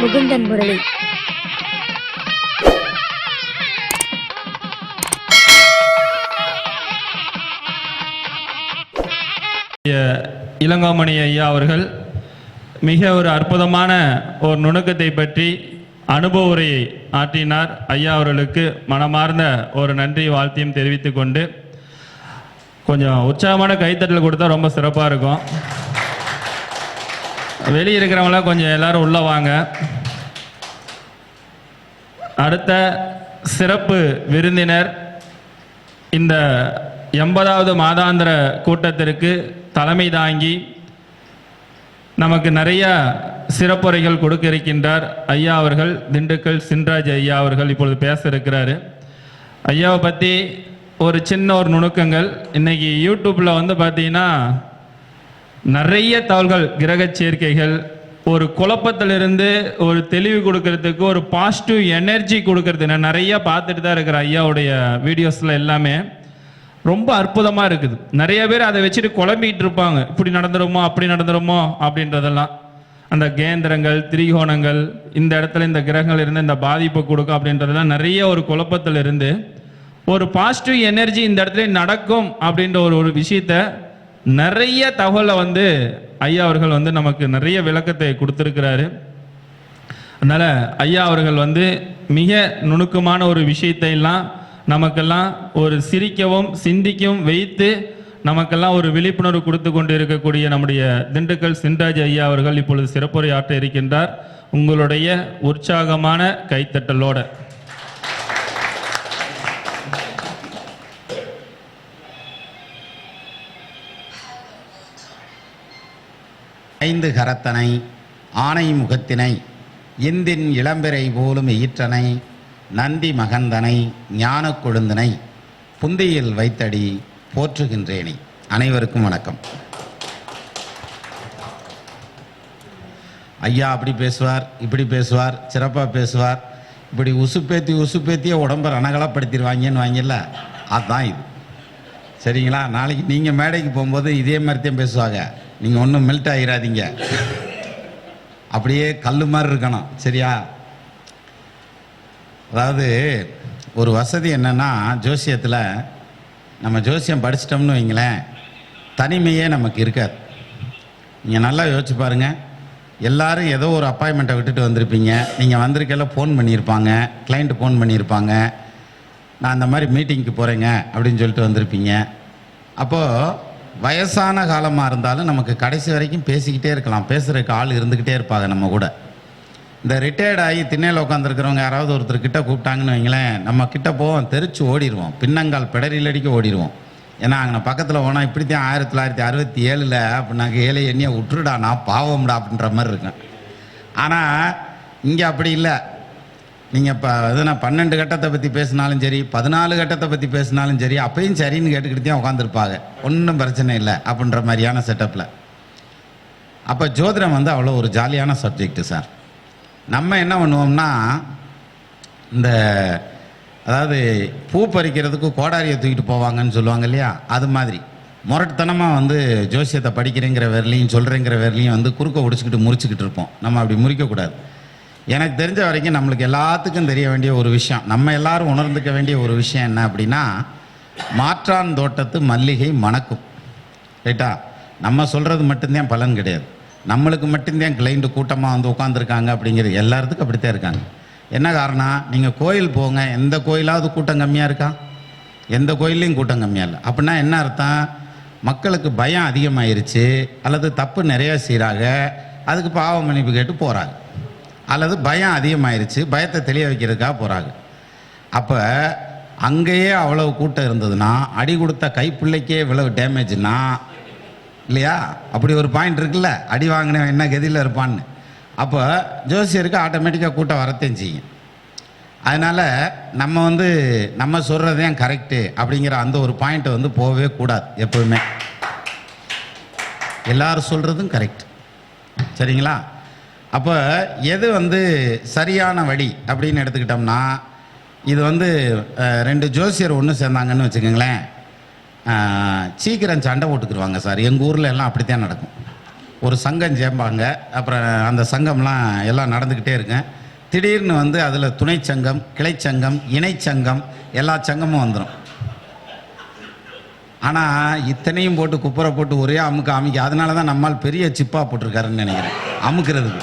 முகுந்தன் முரளி. இளங்கோமணி ஐயா அவர்கள் மிக ஒரு அற்புதமான ஒரு நுணுக்கத்தை பற்றி அனுபவ உரையை ஆற்றினார். ஐயா அவர்களுக்கு மனமார்ந்த ஒரு நன்றி வாழ்த்தையும் தெரிவித்துக் கொண்டு கொஞ்சம் உற்சாகமான கைத்தட்டல் கொடுத்தா ரொம்ப சிறப்பாக இருக்கும். வெளியே இருக்கிறவங்களாம் கொஞ்சம் எல்லாரும் உள்ள வாங்க. அடுத்த சிறப்பு விருந்தினர் இந்த 80வது மாதாந்திர கூட்டத்திற்கு தலைமை தாங்கி நமக்கு நிறைய சிறப்புரைகள் கொடுக்க இருக்கின்றார் ஐயா அவர்கள். திண்டுக்கல் சின்ராஜ் ஐயா அவர்கள் இப்பொழுது பேச இருக்கிறாரு. ஐயாவை பற்றி ஒரு சின்ன ஒரு நுணுக்கங்கள். இன்னைக்கு யூடியூப்பில் வந்து பார்த்தீங்கன்னா நிறைய தகவல்கள், கிரக சேர்க்கைகள், ஒரு குழப்பத்திலிருந்து ஒரு தெளிவு கொடுக்கறதுக்கு, ஒரு பாசிட்டிவ் எனர்ஜி கொடுக்கறது நான் நிறைய பார்த்துட்டு தான் இருக்கிறேன். ஐயாவுடைய வீடியோஸில் எல்லாமே ரொம்ப அற்புதமாக இருக்குது. நிறைய பேர் அதை வச்சுட்டு குழம்பிகிட்டு இருப்பாங்க, இப்படி நடந்துருமோ அப்படி நடந்துருமோ அப்படின்றதெல்லாம். அந்த கேந்திரங்கள், திரிகோணங்கள், இந்த இடத்துல இந்த கிரகங்கள் இருந்து இந்த பாதிப்பை கொடுக்கும் அப்படின்றதெல்லாம் நிறைய ஒரு குழப்பத்தில் இருந்து ஒரு பாசிட்டிவ் எனர்ஜி இந்த இடத்துல நடக்கும் அப்படின்ற ஒரு விஷயத்த நிறைய தகவலை வந்து ஐயா அவர்கள் வந்து நமக்கு நிறைய விளக்கத்தை கொடுத்துருக்கிறாரு. அதனால் ஐயா அவர்கள் வந்து மிக நுணுக்கமான ஒரு விஷயத்தை எல்லாம் நமக்கெல்லாம் ஒரு சிரிக்கவும் சிந்திக்கவும் வைத்து நமக்கெல்லாம் ஒரு விழிப்புணர்வு கொடுத்து கொண்டு இருக்கக்கூடிய நம்முடைய திண்டுக்கல் சின்ராஜ் ஐயா அவர்கள் இப்பொழுது சிறப்புரை ஆற்ற இருக்கின்றார். உங்களுடைய உற்சாகமான கைத்தட்டலோட. ஐந்து கரத்தனை ஆனை முகத்தினை இந்தின் இளம்பிறை போலும் ஈற்றனை நந்தி மகந்தனை ஞான கொழுந்தனை புந்தியில் வைத்தடி போற்றுகின்றேனே. அனைவருக்கும் வணக்கம். ஐயா அப்படி பேசுவார், இப்படி பேசுவார், சிறப்பாக பேசுவார், இப்படி உசுப்பேத்தியே உடம்பை ரணகலப்படுத்திடுவாங்கன்னு வாங்கல, அதுதான் இது. சரிங்களா? நாளைக்கு நீங்கள் மேடைக்கு போகும்போது இதே மாதிரி தான் பேசுவாங்க. நீங்கள் ஒன்றும் மெல்ட் ஆகிடாதீங்க, அப்படியே கல் மாதிரி இருக்கணும். சரியா? அதாவது ஒரு வசதி என்னென்னா, ஜோசியத்தில் நம்ம ஜோசியம் படிச்சிட்டோம்னு வைங்களேன், தனிமையே நமக்கு இருக்காது. நீங்கள் நல்லா யோசிச்சு பாருங்கள். எல்லோரும் ஏதோ ஒரு அப்பாயின்மெண்ட்டை விட்டுட்டு வந்திருப்பீங்க. நீங்கள் வந்திருக்கையில ஃபோன் பண்ணியிருப்பாங்க, கிளைண்ட்டு ஃபோன் பண்ணியிருப்பாங்க, நான் அந்த மாதிரி மீட்டிங்க்கு போகிறேங்க அப்படின்னு சொல்லிட்டு வந்திருப்பீங்க. அப்போது வயசான காலமாக இருந்தாலும் நமக்கு கடைசி வரைக்கும் பேசிக்கிட்டே இருக்கலாம், பேசுகிறதுக்கு ஆள் இருந்துக்கிட்டே இருப்பாங்க நம்ம கூட. இந்த ரிட்டையர்ட் ஆகி திண்ணையில் உட்காந்துருக்கிறவங்க யாராவது ஒருத்தர் கிட்ட கூப்பிட்டாங்கன்னு வைங்களேன், நம்ம கிட்ட போவோம், தெரிச்சு ஓடிடுவோம், பின்னங்கால் பிடரில் அடிக்க ஓடிடுவோம். ஏன்னா அங்கே பக்கத்தில் போனால் இப்படித்தான் 1967 அப்படின்னாக்க 7 எண்ணியை விட்டுருடா, நான் பாவம்டா அப்படின்ற மாதிரி இருக்கேன். ஆனால் இங்கே அப்படி இல்லை. நீங்கள் இப்போ எதுனா 12 கட்டத்தை பற்றி பேசினாலும் சரி, 14 கட்டத்தை பற்றி பேசினாலும் சரி, அப்பையும் சரின்னு கேட்டுக்கிட்டு தான் உட்காந்துருப்பாங்க. ஒன்றும் பிரச்சனை இல்லை அப்படின்ற மாதிரியான செட்டப்பில். அப்போ ஜோதிடம் வந்து அவ்வளோ ஒரு ஜாலியான சப்ஜெக்டு சார். நம்ம என்ன பண்ணுவோம்னா, இந்த அதாவது பூ பறிக்கிறதுக்கு கோடாரியை தூக்கிட்டு போவாங்கன்னு சொல்லுவாங்க இல்லையா, அது மாதிரி முரட்டுத்தனமாக வந்து ஜோசியத்தை படிக்கிறேங்கிற வேர்லையும் சொல்கிறேங்கிற வேர்லையும் வந்து குறுக்க உடிச்சிக்கிட்டு முறிச்சிக்கிட்டு இருப்போம். நம்ம அப்படி முறிக்கக்கூடாது. எனக்கு தெரிஞ்ச வரைக்கும் நம்மளுக்கு எல்லாத்துக்கும் தெரிய வேண்டிய ஒரு விஷயம், நம்ம எல்லாரும் உணர்ந்துக்க வேண்டிய ஒரு விஷயம் என்ன அப்படின்னா, மாற்றான் தோட்டத்து மல்லிகை மணக்கும். ரைட்டா? நம்ம சொல்கிறது மட்டும்தான் பலன் கிடையாது. நம்மளுக்கு மட்டும்தான் கிளைண்ட் கூட்டமாக வந்து உட்காந்துருக்காங்க அப்படிங்கிறது எல்லாத்துக்கும் அப்படித்தான் இருக்காங்க. என்ன காரணம்? நீங்கள் கோயில் போங்க, எந்த கோயிலாவது கூட்டம் கம்மியாக இருக்கா? எந்த கோயிலையும் கூட்டம் கம்மியாக இல்லை. அப்படின்னா என்ன அர்த்தம்? மக்களுக்கு பயம் அதிகமாயிருச்சு, அல்லது தப்பு நிறையா செய்கிறாங்க, அதுக்கு பாவ மன்னிப்பு கேட்டு போகிறாங்க, அல்லது பயம் அதிகமாயிருச்சு, பயத்தை தெளிய வைக்கிறதுக்காக போகிறாங்க. அப்போ அங்கேயே அவ்வளவு கூட்டம் இருந்ததுன்னா, அடி கொடுத்த கைப்பிள்ளைக்கே இவ்வளவு டேமேஜ்னா இல்லையா? அப்படி ஒரு பாயிண்ட் இருக்குல்ல, அடி வாங்கினவன் என்ன கதியில் இருப்பான்னு. அப்போ ஜோசியருக்கு ஆட்டோமேட்டிக்காக கூட்டம் வரத்தையும் செய்யும். அதனால் நம்ம வந்து நம்ம சொல்கிறது தான் கரெக்டு அப்படிங்கிற அந்த ஒரு பாயிண்ட்டை வந்து போகவே கூடாது. எப்போவுமே எல்லாரும் சொல்கிறதும் கரெக்ட். சரிங்களா? அப்போ எது வந்து சரியான வழி அப்படின்னு எடுத்துக்கிட்டோம்னா, இது வந்து 2 ஜோசியர் ஒன்று சேர்ந்தாங்கன்னு வச்சுக்கோங்களேன், சீக்கிரம் சண்டை போட்டுக்குருவாங்க சார். எங்கள் ஊரில் எல்லாம் அப்படித்தான் நடக்கும். ஒரு சங்கம் சேர்ப்பாங்க. அப்புறம் அந்த சங்கம்லாம் எல்லாம் நடந்துக்கிட்டே இருக்கேன். திடீர்னு வந்து அதில் துணை சங்கம், கிளை சங்கம், இணை சங்கம், எல்லா சங்கமும் வந்துடும். ஆனால் இத்தனையும் போட்டு குப்புரை போட்டு ஒரே அமுக்க அதனால தான் நம்மால் பெரிய சிப்பாக போட்டிருக்காருன்னு நினைக்கிறேன். அமுக்கிறதுக்கு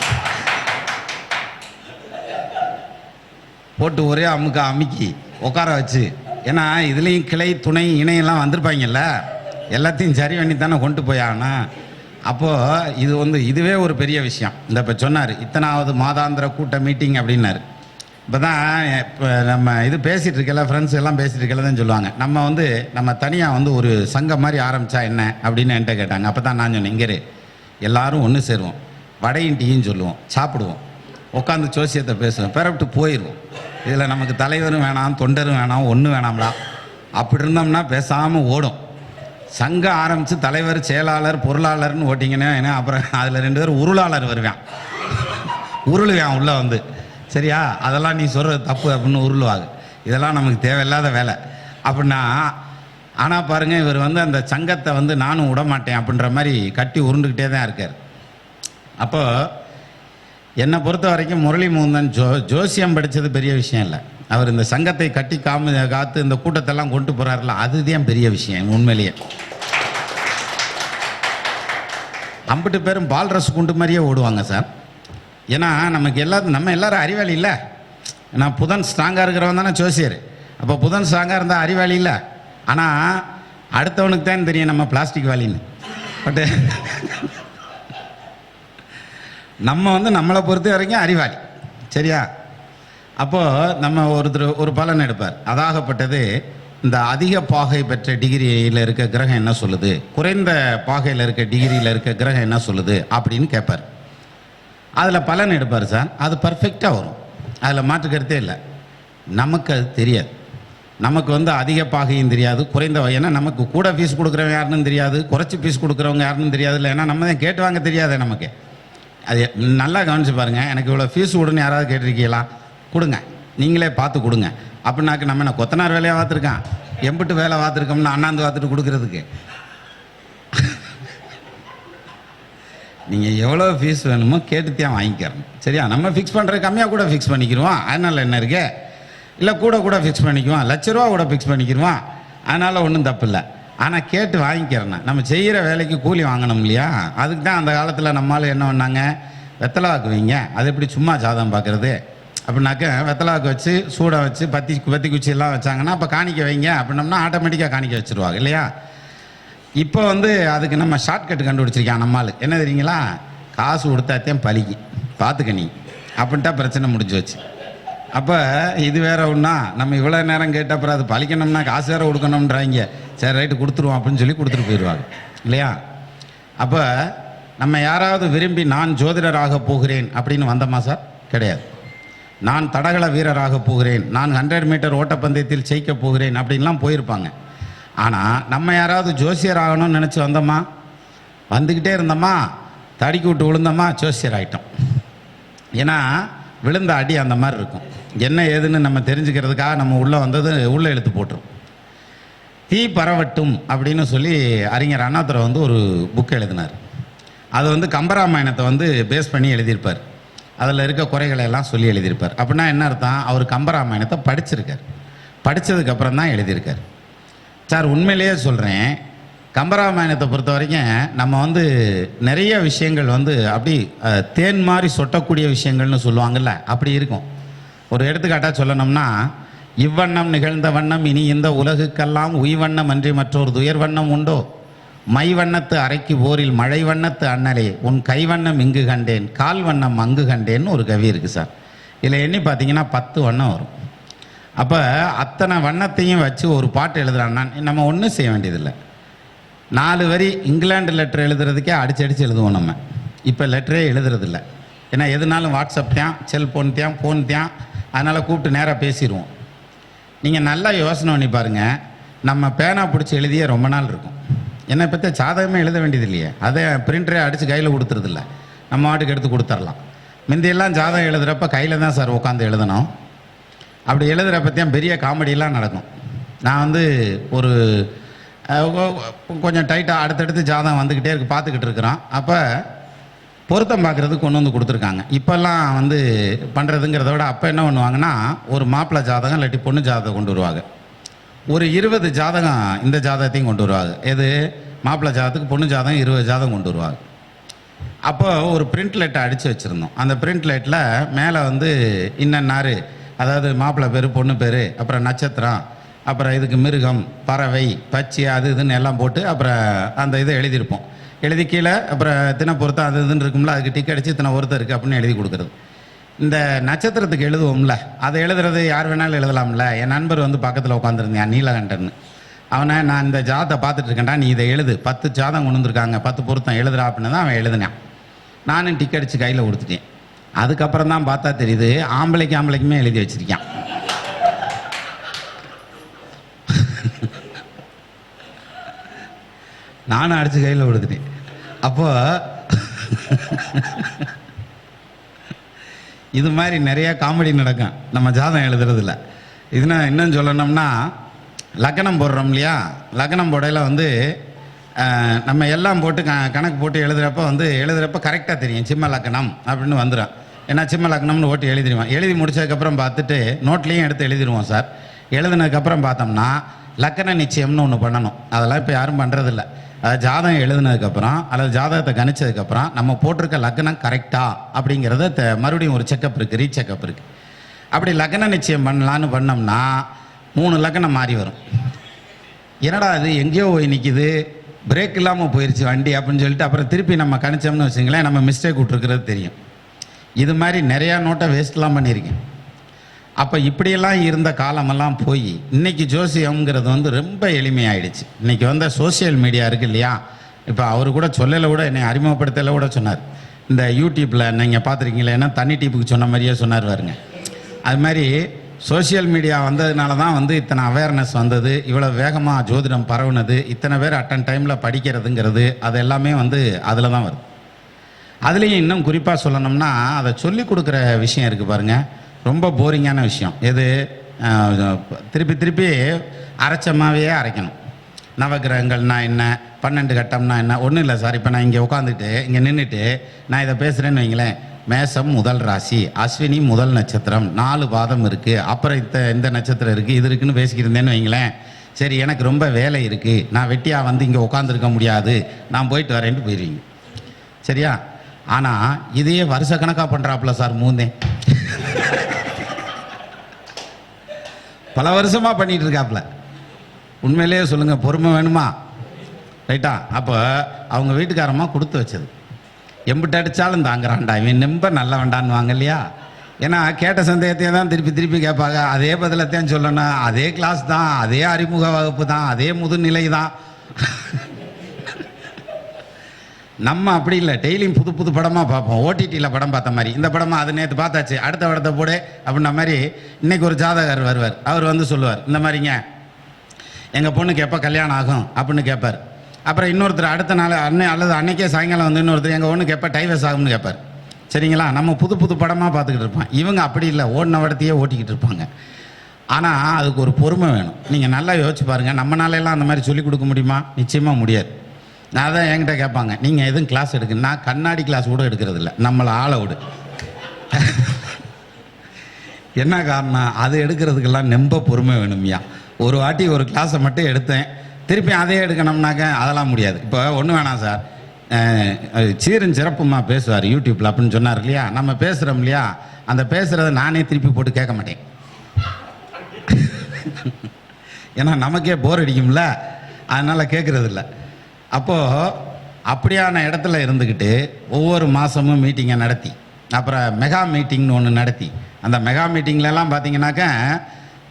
போட்டு ஒரே அமுக்கி உட்கார வச்சு, ஏன்னா இதுலேயும் கிளை துணை இணையெல்லாம் வந்திருப்பாங்கல்ல, எல்லாத்தையும் சரி பண்ணி தானே கொண்டு போயானா. அப்போது இது வந்து இதுவே ஒரு பெரிய விஷயம். இந்த இப்போ சொன்னார் இத்தனாவது மாதாந்திர கூட்ட மீட்டிங் அப்படின்னாரு. இப்போ தான் இப்போ நம்ம இது பேசிகிட்டு இருக்கல, ஃப்ரெண்ட்ஸ் எல்லாம் பேசிகிட்டு இருக்கல தான் சொல்லுவாங்க, நம்ம தனியாக வந்து ஒரு சங்கம் மாதிரி ஆரம்பித்தா என்ன அப்படின்னு என்கிட்ட கேட்டாங்க. அப்போ தான் நான் சொன்னேன், இங்கே எல்லாரும் ஒன்று சேருவோம், வடையும் டீயும் சொல்லுவோம், சாப்பிடுவோம், உட்காந்து ஜோசியத்தை பேசுவோம், பிறப்பிட்டு போயிடுவோம். இதில் நமக்கு தலைவரும் வேணாம், தொண்டரும் வேணாம், ஒன்றும் வேணாம்டா. அப்படி இருந்தோம்னா பேசாமல் ஓடும். சங்கம் ஆரம்பித்து தலைவர், செயலாளர், பொருளாளர்னு ஓட்டிங்கன்னா ஏன்னா அப்புறம் அதில் 2 பேர் உருளாளர் வருவான், உருளுவான் உள்ளே வந்து. சரியா, அதெல்லாம் நீ சொல்கிறது தப்பு அப்படின்னு உருளுவாங்க. இதெல்லாம் நமக்கு தேவையில்லாத வேலை அப்படின்னா. ஆனால் பாருங்கள், இவர் வந்து அந்த சங்கத்தை வந்து நானும் விட மாட்டேன் அப்படின்ற மாதிரி கட்டி உருண்டுக்கிட்டே தான் இருக்கார். அப்போது என்னை பொறுத்த வரைக்கும் முரளி முகுந்தன் ஜோசியம் படித்தது பெரிய விஷயம் இல்லை. அவர் இந்த சங்கத்தை கட்டி காத்து இந்த கூட்டத்தெல்லாம் கொண்டு போகிறார்ல, அதுதான் பெரிய விஷயம் உண்மையிலேயே. அம்பிட்டு பேரும் பால்ரஸ் குண்டு மாதிரியே ஓடுவாங்க சார். ஏன்னா நம்ம எல்லாரும் அறிவாளி இல்லை. ஏன்னா புதன் ஸ்ட்ராங்காக இருக்கிறவன் தானே ஜோசியர். அப்போ புதன் ஸ்ட்ராங்காக இருந்தால் அறிவாளி இல்லை. ஆனால் அடுத்தவனுக்கு தான் தெரியும் நம்ம பிளாஸ்டிக் வாலின்னு. பட்டு நம்ம வந்து நம்மளை பொறுத்த வரைக்கும் அறிவாளி. சரியா, அப்போது நம்ம ஒரு பலன் எடுப்பார். அதாகப்பட்டது இந்த அதிக பாகை பெற்ற டிகிரியில் இருக்க கிரகம் என்ன சொல்லுது, குறைந்த பாகையில் இருக்க டிகிரியில் இருக்க கிரகம் என்ன சொல்லுது அப்படின்னு கேட்பார். அதில் பலன் எடுப்பார் சார். அது பர்ஃபெக்டாக வரும், அதில் மாற்றுக்கிறதே இல்லை. நமக்கு அது தெரியாது. நமக்கு வந்து அதிக பாகையும் தெரியாது, குறைந்த ஏன்னா நமக்கு கூட ஃபீஸ் கொடுக்குறவங்க யாருன்னு தெரியாது, குறைச்சி ஃபீஸ் கொடுக்குறவங்க யாருன்னு தெரியாது. இல்லை, ஏன்னா நம்ம தான் கேட்டு வாங்க தெரியாது நமக்கு. அது நல்லா கவனிச்சு பாருங்கள். எனக்கு இவ்வளோ ஃபீஸ் கொடுன்னு யாராவது கேட்டிருக்கீங்களா? கொடுங்க, நீங்களே பார்த்து கொடுங்க அப்படின்னாக்க நம்ம என்ன கொத்தனார் வேலையாக பார்த்துருக்கான், எம்பிட்டு வேலை பார்த்துருக்கோம்னு அண்ணாந்து பார்த்துட்டு கொடுக்குறதுக்கு. நீங்கள் எவ்வளோ ஃபீஸ் வேணுமோ கேட்டுத்தான் வாங்கிக்கிறோம். சரியா, நம்ம ஃபிக்ஸ் பண்ணுறது கம்மியாக கூட ஃபிக்ஸ் பண்ணிக்கிடுவோம், அதனால் என்ன இருக்கு. இல்லை கூட ஃபிக்ஸ் பண்ணிக்குவோம், ₹1,00,000 கூட ஃபிக்ஸ் பண்ணிக்கிடுவோம், அதனால் ஒன்றும் தப்பு இல்லை. ஆனால் கேட்டு வாங்கிக்கிறேன்னா நம்ம செய்கிற வேலைக்கு கூலி வாங்கணும் இல்லையா. அதுக்கு தான் அந்த காலத்தில் நம்மளால் என்ன பண்ணாங்க, வெத்தலை வாக்கு வைங்க. அது எப்படி சும்மா ஜாதகம் பார்க்குறது அப்படின்னாக்க, வெத்தலை வாக்கு வச்சு சூடை வச்சு பத்தி குச்சி எல்லாம் வச்சாங்கன்னா அப்போ காணிக்க வைங்க அப்படின்னோம்னா ஆட்டோமேட்டிக்காக காணிக்க வச்சுருவாங்க இல்லையா. இப்போ வந்து அதுக்கு நம்ம ஷார்ட்கட் கண்டுபிடிச்சிருக்கான் நம்மால். என்ன தெரியுங்களா, காசு கொடுத்தாத்தையும் பலிக்கு பார்த்துக்க நீ அப்படின்ட்டா பிரச்சனை முடிஞ்சு வச்சு. அப்போ இது வேற ஒன்றா, நம்ம இவ்வளோ நேரம் கேட்ட அப்புறம் அது பழிக்கணும்னா காசு வேறு கொடுக்கணுன்றாங்க. சரி ரைட்டு கொடுத்துருவோம் அப்படின்னு சொல்லி கொடுத்துட்டு போயிடுவாங்க இல்லையா. அப்போ நம்ம யாராவது விரும்பி நான் ஜோதிடராக போகிறேன் அப்படின்னு வந்தோமா சார்? கிடையாது. நான் தடகள வீரராக போகிறேன், நான் 100 மீட்டர் ஓட்டப்பந்தயத்தில் ஜெயிக்க போகிறேன் அப்படின்லாம் போயிருப்பாங்க. ஆனால் நம்ம யாராவது ஜோசியர் ஆகணும்னு நினச்சி வந்தோமா? வந்துக்கிட்டே இருந்தோமா, தடிக்கி விட்டு விழுந்தோமா, ஜோசியர் ஆகிட்டோம். ஏன்னா விழுந்த அடி அந்த மாதிரி இருக்கும். என்ன ஏதுன்னு நம்ம தெரிஞ்சுக்கிறதுக்காக நம்ம உள்ளே வந்தது உள்ளே இழுத்து போட்டுரும். தீ பரவட்டும் அப்படின்னு சொல்லி அறிஞர் அண்ணாதுரை வந்து ஒரு புக் எழுதினார். அது வந்து கம்பராமாயணத்தை வந்து பேஸ் பண்ணி எழுதியிருப்பார். அதில் இருக்க குறைகளை எல்லாம் சொல்லி எழுதியிருப்பார். அப்படின்னா என்ன அர்த்தம், அவர் கம்பராமாயணத்தை படிச்சிருக்கார், படித்ததுக்கப்புறம் தான் எழுதியிருக்கார். சார் உண்மையிலேயே சொல்கிறேன், கம்பராமாயணத்தை பொறுத்த வரைக்கும் நம்ம வந்து நிறைய விஷயங்கள் வந்து அப்படி தேன் மாதிரி சொட்டக்கூடிய விஷயங்கள்னு சொல்லுவாங்கள்ல, அப்படி இருக்கும். ஒரு எடுத்துக்காட்டாக சொல்லணும்னா, இவ்வண்ணம் நிகழ்ந்த வண்ணம் இனி இந்த உலகுக்கெல்லாம் உய்வண்ணம் அன்றி மற்றொரு துயர் வண்ணம் உண்டோ, மை வண்ணத்து அரைக்கு போரில் மழை வண்ணத்து அண்ணலே உன் கைவண்ணம் இங்கு கண்டேன் கால் வண்ணம் அங்கு கண்டேன்னு ஒரு கவி இருக்குது சார். இதில் எண்ணி பார்த்தீங்கன்னா 10 வண்ணம் வரும். அப்போ அத்தனை வண்ணத்தையும் வச்சு ஒரு பாட்டு எழுதுறான்னா நம்ம ஒன்றும் செய்ய வேண்டியதில்லை. 4 வரி இங்கிலாந்து லெட்டர் எழுதுறதுக்கே அடிச்சு எழுதுவோம் நம்ம. இப்போ லெட்டரே எழுதுறதில்ல. ஏன்னா எதுனாலும் வாட்ஸ்அப் தான், செல்ஃபோன் தான், ஃபோன் தான், அதனால் கூப்பிட்டு நேராக பேசிடுவோம். நீங்கள் நல்லா யோசனை பண்ணி பாருங்கள், நம்ம பேனா பிடிச்சி எழுதியே ரொம்ப நாள் இருக்கும். என்னை பற்றி சாதகமே எழுத வேண்டியது இல்லையே, அதை பிரிண்டரே அடித்து கையில் கொடுத்துறதில்ல, நம்ம வாட்டுக்கு எடுத்து கொடுத்துர்லாம். முந்தியெல்லாம் ஜாதகம் எழுதுகிறப்ப கையில் தான் சார் உட்காந்து எழுதணும். அப்படி எழுதுகிறப்பத்தான் பெரிய காமெடியெல்லாம் நடக்கும். நான் வந்து ஒரு கொஞ்சம் டைட்டாக அடுத்தடுத்து ஜாதகம் வந்துக்கிட்டே பார்த்துக்கிட்டு இருக்கிறோம். அப்போ பொருத்தம் பார்க்குறதுக்கு கொண்டு வந்து கொடுத்துருக்காங்க. இப்போல்லாம் வந்து பண்ணுறதுங்கிறத விட அப்போ என்ன பண்ணுவாங்கன்னா, ஒரு மாப்பிள்ளை ஜாதகம் இல்லாட்டி பொண்ணு ஜாதகம் கொண்டு வருவாங்க. ஒரு 20 ஜாதகம் இந்த ஜாதகத்தையும் கொண்டு வருவாங்க. எது மாப்பிள்ளை ஜாதகத்துக்கு பொண்ணு ஜாதகம் 20 ஜாதகம் கொண்டு வருவாங்க. அப்போ ஒரு பிரிண்ட் லைட்டை அடித்து வச்சுருந்தோம். அந்த பிரிண்ட் லைட்டில் மேலே வந்து இன்னன்னாரு, அதாவது மாப்பிள்ளை பேர், பொண்ணு பேர், அப்புறம் நட்சத்திரம், அப்புறம் இதுக்கு மிருகம், பறவை, பச்சி, அது இதுன்னு எல்லாம் போட்டு அப்புறம் அந்த இதை எழுதியிருப்போம். எழுதி கீழே அப்புறம் தின பொருத்தம் அது இதுன்னு இருக்கும்ல, அதுக்கு டிக் அடித்து இத்தனை பொருத்தம் இருக்குது அப்படின்னு எழுதி கொடுக்குறது. இந்த நட்சத்திரத்துக்கு எழுதுவோம்ல, அதை எழுதுறது யார் வேணாலும் எழுதலாம்ல. என் நண்பர் வந்து பக்கத்தில் உட்காந்துருந்தேன், நீலகண்டன். அவனை நான் இந்த ஜாதத்தை பார்த்துட்டு இருக்கேன்டா, நீ இதை எழுது, 10 ஜாதகம் கொண்டு வந்திருக்காங்க, 10 பொருத்தம் எழுதுறா அப்படின்னு தான் அவன் எழுதினான். நானும் டிக் அடித்து கையில் கொடுத்துட்டேன். அதுக்கப்புறம் தான் பார்த்தா தெரியுது, ஆம்பளைக்குமே எழுதி வச்சிருக்கான். நானும் அடித்து கையில் கொடுத்துட்டேன். அப்போ இது மாதிரி நிறையா காமெடி நடக்கும் நம்ம ஜாதகம் எழுதுறதுல. இதுனா இன்னும் சொல்லணும்னா, லக்னம் போடுறோம் இல்லையா, லக்னம் போடையில் வந்து நம்ம எல்லாம் போட்டு கணக்கு போட்டு எழுதுகிறப்ப கரெக்டாக தெரியும் சிம்ம லக்னம் அப்படின்னு வந்துடும். ஏன்னா சிம்ம லக்னம்னு ஓட்டு எழுதிடுவோம். எழுதி முடிச்சதுக்கப்புறம் பார்த்துட்டு நோட்லேயும் எடுத்து எழுதிடுவோம் சார். எழுதுனதுக்கப்புறம் பார்த்தோம்னா லக்கண நிச்சயம்னு ஒன்று பண்ணணும். அதெல்லாம் இப்போ யாரும் பண்ணுறதில்ல. அதாவது ஜாதகம் எழுதுனதுக்கப்புறம் அல்லது ஜாதகத்தை கணிச்சதுக்கப்புறம் நம்ம போட்டிருக்க லக்னம் கரெக்டா அப்படிங்கிறத மறுபடியும் ஒரு செக்கப் இருக்குது, ரீசெக்கப் இருக்குது. அப்படி லக்ன நிச்சயம் பண்ணலான்னு பண்ணோம்னா 3 லக்னம் மாறி வரும். என்னடா அது எங்கேயோ போய் நிற்கிது, பிரேக் இல்லாமல் போயிடுச்சு வண்டி அப்படின்னு சொல்லிட்டு அப்புறம் திருப்பி நம்ம கணிச்சோம்னு வச்சுங்களேன், நம்ம மிஸ்டேக் விட்ருக்கிறது தெரியும். இது மாதிரி நிறையா நோட்டை வேஸ்ட்லாம் பண்ணியிருக்கேன். அப்போ இப்படியெல்லாம் இருந்த காலமெல்லாம் போய் இன்றைக்கி ஜோசியம்ங்கிறது வந்து ரொம்ப எளிமையாயிடுச்சு. இன்றைக்கி வந்து சோசியல் மீடியா இருக்குது இல்லையா. இப்போ அவர் கூட சொல்லலை, கூட என்னை அறிமுகப்படுத்தலை கூட சொன்னார். இந்த யூடியூப்பில் நீங்கள் பார்த்துருக்கீங்களா, ஏன்னா தண்ணி டீப்புக்கு சொன்ன மாதிரியே சொன்னார் பாருங்க. அது மாதிரி சோசியல் மீடியா வந்ததுனால தான் வந்து இத்தனை அவேர்னஸ் வந்தது, இவ்வளோ வேகமாக ஜோதிடம் பரவுனது, இத்தனை பேர் அட்டன் டைமில் படிக்கிறதுங்கிறது, அது எல்லாமே வந்து அதில் தான் வருது. அதுலேயும் இன்னும் குறிப்பாக சொல்லணும்னா, அதை சொல்லி கொடுக்குற விஷயம் இருக்குது பாருங்கள், ரொம்ப போரிங்கான விஷயம். எது திருப்பி திருப்பி அரைச்சமாகவே அரைக்கணும். நவகிரகங்கள்னா என்ன, 12 கட்டம்னா என்ன, ஒன்றும் இல்லை சார். இப்போ நான் இங்கே உட்காந்துட்டு இங்கே நின்றுட்டு நான் இதை பேசுகிறேன்னு வைங்களேன், மேசம் முதல் ராசி, அஸ்வினி முதல் நட்சத்திரம், 4 பாதம் இருக்குது, அப்புறம் இந்த நட்சத்திரம் இருக்குது, இது இருக்குன்னு பேசிக்கிருந்தேன்னு வைங்களேன். சரி, எனக்கு ரொம்ப வேலை இருக்குது, நான் வெட்டியாக வந்து இங்கே உட்காந்துருக்க முடியாது, நான் போயிட்டு வரேன்ட்டு போயிடுவீங்க. சரியா? ஆனால் இதையே வருஷக்கணக்காக பண்ணுறாப்புல சார் மூந்தேன். பல வருஷமாக பண்ணிகிட்டு இருக்காப்புல. உண்மையிலேயே சொல்லுங்கள், பொறுமை வேணுமா? ரைட்டா? அப்போ அவங்க வீட்டுக்காரம்மா கொடுத்து வச்சது. எம்பிட்டு அடித்தாலும் தாங்குறான்டா இவன், ரொம்ப நல்ல வேண்டான்னு வாங்க இல்லையா. ஏன்னா கேட்ட சந்தேகத்தையும் தான் திருப்பி திருப்பி கேட்பாங்க, அதே பதிலத்தையும் சொல்லணும், அதே கிளாஸ் தான், அதே அறிமுக வகுப்பு தான், அதே முதுநிலை தான். நம்ம அப்படி இல்லை, டெய்லியும் புது புது படமாக பார்ப்போம். ஓடிடியில் படம் பார்த்த மாதிரி, இந்த படமாக அது நேற்று பார்த்தாச்சு, அடுத்த படத்தை போடு அப்படின்ன மாதிரி. இன்றைக்கி ஒரு ஜாதகர் வருவார், அவர் வந்து சொல்லுவார், இந்த மாதிரிங்க எங்கள் பொண்ணுக்கு எப்போ கல்யாணம் ஆகும் அப்படின்னு கேட்பார். அப்புறம் இன்னொருத்தர் அடுத்த நாள் அல்லது அன்னைக்கே சாயங்காலம் வந்து இன்னொருத்தர் எங்கள் பொண்ணுக்கு எப்போ டைவர்ஸ் ஆகும்னு கேட்பார். சரிங்களா? நம்ம புது புது படமாக பார்த்துக்கிட்டு இருப்போம். இவங்க அப்படி இல்லை, ஓடின வடத்தையே ஓட்டிக்கிட்டு இருப்பாங்க. ஆனால் அதுக்கு ஒரு பொறுமை வேணும். நீங்கள் நல்லா யோசிச்சு பாருங்கள், நம்மளாலெல்லாம் அந்த மாதிரி சொல்லிக் கொடுக்க முடியுமா? நிச்சயமாக முடியாது. நான் தான் என்கிட்ட கேட்பாங்க, நீங்கள் எதுவும் கிளாஸ் எடுக்குன்னு. நான் கண்ணாடி கிளாஸ் கூட எடுக்கிறது இல்லை, நம்மளை ஆளை விடு. என்ன காரணம்? அது எடுக்கிறதுக்கெல்லாம் ரொம்ப பொறுமை வேணும்யா. ஒரு வாட்டி ஒரு கிளாஸை மட்டும் எடுத்தேன், திருப்பி அதே எடுக்கணும்னாக்க அதெல்லாம் முடியாது. இப்போ ஒன்றும் வேணாம் சார், சீரும் சிறப்புமா பேசுவார் யூடியூப்பில் அப்படின்னு சொன்னார் இல்லையா. நம்ம பேசுகிறோம் இல்லையா, அந்த பேசுகிறத நானே திருப்பி போட்டு கேட்க மாட்டேன். ஏன்னா நமக்கே போர் அடிக்கும்ல, அதனால் கேட்குறது இல்லை. அப்போது அப்படியான இடத்துல இருந்துக்கிட்டு ஒவ்வொரு மாதமும் மீட்டிங்கை நடத்தி, அப்புறம் மெகா மீட்டிங்னு ஒன்று நடத்தி, அந்த மெகா மீட்டிங்லலாம் பார்த்தீங்கன்னாக்க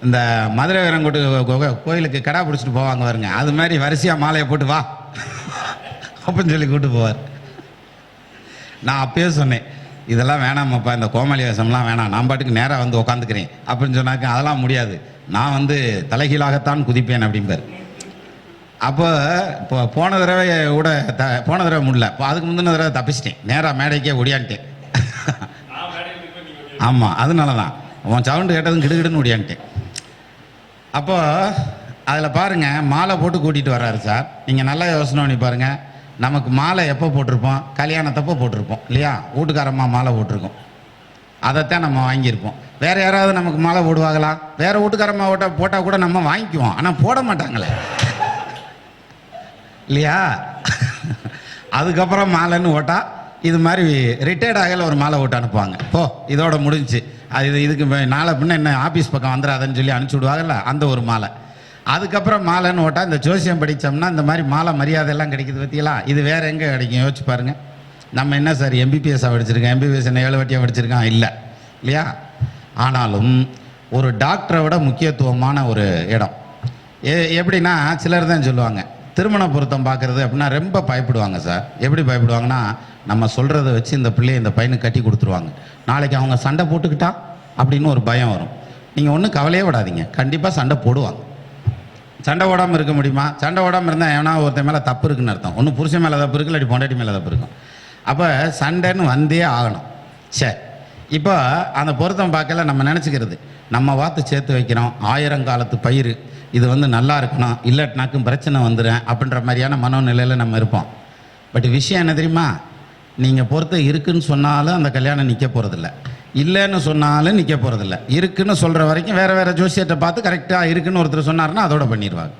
இந்த மதுரை வீரங்கோட்டு கோயிலுக்கு கடா பிடிச்சிட்டு போவாங்க வருங்க, அது மாதிரி வரிசையாக மாலையை போட்டு வா அப்படின்னு சொல்லி கூப்பிட்டு போவார். நான் அப்பயே சொன்னேன், இதெல்லாம் வேணாமப்பா, இந்த கோமாளி வேஷம்லாம் வேணாம், நான் பாட்டுக்கு நேராக வந்து உட்காந்துக்கிறேன் அப்படின்னு சொன்னாக்க அதெல்லாம் முடியாது, நான் வந்து தலைகீழாகத்தான் குதிப்பேன் அப்படிம்பார். அப்போ இப்போ போன தடவை கூட போன தடவை முடியல, இப்போ அதுக்கு முந்தின தடவை தப்பிச்சிட்டேன், நேராக மேடைக்கே ஒடியான்ட்டேன். ஆமாம், அதனால தான் அவன் சவுண்டு கேட்டதும் கிடுகிடுன்னு ஒடியான்ட்டேன். அப்போது அதில் பாருங்கள், மாலை போட்டு கூட்டிகிட்டு வர்றாரு சார். நீங்கள் நல்லா யோசனை பண்ணி பாருங்கள், நமக்கு மாலை எப்போ போட்டிருப்போம்? கல்யாணத்தப்போ போட்டிருப்போம் இல்லையா? வீட்டுக்காரம்மா மாலை போட்டிருக்கோம், அதைத்தான் நம்ம வாங்கியிருப்போம். வேறு யாராவது நமக்கு மாலை போடுவாங்களா? வேறு வீட்டுக்காரம்மா போட்டால் கூட நம்ம வாங்கிக்குவோம், ஆனால் போட மாட்டாங்களே இல்லையா? அதுக்கப்புறம் மாலைன்னு ஓட்டா இது மாதிரி ரிட்டையர்ட் ஆகல ஒரு மாலை ஓட்டு அனுப்புவாங்க. இதோட முடிஞ்சு அது இதுக்கு நாளை பின்ன என்ன ஆஃபீஸ் பக்கம் வந்துடாதன்னு சொல்லி அனுப்பிச்சி விடுவாங்கல்ல, அந்த ஒரு மாலை. அதுக்கப்புறம் மாலைன்னு ஓட்டா இந்த ஜோசியம் படித்தோம்னா இந்த மாதிரி மாலை மரியாதையெல்லாம் கிடைக்குது பற்றியலா? இது வேறு எங்கே கிடைக்கும்? யோசிச்சு பாருங்கள். நம்ம என்ன சார் எம்பிபிஎஸ்ஸாக படிச்சிருக்கேன், எம்பிபிஎஸ் என்ன 7 வாட்டியாக படிச்சிருக்கான்? இல்லை இல்லையா? ஆனாலும் ஒரு டாக்டரை விட முக்கியத்துவமான ஒரு இடம். எப்படின்னா சிலர் தான் சொல்லுவாங்க திருமண பொருத்தம் பார்க்குறது அப்படின்னா ரொம்ப பயப்படுவாங்க சார். எப்படி பயப்படுவாங்கன்னா, நம்ம சொல்கிறத வச்சு இந்த பிள்ளையை இந்த பையனுக்கு கட்டி கொடுத்துருவாங்க, நாளைக்கு அவங்க சண்டை போட்டுக்கிட்டா அப்படின்னு ஒரு பயம் வரும். நீங்கள் ஒன்றும் கவலையே விடாதீங்க, கண்டிப்பாக சண்டை போடுவாங்க. சண்டை ஓடாமல் இருக்க முடியுமா? சண்டை ஓடாமல் இருந்தால் ஏன்னா ஒருத்தன் மேலே தப்பு இருக்குன்னு அர்த்தம். ஒன்று புருஷன் மேலே தப்பு இருக்குது, இல்லாட்டி பொண்டாட்டி மேலே தப்பு இருக்கும். அப்போ சண்டைன்னு வந்தே ஆகணும். சரி, இப்போ அந்த பொருத்தம் பார்க்கல நம்ம நினச்சிக்கிறது நம்ம வாத்து சேர்த்து வைக்கிறோம், 1000 காலத்து பயிர், இது வந்து நல்லா இருக்கணும், இல்லாட்டினாக்கும் பிரச்சனை வந்துடும் அப்படின்ற மாதிரியான மனோநிலையில் நம்ம இருப்போம். பட் விஷயம் என்ன தெரியுமா? நீங்கள் பொறுத்த இருக்குன்னு சொன்னாலும் அந்த கல்யாணம் நிற்க போகிறதில்ல, இல்லைன்னு சொன்னாலும் நிற்க போகிறதில்ல. இருக்குன்னு சொல்கிற வரைக்கும் வேறு வேறு ஜோசியத்தை பார்த்து கரெக்டாக இருக்குன்னு ஒருத்தர் சொன்னார்னா அதோட பண்ணிடுவாங்க.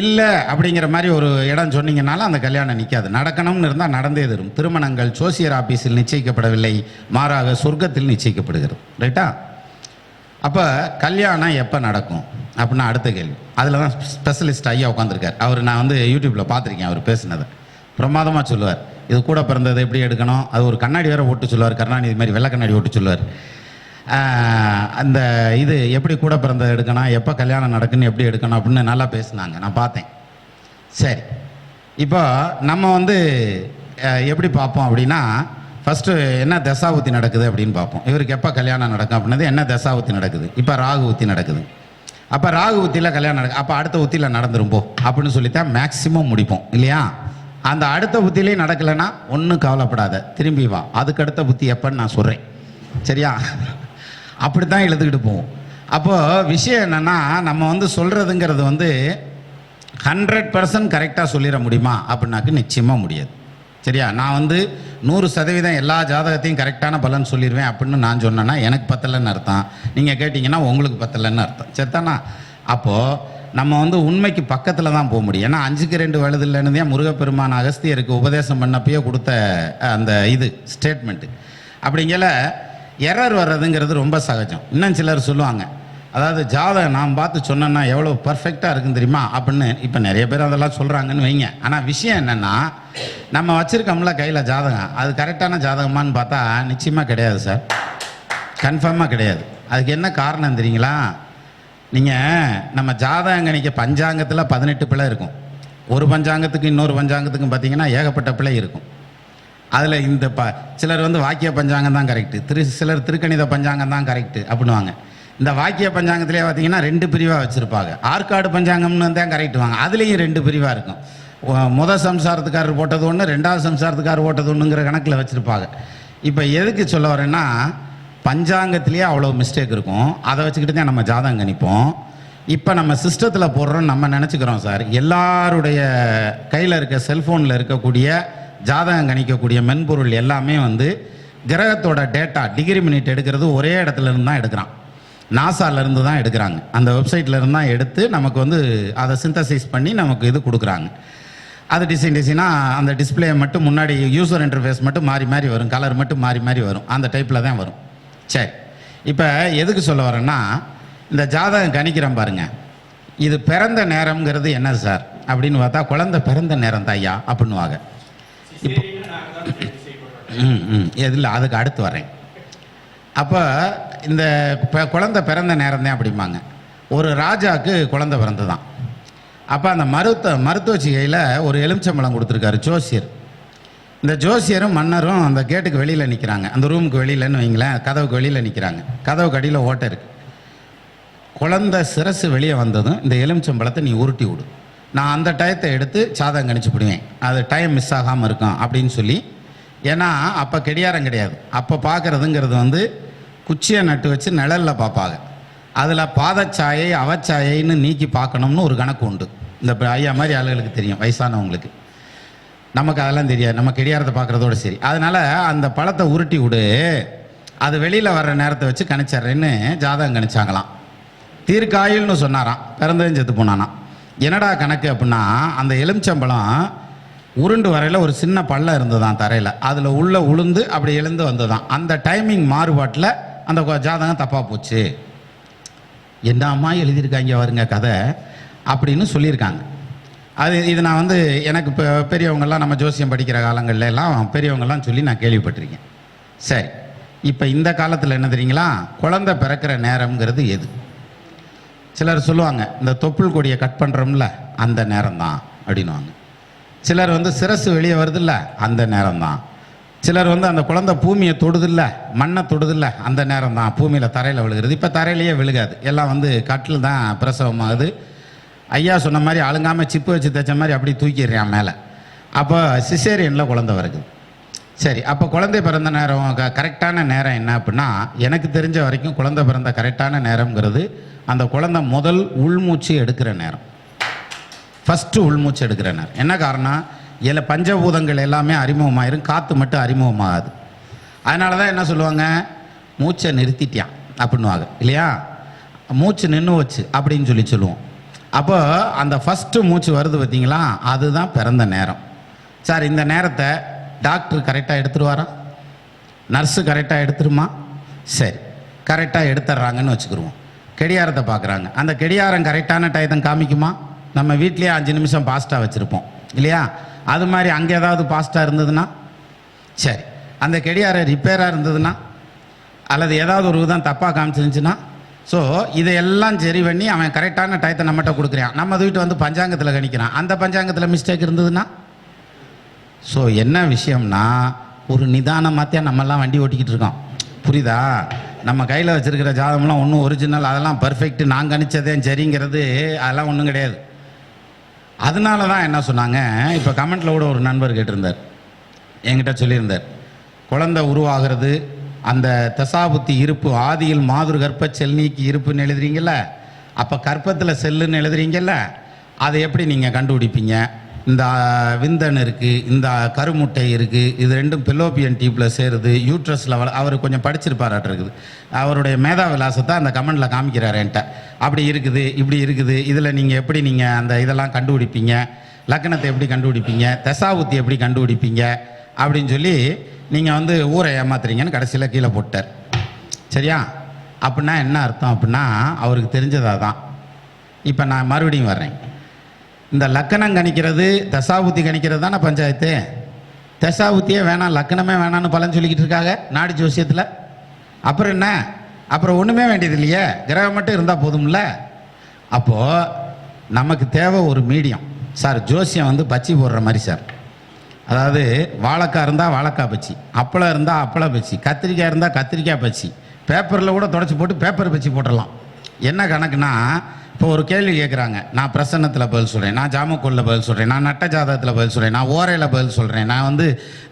இல்லை அப்படிங்கிற மாதிரி ஒரு இடம் சொன்னீங்கன்னாலும் அந்த கல்யாணம் நிற்காது. நடக்கணும்னு இருந்தால் நடந்தே தரும். திருமணங்கள் ஜோசியர் ஆஃபீஸில் நிச்சயிக்கப்படவில்லை, மாறாக சொர்க்கத்தில் நிச்சயிக்கப்படுகிறது. ரைட்டா? அப்போ கல்யாணம் எப்போ நடக்கும் அப்படின்னா அடுத்த கேள்வி. அதில் தான் ஸ்பெஷலிஸ்ட் ஐயா உட்காந்துருக்கார். அவர் நான் வந்து யூடியூப்பில் பார்த்துருக்கேன், அவர் பேசுனதை பிரமாதமாக சொல்லுவார். இது கூட பிறந்தது எப்படி எடுக்கணும், அது ஒரு கண்ணாடி வேறு ஓட்டு சொல்லுவார், கருணாநிதி மாதிரி வெள்ளை கண்ணாடி ஓட்டு சொல்லுவார். அந்த இது எப்படி கூட பிறந்தது எடுக்கணும், எப்போ கல்யாணம் நடக்குன்னு எப்படி எடுக்கணும் அப்படின்னு நல்லா பேசுனாங்க, நான் பார்த்தேன். சரி, இப்போ நம்ம வந்து எப்படி பார்ப்போம் அப்படின்னா, ஃபஸ்ட்டு என்ன தசாவுத்தி நடக்குது அப்படின்னு பார்ப்போம். இவருக்கு எப்போ கல்யாணம் நடக்கும் அப்படின்னது என்ன தசாவுத்தி நடக்குது. இப்போ ராகு ஊத்தி நடக்குது. அப்போ ராகு ஊத்தியில் கல்யாணம் நடக்குது, அப்போ அடுத்த ஊத்தியில் நடந்துரும் போ அப்படின்னு சொல்லித்தான் மேக்சிமம் முடிப்போம் இல்லையா? அந்த அடுத்த புத்திலையும் நடக்கலைன்னா ஒன்றும் கவலைப்படாத, திரும்பி வா, அதுக்கு அடுத்த புத்தி எப்போன்னு நான் சொல்கிறேன், சரியா? அப்படி தான் எழுதுக்கிட்டு போவோம். அப்போது விஷயம் என்னென்னா, நம்ம வந்து சொல்கிறதுங்கிறது வந்து 100% கரெக்டாக சொல்லிட முடியுமா அப்படின்னாக்கு நிச்சயமாக முடியாது, சரியா? நான் வந்து 100% எல்லா ஜாதகத்தையும் கரெக்டான பலன் சொல்லிடுவேன் அப்படின்னு நான் சொன்னேன்னா எனக்கு பத்தலைன்னு அர்த்தம், நீங்கள் கேட்டிங்கன்னா உங்களுக்கு பத்தலைன்னு அர்த்தம், சரிதானா? அப்போது நம்ம வந்து உண்மைக்கு பக்கத்தில் தான் போக முடியும். ஏன்னா 5க்கு 2 வழுதில்லைன்னு தான் முருகப்பெருமான் அகஸ்தியருக்கு உபதேசம் பண்ணப்பயே கொடுத்த அந்த இது ஸ்டேட்மெண்ட்டு. அப்படிங்கல எரர் வர்றதுங்கிறது ரொம்ப சகஜம். இன்னும் சிலர் சொல்லுவாங்க, அதாவது ஜாதகம் நான் பார்த்து சொன்னேன்னா எவ்வளோ பர்ஃபெக்டாக இருக்குன்னு தெரியுமா அப்படின்னு. இப்போ நிறைய பேர் அதெல்லாம் சொல்கிறாங்கன்னு வைங்க. ஆனால் விஷயம் என்னென்னா, நம்ம வச்சுருக்கோம்ல கையில் ஜாதகம், அது கரெக்டான ஜாதகமானு பார்த்தா நிச்சயமாக கிடையாது சார், கன்ஃபார்மாக கிடையாது. அதுக்கு என்ன காரணம் தெரியுங்களா? நீங்கள் நம்ம ஜாதகம் கணிக்க பஞ்சாங்கத்தில் 18 பிழை இருக்கும். ஒரு பஞ்சாங்கத்துக்கு இன்னொரு பஞ்சாங்கத்துக்கும் பார்த்தீங்கன்னா ஏகப்பட்ட பிழை இருக்கும். அதில் இந்த சிலர் வந்து வாக்கிய பஞ்சாங்கம் தான் கரெக்டு, சிலர் திருக்கணித பஞ்சாங்கம் தான் கரெக்டு அப்படின்வாங்க. இந்த வாக்கிய பஞ்சாங்கத்திலே பார்த்தீங்கன்னா 2 பிரிவாக வச்சுருப்பாங்க. ஆற்காடு பஞ்சாங்கம்னு தான் கரெக்டு வாங்க, அதுலேயும் 2 பிரிவாக இருக்கும். முதல் சம்சாரத்துக்காரர் போட்டது ஒன்று, 2வது சம்சாரத்துக்காரர் போட்டது ஒன்றுங்கிற கணக்கில் வச்சுருப்பாங்க. இப்போ எதுக்கு சொல்ல வரேன்னா, பஞ்சாங்கத்திலேயே அவ்வளோ மிஸ்டேக் இருக்கும், அதை வச்சுக்கிட்டு தான் நம்ம ஜாதகம் கணிப்போம். இப்போ நம்ம சிஸ்டத்தில் போடுறோன்னு நம்ம நினச்சிக்கிறோம் சார். எல்லாருடைய கையில் இருக்க செல்ஃபோனில் இருக்கக்கூடிய ஜாதகம் கணிக்கக்கூடிய மென்பொருள் எல்லாமே வந்து கிரகத்தோட டேட்டா டிகிரி மினிட் எடுக்கிறது ஒரே இடத்துல இருந்து தான் எடுக்கிறான், நாசாலேருந்து தான் எடுக்கிறாங்க. அந்த வெப்சைட்லேருந்து தான் எடுத்து நமக்கு வந்து அதை சிந்தசைஸ் பண்ணி நமக்கு இது கொடுக்குறாங்க. அது டிசைனாக அந்த டிஸ்பிளே மட்டும் முன்னாடி யூசர் இன்டர்ஃபேஸ் மட்டும் மாறி மாறி வரும், கலர் மட்டும் மாறி மாறி வரும், அந்த டைப்பில் தான் வரும். சரி, இப்போ எதுக்கு சொல்ல வரேன்னா, இந்த ஜாதகம் கணிக்கிறோம் பாருங்க, இது பிறந்த நேரம்ங்கிறது என்ன சார் அப்படின்னு பார்த்தா குழந்தை பிறந்த நேரம் தாய்யா அப்படின்னுவாங்க. இப்போ எதில் அதுக்கு அடுத்து வரேன். அப்போ இந்த குழந்தை பிறந்த நேரம் தான் அப்படிம்பாங்க. ஒரு ராஜாவுக்கு குழந்தை பிறந்து தான். அப்போ அந்த மருத்துவ சிகையில் ஒரு எலுமிச்சம்பழம் கொடுத்துருக்காரு ஜோசியர். இந்த ஜோசியரும் மன்னரும் அந்த கேட்டுக்கு வெளியில் நிற்கிறாங்க, அந்த ரூமுக்கு வெளியிலன்னு வைங்களேன், கதவுக்கு வெளியில் நிற்கிறாங்க. கதவுக்கு அடியில் ஓட்டை இருக்குது. குழந்தை சிரசு வெளியே வந்ததும் இந்த எலுமிச்சம்பழத்தை நீ உருட்டி விடு, நான் அந்த டயத்தை எடுத்து சாதகம் கணிச்சு விடுவேன், அது டைம் மிஸ் ஆகாமல் இருக்கும் அப்படின்னு சொல்லி. ஏன்னா அப்போ கெடியாரம் கிடையாது, அப்போ பார்க்குறதுங்கிறது வந்து குச்சியை நட்டு வச்சு நிழலில் பார்ப்பாங்க. அதில் பாதச்சாயை அவச்சாயைன்னு நீக்கி பார்க்கணும்னு ஒரு கணக்கு உண்டு. இந்த ஐயா மாதிரி ஆளுகளுக்கு தெரியும், வயசானவங்களுக்கு. நமக்கு அதெல்லாம் தெரியாது, நம்ம கடியாரத்தை பார்க்குறதோட சரி. அதனால் அந்த பழத்தை உருட்டி விடு, அது வெளியில் வர்ற நேரத்தை வச்சு கணிச்சிட்றேன்னு ஜாதகம் கணிச்சாங்களாம். தீர்க்காயுள்னு சொன்னாராம், பிறந்ததும் செத்து போனானாம். என்னடா கணக்கு அப்படின்னா, அந்த எலுமிச்சம்பழம் உருண்டு வரையில் ஒரு சின்ன பள்ளம் இருந்ததான் தரையில், அதில் உள்ள உளுந்து அப்படி எழுந்து வந்ததான். அந்த டைமிங் மாறுபாட்டில் அந்த ஜாதகம் தப்பாக போச்சு. என்ன அம்மா எழுதியிருக்காங்க வருங்க கதை அப்படின்னு சொல்லியிருக்காங்க. இது நான் வந்து எனக்கு இப்போ பெரியவங்கள்லாம் நம்ம ஜோசியம் படிக்கிற காலங்கள்ல எல்லாம் பெரியவங்கள்லாம் சொல்லி நான் கேள்விப்பட்டிருக்கேன். சரி, இப்போ இந்த காலத்தில் என்ன தெரியுங்களா, குழந்தை பிறக்கிற நேரம்ங்கிறது எது? சிலர் சொல்லுவாங்க, இந்த தொப்புள் கொடியை கட் பண்ணுறோம்ல அந்த நேரம் தான் அப்படின்வாங்க. சிலர் வந்து சிரசு வெளியே வருதில்ல அந்த நேரம் தான். சிலர் வந்து அந்த குழந்தை பூமியை தொடுதில்ல, மண்ணை தொடுதில்ல அந்த நேரம் தான் பூமியில் தரையில் விழுகிறது. இப்போ தரையிலேயே விழுகாது, எல்லாம் வந்து கட்டில் தான் பிரசவமாகுது. ஐயா சொன்ன மாதிரி அழுங்காமல் சிப்பு வச்சு தைச்ச மாதிரி அப்படி தூக்கிடுறான் மேலே. அப்போ சிசேரியனில் குழந்தை வருது. சரி, அப்போ குழந்தை பிறந்த நேரம் கரெக்டான நேரம் என்ன அப்படின்னா, எனக்கு தெரிஞ்ச வரைக்கும் குழந்தை பிறந்த கரெக்டான நேரம்ங்கிறது அந்த குழந்தை முதல் உள்மூச்சு எடுக்கிற நேரம், ஃபஸ்ட்டு உள்மூச்சு எடுக்கிற நேரம். என்ன காரணம், இதில் பஞ்சபூதங்கள் எல்லாமே அறிமுகமாயிரும், காற்று மட்டும் அறிமுகமாகாது. அதனால தான் என்ன சொல்லுவாங்க, மூச்சை நிறுத்திட்டியான் அப்படின்வாங்க இல்லையா, மூச்சு நின்று வச்சு அப்படின்னு சொல்லுவோம். அப்போ அந்த ஃபஸ்ட்டு மூச்சு வருது பார்த்தீங்களா, அதுதான் பிறந்த நேரம். சார், இந்த நேரத்தை டாக்டர் கரெக்டாக எடுத்துருவாரா, நர்ஸு கரெக்டாக எடுத்துருமா? சரி, கரெக்டாக எடுத்துட்றாங்கன்னு வச்சுக்கிடுவோம். கடியாரத்தை பார்க்குறாங்க, அந்த கடியாரம் கரெக்டான டயத்தை காமிக்குமா? நம்ம வீட்லேயே 5 நிமிஷம் பாஸ்ட்டாக வச்சுருப்போம் இல்லையா, அது மாதிரி அங்கே ஏதாவது பாஸ்ட்டாக இருந்ததுன்னா, சரி, அந்த கடியாரம் ரிப்பேராக இருந்ததுன்னா, அல்லது ஏதாவது ஒரு விதம் தப்பாக காமிச்சிருந்துச்சுன்னா, ஸோ இதையெல்லாம் சரி பண்ணி அவன் கரெக்டான டயத்தை நம்மகிட்ட கொடுக்குறான். நம்ம வீட்டு வந்து பஞ்சாங்கத்தில் கணிக்கிறான், அந்த பஞ்சாங்கத்தில் மிஸ்டேக் இருந்ததுன்னா. ஸோ என்ன விஷயம்னா, ஒரு நிதானமாகத்தான் நம்மெல்லாம் வண்டி ஓட்டிக்கிட்டு இருக்கோம், புரியுதா? நம்ம கையில் வச்சுருக்கிற ஜாதகம்லாம் ஒன்றும் ஒரிஜினல், அதெல்லாம் பர்ஃபெக்ட், நான் கணிச்சதே சரிங்கிறது அதெல்லாம் ஒன்றும் கிடையாது. அதனால தான் என்ன சொன்னாங்க, இப்போ கமெண்ட்டில் கூட ஒரு நண்பர் கேட்டிருந்தார், என்கிட்ட சொல்லியிருந்தார், குழந்தை உருவாகிறது அந்த தசாபுத்தி இருப்பு ஆதியில் மாதுரு கர்ப்ப செல் நீக்கி இருப்புன்னு எழுதுறீங்கல்ல, அப்போ கர்ப்பத்தில் செல்லுன்னு எழுதுறீங்கல்ல, அதை எப்படி நீங்கள் கண்டுபிடிப்பீங்க? இந்த விந்தன் இருக்குது, இந்த கருமுட்டை இருக்குது, இது ரெண்டும் பெல்லோப்பியன் டியூப்பில் சேருது, யூட்ரஸில் அவர் கொஞ்சம் படிச்சிருப்பாராட்டிருக்குது, அவருடைய மேதா விலாசத்தை அந்த கமெண்டில் காமிக்கிறார் என்கிட்ட. அப்படி இருக்குது, இப்படி இருக்குது, இதில் நீங்கள் எப்படி நீங்கள் அந்த இதெல்லாம் கண்டுபிடிப்பீங்க, லக்னத்தை எப்படி கண்டுபிடிப்பீங்க, தசாபுத்தி எப்படி கண்டுபிடிப்பீங்க அப்படின்னு சொல்லி நீங்கள் வந்து ஊரை ஏமாத்துறீங்கன்னு கடைசியில் கீழே போட்டார். சரியா? அப்படின்னா என்ன அர்த்தம் அப்படின்னா, அவருக்கு தெரிஞ்சதாக தான். இப்போ நான் மறுபடியும் வர்றேன், இந்த லக்கணம் கணிக்கிறது தசாபுத்தி கணிக்கிறது தானே பஞ்சாயத்து. தசாபுத்தியே வேணாம், லக்கணமே வேணான்னு பலன் சொல்லிக்கிட்டு இருக்காங்க நாடி ஜோசியத்தில். அப்புறம் என்ன, அப்புறம் ஒன்றுமே வேண்டியது இல்லையே, கிரகம் மட்டும் இருந்தால் போதும்ல. அப்போது நமக்கு தேவை ஒரு மீடியம். சார், ஜோசியம் வந்து பச்சி போடுற மாதிரி சார். அதாவது வாழைக்காய் இருந்தால் வாழைக்காய் பச்சி, அப்பளம் இருந்தால் அப்பள பச்சி, கத்திரிக்காய் இருந்தால் கத்திரிக்காய் பச்சி, பேப்பரில் கூட தொடச்சி போட்டு பேப்பர் பச்சி போட்டுடலாம். என்ன கணக்குனா, இப்போ ஒரு கேள்வி கேட்குறாங்க, நான் பிரசன்னத்தில் பதில் சொல்கிறேன், நான் ஜாமக்கோலில் பதில் சொல்கிறேன், நான் நட்ட ஜாதகத்தில் பதில் சொல்கிறேன், நான் ஓரையில் பதில் சொல்கிறேன், நான் வந்து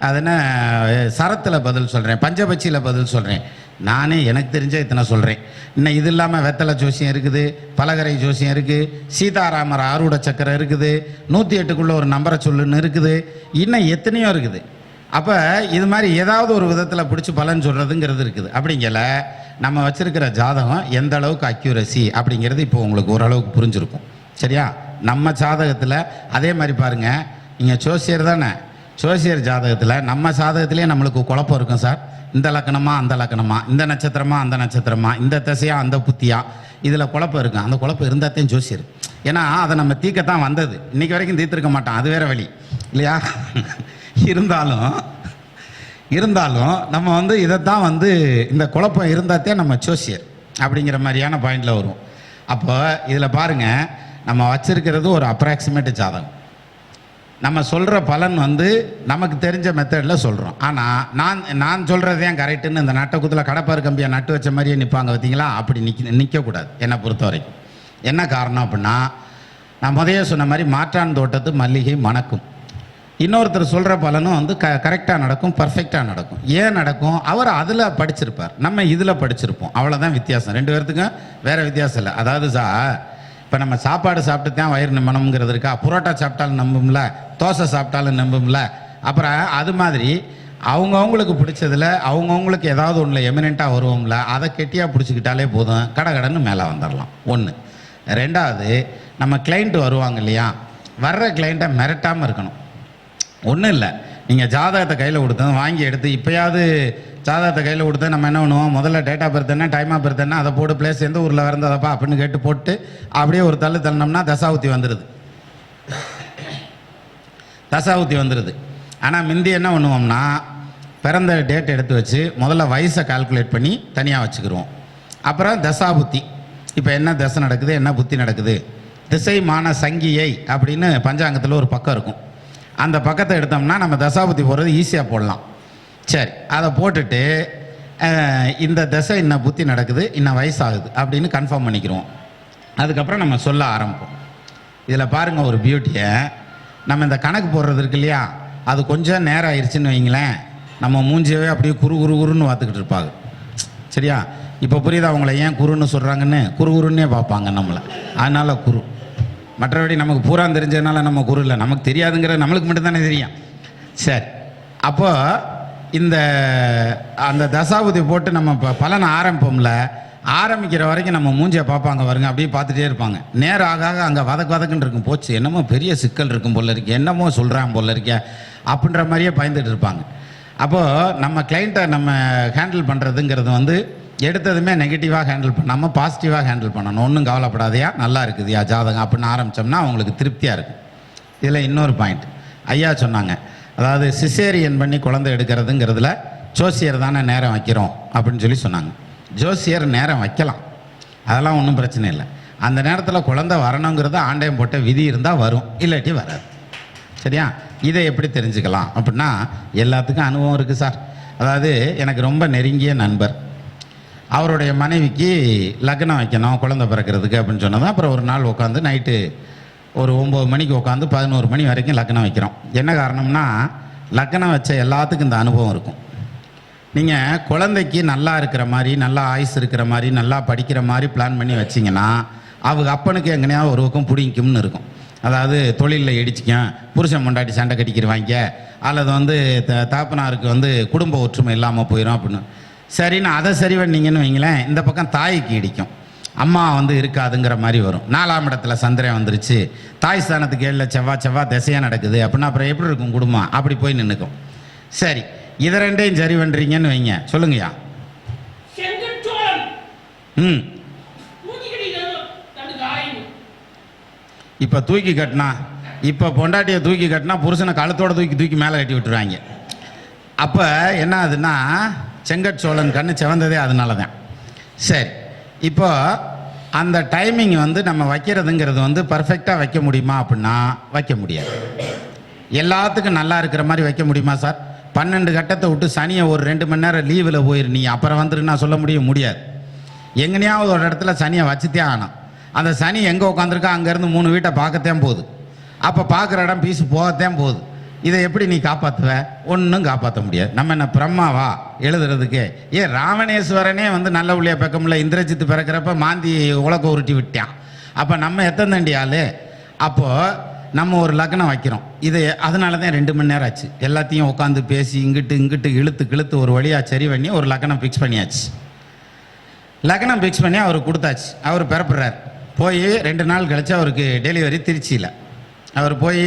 அது என்ன சரத்தில் பதில் சொல்கிறேன், பஞ்சபட்சியில் பதில் சொல்கிறேன். நானே எனக்கு தெரிஞ்ச இத்தனை சொல்கிறேன். இன்னும் இது இல்லாமல் வெத்தலை ஜோசியம் இருக்குது, பலகரை ஜோசியம் இருக்குது, சீதாராமர் ஆரூட சக்கரம் இருக்குது, 108க்குள்ளே ஒரு நம்பரை சொல்லுன்னு இருக்குது, இன்னும் எத்தனையோ இருக்குது. அப்போ இது மாதிரி ஏதாவது ஒரு விதத்தில் பிடிச்சி பலன் சொல்கிறதுங்கிறது இருக்குது. அப்படிங்கல நம்ம வச்சுருக்கிற ஜாதகம் எந்த அளவுக்கு அக்யூரசி அப்படிங்கிறது இப்போ உங்களுக்கு ஓரளவுக்கு புரிஞ்சுருக்கும். சரியா? நம்ம ஜாதகத்தில் அதே மாதிரி பாருங்கள், நீங்கள் ஜோசியர் தானே, ஜோசியர் ஜாதகத்தில் நம்ம ஜாதகத்திலே நம்மளுக்கு குழப்பம் இருக்கும் சார். இந்த லக்கணமா அந்த லக்கணமா, இந்த நட்சத்திரமா அந்த நட்சத்திரமா, இந்த திசையா அந்த புத்தியா, இதில் குழப்பம் இருக்கும். அந்த குழப்பம் இருந்தாத்தையும் ஜோசியர், ஏன்னா அதை நம்ம தீர்க்கத்தான் வந்தது, இன்றைக்கி வரைக்கும் தீர்த்திருக்க மாட்டான், அது வேற வழி இல்லையா? இருந்தாலும் நம்ம வந்து இதைத்தான் வந்து இந்த குழப்பம் இருந்தாத்தே நம்ம ஜோசியர் அப்படிங்கிற மாதிரியான பாயிண்டில் வரும். அப்போ இதில் பாருங்கள், நம்ம வச்சிருக்கிறது ஒரு அப்ராக்சிமேட் ஜாதகம். நம்ம சொல்கிற பலன் வந்து நமக்கு தெரிஞ்ச மெத்தடில் சொல்கிறோம். ஆனால் நான் சொல்கிறது ஏன் கரெக்டுன்னு இந்த நட்டக்குத்தில் கடப்பார் கம்பியை நட்டு வச்ச மாதிரியே நிற்பாங்க பார்த்தீங்களா, அப்படி நிற்கக்கூடாது என்னை பொறுத்த வரைக்கும். என்ன காரணம் அப்படின்னா, நான் முதல்ல சொன்ன மாதிரி மாற்றான் தோட்டத்து மல்லிகை மணக்கும். இன்னொருத்தர் சொல்கிற பலனும் வந்து கரெக்டாக நடக்கும், பர்ஃபெக்டாக நடக்கும். ஏன் நடக்கும்? அவர் அதில் படிச்சிருப்பார், நம்ம இதில் படிச்சிருப்போம், அவ்வளோதான் வித்தியாசம். 2 பேர்த்துக்கும் வேறு வித்தியாசம் இல்லை. அதாவது சார், இப்போ நம்ம சாப்பாடு சாப்பிட்டு தான் வயிறு நிம்மணுங்கிறது இருக்கா? புரோட்டா சாப்பிட்டாலும் நம்பும்ல, தோசை சாப்பிட்டாலும் நம்பும்ல. அப்புறம் அது மாதிரி அவங்கவுங்களுக்கு பிடிச்சதில் அவங்கவுங்களுக்கு ஏதாவது ஒன்றில் எமினெண்ட்டாக வருவோம்ல, அதை கெட்டியாக பிடிச்சிக்கிட்டாலே போதும், கடன்னு மேலே வந்துடலாம். ஒன்று. ரெண்டாவது, நம்ம கிளைண்ட்டு வருவாங்க இல்லையா, வர்ற கிளைண்ட்டை மிரட்டாமல் இருக்கணும். ஒன்றும் இல்லை, நீங்கள் ஜாதகத்தை கையில் கொடுத்தோம் வாங்கி எடுத்து, இப்போயாவது ஜாதகத்தை கையில் கொடுத்தா நம்ம என்ன பண்ணுவோம், முதல்ல டேட் ஆஃப் பர்த் என்ன, டைம் ஆஃப் பர்த் என்ன, அதை போட்டு பிளேஸ் எந்த ஊரில் வரந்ததப்பா அப்படின்னு கேட்டு போட்டு அப்படியே ஒரு தள்ளினோம்னா தசாவுத்தி வந்துடுது. தசாவுத்தி வந்துடுது. ஆனால் முந்தி என்ன பண்ணுவோம்னா, பிறந்த டேட் எடுத்து வச்சு முதல்ல வயசை கால்குலேட் பண்ணி தனியாக வச்சுக்கிடுவோம். அப்புறம் தசாபுத்தி, இப்போ என்ன தசை நடக்குது, என்ன புத்தி நடக்குது, திசைமான சங்கியை அப்படின்னு பஞ்சாங்கத்தில் ஒரு பக்கம் இருக்கும். அந்த பக்கத்தை எடுத்தோம்னா நம்ம தசாபுத்தி போடுறது ஈஸியாக போடலாம். சரி, அதை போட்டுட்டு இந்த தசை இன்ன புத்தி நடக்குது, இன்ன வயசாகுது அப்படின்னு கன்ஃபார்ம் பண்ணிக்கிறோம். அதுக்கப்புறம் நம்ம சொல்ல ஆரம்பிப்போம். இதில் பாருங்கள் ஒரு பியூட்டியை, நம்ம இந்த கணக்கு போடுறது இருக்கு இல்லையா, அது கொஞ்சம் நேரம் ஆயிடுச்சுன்னு வைங்களேன், நம்ம மூஞ்சியவே அப்படியே குறுன்னு பார்த்துக்கிட்டு இருப்பாங்க. சரியா? இப்போ புரியுதா அவங்கள ஏன் குருன்னு சொல்கிறாங்கன்னு? குறுன்னே பார்ப்பாங்க நம்மளை, அதனால் குரு. மற்றபடி நமக்கு பூரா தெரிஞ்சதுனால நம்ம குரு இல்லை, நமக்கு தெரியாதுங்கிற நம்மளுக்கு மட்டும்தானே தெரியும். சரி, அப்போ இந்த அந்த தசாபுதி போட்டு நம்ம இப்போ பலனை ஆரம்பிப்போம்ல, ஆரம்பிக்கிற வரைக்கும் நம்ம மூஞ்சியை பார்ப்பாங்க பாருங்க, அப்படியே பார்த்துட்டே இருப்பாங்க. நேரம் ஆக ஆக அங்கே வதக்குன்னு இருக்கும், போச்சு என்னமோ பெரிய சிக்கல் இருக்கும் போல இருக்கு, என்னமோ சொல்கிறான் போல இருக்கே அப்படின்ற மாதிரியே பயந்துட்டு இருப்பாங்க. அப்போது நம்ம கிளைண்ட்டை நம்ம ஹேண்டில் பண்ணுறதுங்கிறது வந்து எடுத்ததுமே நெகட்டிவாக ஹேண்டில் பண்ணாமல் பாசிட்டிவாக ஹேண்டில் பண்ணணும். ஒன்றும் கவலைப்படாதையா, நல்லா இருக்குதுயா ஜாதகம் அப்படின்னு ஆரம்பித்தோம்னா அவங்களுக்கு திருப்தியாக இருக்கும். இதில் இன்னொரு பாயிண்ட் ஐயா சொன்னாங்க, அதாவது சிசேரியன் பண்ணி குழந்தை எடுக்கிறதுங்கிறதுல ஜோசியர் தானே நேரம் வைக்கிறோம் அப்படின்னு சொல்லி சொன்னாங்க. ஜோசியர் நேரம் வைக்கலாம், அதெல்லாம் ஒன்றும் பிரச்சனை இல்லை. அந்த நேரத்தில் குழந்தை வரணுங்கிறது ஆண்டயம் போட்ட விதி இருந்தால் வரும், இல்லாட்டி வராது. சரியா? இதை எப்படி தெரிஞ்சுக்கலாம் அப்படின்னா, எல்லாத்துக்கும் அனுபவம் இருக்குது சார். அதாவது எனக்கு ரொம்ப நெருங்கிய நண்பர், அவருடைய மனைவிக்கு லக்னம் வைக்கணும் குழந்தை பிறக்கிறதுக்கு அப்படின்னு சொன்னதான். அப்புறம் ஒரு நாள் உட்காந்து நைட்டு ஒரு 9 மணிக்கு உட்காந்து 11 மணி வரைக்கும் லக்னம் வைக்கிறோம். என்ன காரணம்னா, லக்னம் வச்ச எல்லாத்துக்கும் இந்த அனுபவம் இருக்கும். நீங்கள் குழந்தைக்கு நல்லா இருக்கிற மாதிரி, நல்லா ஆயுஸ் இருக்கிற மாதிரி, நல்லா படிக்கிற மாதிரி பிளான் பண்ணி வச்சிங்கன்னா அவங்க அப்பனுக்கு எங்கனையாவது ஒரு பக்கம் பிடிக்கும்னு இருக்கும். அதாவது தொழிலில் இடிச்சிக்கும், புருஷன் பொண்டாட்டி சண்டை கட்டிக்கிடுவாங்க, அல்லது வந்து தாப்பனாருக்கு வந்து குடும்ப ஒற்றுமை இல்லாமல் போயிடும் அப்படின்னு. சரின்னு அதை சரி பண்ணீங்கன்னு வைங்களேன், இந்த பக்கம் தாய்க்கு இடிக்கும், அம்மா வந்து இருக்காதுங்கிற மாதிரி வரும். 4ஆம் இடத்துல சந்திரன் வந்துருச்சு, தாய் ஸ்தானத்துக்கு 7 செவ்வாய் திசையாக நடக்குது அப்படின்னா அப்புறம் எப்படி இருக்கும் குடும்பம்? அப்படி போய் நின்றுக்கும். சரி, இதை ரெண்டையும் சரி பண்ணுறீங்கன்னு வைங்க, சொல்லுங்கய்யா. இப்போ தூக்கி கட்டினா, இப்போ பொண்டாட்டியை தூக்கி கட்டினா புருஷனை கழுத்தோட தூக்கி மேலே கட்டி விட்டுருவாங்க. அப்போ என்ன ஆகுதுன்னா, செங்கட்சோழன் கண்ணு செவந்ததே அதனால தான். சரி, இப்போ அந்த டைமிங் வந்து நம்ம வைக்கிறதுங்கிறது வந்து பர்ஃபெக்டாக வைக்க முடியுமா அப்படின்னா வைக்க முடியாது. எல்லாத்துக்கும் நல்லா இருக்கிற மாதிரி வைக்க முடியுமா சார்? 12 கட்டத்தை விட்டு சனியை ஒரு 2 மணி நேரம் லீவில் போயிரு, அப்புறம் வந்துருன்னா சொல்ல முடியாது. எங்கனையாவது ஒரு இடத்துல சனியை வச்சுத்தே ஆகணும். அந்த சனி எங்கே உட்காந்துருக்கா அங்கேருந்து 3 வீட்டை பார்க்கத்தான் போகுது. அப்போ பார்க்குற இடம் பீஸு போகத்தான் போகுது. இதை எப்படி நீ காப்பாற்றுவ? ஒன்றும் காப்பாற்ற முடியாது. நம்ம என்ன பிரம்மாவா எழுதுறதுக்கு? ராவணேஸ்வரனே வந்து நல்ல உள்ளியா பக்கமில்ல, இந்திரஜித்து பிறக்கிறப்ப மாந்தி உலக உருட்டி விட்டான். அப்போ நம்ம எத்தனை தண்டி ஆள்? அப்போது நம்ம ஒரு லக்னம் வைக்கிறோம், இது அதனால தான் 2 மணி நேரம் ஆச்சு. எல்லாத்தையும் உட்காந்து பேசி இங்கிட்டு இழுத்து ஒரு வழியாக சரி பண்ணி ஒரு லக்னம் ஃபிக்ஸ் பண்ணியாச்சு. லக்னம் ஃபிக்ஸ் பண்ணி அவருக்கு கொடுத்தாச்சு. அவர் பிறப்புறார். போய் 2 நாள் கழிச்சு அவருக்கு டெலிவரி திருச்சியில். அவர் போய்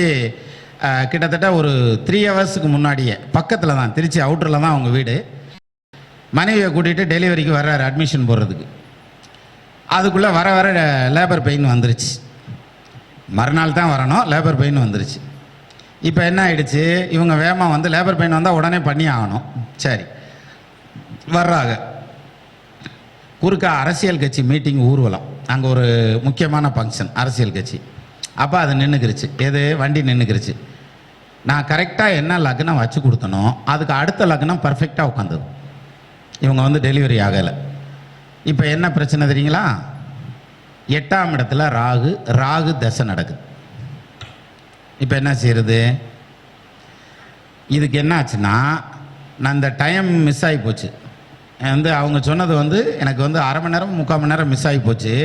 கிட்டத்தட்ட ஒரு 3 ஹவர்ஸுக்கு முன்னாடியே, பக்கத்தில் தான், திருச்சி அவுட்டரில் தான் அவங்க வீடு. மனைவியை கூட்டிகிட்டு டெலிவரிக்கு வர்றாரு அட்மிஷன் போடுறதுக்கு. அதுக்குள்ளே வர லேபர் பெயின் வந்துருச்சு. மறுநாள் தான் வரணும், லேபர் பெயின் வந்துருச்சு. இப்போ என்ன ஆயிடுச்சு, இவங்க வேகமாக வந்து லேபர் பெயின் வந்தால் உடனே பண்ணி ஆகணும். சரி, வர்றாங்க. குறுக்கா அரசியல் கட்சி மீட்டிங், ஊர்வலம், அங்கே ஒரு முக்கியமான ஃபங்க்ஷன் அரசியல் கட்சி. அப்போ அது நின்றுக்கிருச்சு, எது வண்டி நின்றுக்கிருச்சு. நான் கரெக்டாக என்ன லக்னம் வச்சு கொடுத்தனோ அதுக்கு அடுத்த லக்னம் பர்ஃபெக்டாக உட்காந்தது. இவங்க வந்து டெலிவரி ஆகலை. இப்போ என்ன பிரச்சனை தெரியுங்களா? 8ஆம் இடத்துல ராகு தசை நடக்குது. இப்போ என்ன செய்யறது? இதுக்கு என்ன ஆச்சுன்னா, நான் இந்த டைம் மிஸ் ஆகி போச்சு. வந்து அவங்க சொன்னது வந்து எனக்கு வந்து 1/2 மணி நேரம் 3/4 மணி நேரம் மிஸ் ஆகி போச்சு.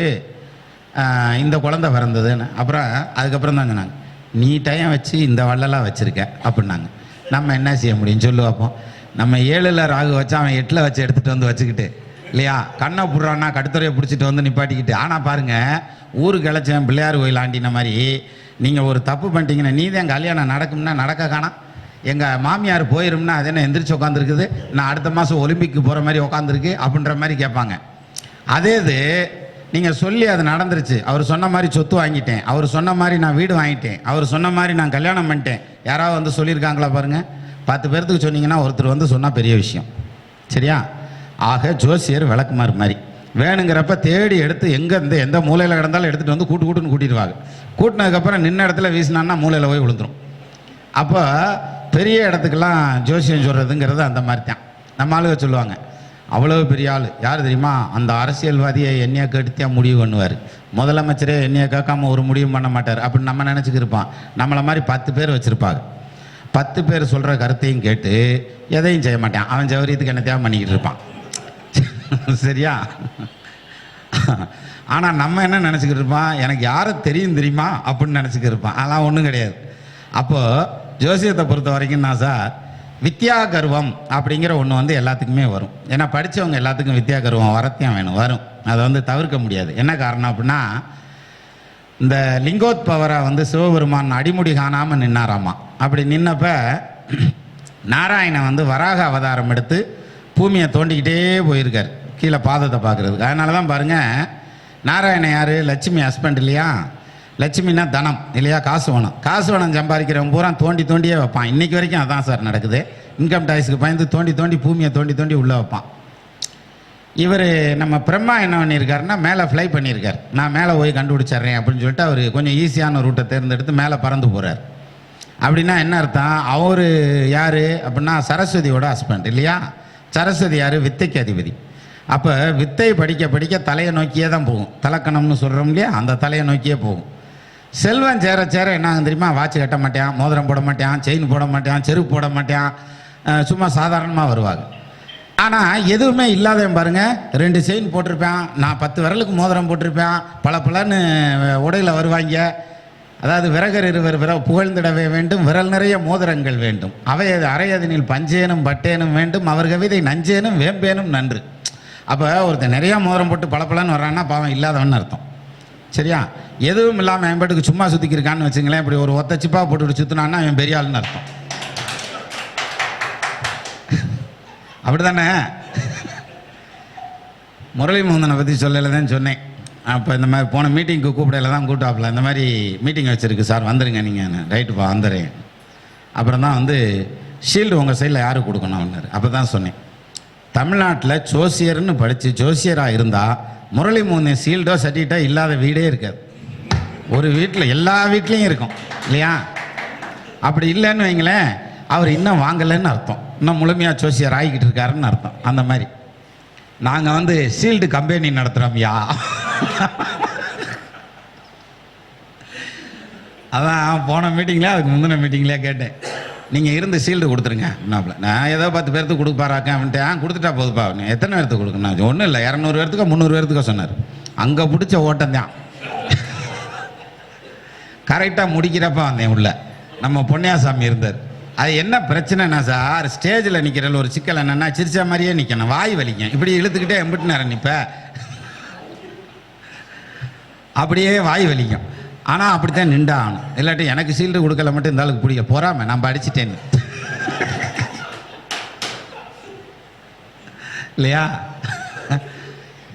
இந்த குழந்தை பிறந்ததுன்னு. அப்புறம் அதுக்கப்புறம் தான் சொன்னாங்க, நீ டைம் வச்சு இந்த வள்ளலாக வச்சுருக்க அப்படின்னாங்க. நம்ம என்ன செய்ய முடியும் சொல்லு பார்ப்போம். நம்ம 7ல் ராகு வச்சு அவன் 8ல் வச்சு எடுத்துகிட்டு வந்து வச்சுக்கிட்டு இல்லையா, கண்ணை புடுறான்னா கடுத்துறையை பிடிச்சிட்டு வந்து நிப்பாட்டிக்கிட்டு. ஆனால் பாருங்கள், ஊருக்கு கிளச்சேன் பிள்ளையார் கோயில் ஆண்டின மாதிரி நீங்கள் ஒரு தப்பு பண்ணிட்டீங்கன்னா, நீ தான் கல்யாணம் நடக்கும்னா நடக்க காணாம், எங்கள் மாமியார் போயிரும்னா அது என்ன எந்திரிச்சு உட்காந்துருக்குது, நான் அடுத்த மாதம் ஒலிம்பிக்கு போகிற மாதிரி உட்காந்துருக்கு அப்படின்ற மாதிரி கேட்பாங்க. அதே இது நீங்கள் சொல்லி அது நடந்துருச்சு, அவர் சொன்ன மாதிரி சொத்து வாங்கிட்டேன், அவர் சொன்ன மாதிரி நான் வீடு வாங்கிட்டேன், அவர் சொன்ன மாதிரி நான் கல்யாணம் பண்ணிட்டேன், யாராவது வந்து சொல்லியிருக்காங்களா பாருங்கள். 10 பேர்த்துக்கு சொன்னீங்கன்னா ஒருத்தர் வந்து சொன்னால் பெரிய விஷயம். சரியா? ஆக ஜோசியர் விளக்குமாறு மாதிரி வேணுங்கிறப்ப தேடி எடுத்து எங்கேருந்து எந்த மூலையில் கிடந்தாலும் எடுத்துகிட்டு வந்து கூட்டுன்னு கூட்டிடுவாங்க. கூட்டினதுக்கப்புறம் நின்ன இடத்துல வீசினான்னா மூலையில் போய் விழுந்துடும். அப்போ பெரிய இடத்துக்கெல்லாம் ஜோசியம் சொல்கிறதுங்கிறது அந்த மாதிரி தான். நம்ம ஆளுக சொல்லுவாங்க, அவ்வளோ பெரிய ஆள் யார் தெரியுமா, அந்த அரசியல்வாதியை என்னையை கெடுத்தியா முடிவு பண்ணுவார், முதலமைச்சரே என்னையை கேட்காம ஒரு முடிவு பண்ண மாட்டார் அப்படின்னு நம்ம நினச்சிக்கிருப்பான். நம்மளை மாதிரி 10 பேர் வச்சுருப்பாங்க. 10 பேர் சொல்கிற கருத்தையும் கேட்டு எதையும் செய்ய மாட்டான். அவன் சௌரியத்துக்கு என்ன தேவை பண்ணிக்கிட்டு இருப்பான். சரியா? ஆனால் நம்ம என்ன நினச்சிக்கிட்டு இருப்பான், எனக்கு யாரை தெரியுமா அப்படின்னு நினச்சிக்கிட்டு இருப்பான். அதெல்லாம் ஒன்றும் கிடையாது. அப்போது ஜோசியத்தை பொறுத்த வரைக்கும் நான் சார், வித்யா கர்வம் அப்படிங்கிற ஒன்று வந்து எல்லாத்துக்குமே வரும். ஏன்னா படித்தவங்க எல்லாத்துக்கும் வித்யா கர்வம் வரத்தையும் வேணும், வரும். அதை வந்து தவிர்க்க முடியாது. என்ன காரணம் அப்படின்னா, இந்த லிங்கோத்பவரை வந்து சிவபெருமான் அடிமுடி காணாமல் நின்னாராமா. அப்படி நின்னப்ப நாராயணன் வந்து வராக அவதாரம் எடுத்து பூமியை தோண்டிக்கிட்டே போயிருக்கார் கீழே பாதத்தை பார்க்குறதுக்கு. அதனால தான் பாருங்கள், நாராயணன் யார், லட்சுமி ஹஸ்பண்ட் இல்லையா, லட்சுமின்னா தனம் இல்லையா, காசு வேணும். காசு வேணும் சம்பாதிக்கிறவன் பூரா தோண்டியே வைப்பான். இன்றைக்கி வரைக்கும் அதான் சார் நடக்குது. இன்கம் டேக்ஸுக்கு பயந்து தோண்டி பூமியை தோண்டி உள்ளே வைப்பான். இவர் நம்ம பிரம்மா என்ன பண்ணியிருக்காருன்னா, மேலே ஃப்ளை பண்ணியிருக்கார். நான் மேலே போய் கண்டுபிடிச்சிட்றேன் அப்படின்னு சொல்லிட்டு அவர் கொஞ்சம் ஈஸியான ரூட்டை தேர்ந்தெடுத்து மேலே பறந்து போகிறார். அப்படின்னா என்ன அர்த்தம், அவர் யார் அப்படின்னா சரஸ்வதியோட ஹஸ்பண்ட் இல்லையா. சரஸ்வதி யார், வித்தைக்கு அதிபதி. அப்போ வித்தை படிக்க தலையை நோக்கியே தான் போகும். தலக்கணம்னு சொல்கிறோம் இல்லையா, அந்த தலையை நோக்கியே போகும். செல்வம் சேர என்ன ஆகும் தெரியுமா, வாட்ச் கட்ட மாட்டான், மோதிரம் போட மாட்டான், செயின் போட மாட்டான், செருப்பு போட மாட்டான், சும்மா சாதாரணமாக வருவாங்க. ஆனால் எதுவுமே இல்லாதவன் பாருங்கள், 2 செயின் போட்டிருப்பேன், நான் 10 விரலுக்கு மோதிரம் போட்டிருப்பேன், பலன்னு உடையில் வருவாங்க. அதாவது விறகர் இருவர் புகழ்ந்திடவே வேண்டும், விரல் நிறைய மோதிரங்கள் வேண்டும், அவை அரையதனில் பஞ்சேனும் பட்டேனும் வேண்டும், அவர் கவிதை நஞ்சேனும் வேம்பேனும் நன்று. அப்போ ஒருத்தர் நிறையா மோதிரம் போட்டு பலன்னு வர்றான்னா பாவம் இல்லாதவன்னு அர்த்தம். சரியா? எதுவும் இல்லாமல் என் பாட்டுக்கு சும்மா சுற்றிக்கிருக்கான்னு வச்சுங்களேன், இப்படி ஒரு ஒத்த சிப்பா போட்டுட்டு சுற்றினான்னா அவன் பெரிய ஆளுன்னு அர்த்தம். அப்படி தானே? முரளி மோகனை பற்றி சொல்லலை தான் சொன்னேன். அப்போ இந்த மாதிரி போன மீட்டிங்க்கு கூப்பிடையில தான் கூப்பிட்டாப்புல, இந்த மாதிரி மீட்டிங் வச்சுருக்கு சார் வந்துடுங்க நீங்கள். ரைட்டுப்பா வந்துடுறேன். அப்புறம் தான் வந்து ஷீல்டு உங்கள் சைடில் யாருக்கு கொடுக்கணும் அப்படின்னாரு. அப்போ தான் சொன்னேன், தமிழ்நாட்டில் ஜோசியர்னு படித்து ஜோசியராக இருந்தால் முரளி மோகன் ஷீல்டோ சர்டிஃபிகேட்டோ இல்லாத வீடே இருக்காது. ஒரு வீட்டில் எல்லா வீட்லேயும் இருக்கும் இல்லையா. அப்படி இல்லைன்னு வைங்களேன், அவர் இன்னும் வாங்கலைன்னு அர்த்தம், இன்னும் முழுமையாக ஜோசியர் ஆகிக்கிட்டு இருக்காருன்னு அர்த்தம். அந்த மாதிரி நாங்கள் வந்து ஷீல்டு கம்பெனி நடத்துகிறோம்யா. அதான் போன மீட்டிங்லேயே அதுக்கு முந்தின மீட்டிங்லேயே கேட்டேன், நீங்கள் இருந்து ஷீல்டு கொடுத்துருங்க அப்படின்னாப்புல. நான் ஏதோ 10 பேர்த்துக்கு கொடுப்பாராக்கேன் அப்படின்ட்டு, கொடுத்துட்டா போதுப்பா. எத்தனை பேர்த்துக்கு கொடுக்கணும், ஒன்றும் இல்லை 200 பேர்த்துக்கோ 300 பேர்த்துக்கோ சொன்னார். அங்கே பிடிச்ச ஓட்டம் தான். கரெக்டாக முடிக்கிறப்ப வந்தேன் உள்ள, நம்ம பொன்னியாசாமி இருந்தார். அது என்ன பிரச்சனைனா சார், ஸ்டேஜில் நிற்கிறல ஒரு சிக்கல் என்னென்னா, சிரிச்சா மாதிரியே நிற்கணும், வாய் வலிக்கும், இப்படி இழுத்துக்கிட்டே எம்பிட்டு நேரம் நிற்ப, அப்படியே வாய் வலிக்கும். ஆனால் அப்படித்தான் நின்றா ஆகணும், இல்லாட்டி எனக்கு ஷீல்டு கொடுக்கல மட்டும் இந்த ஆளுக்கு பிடிக்க போறாம நான் படிச்சுட்டேன்னு இல்லையா.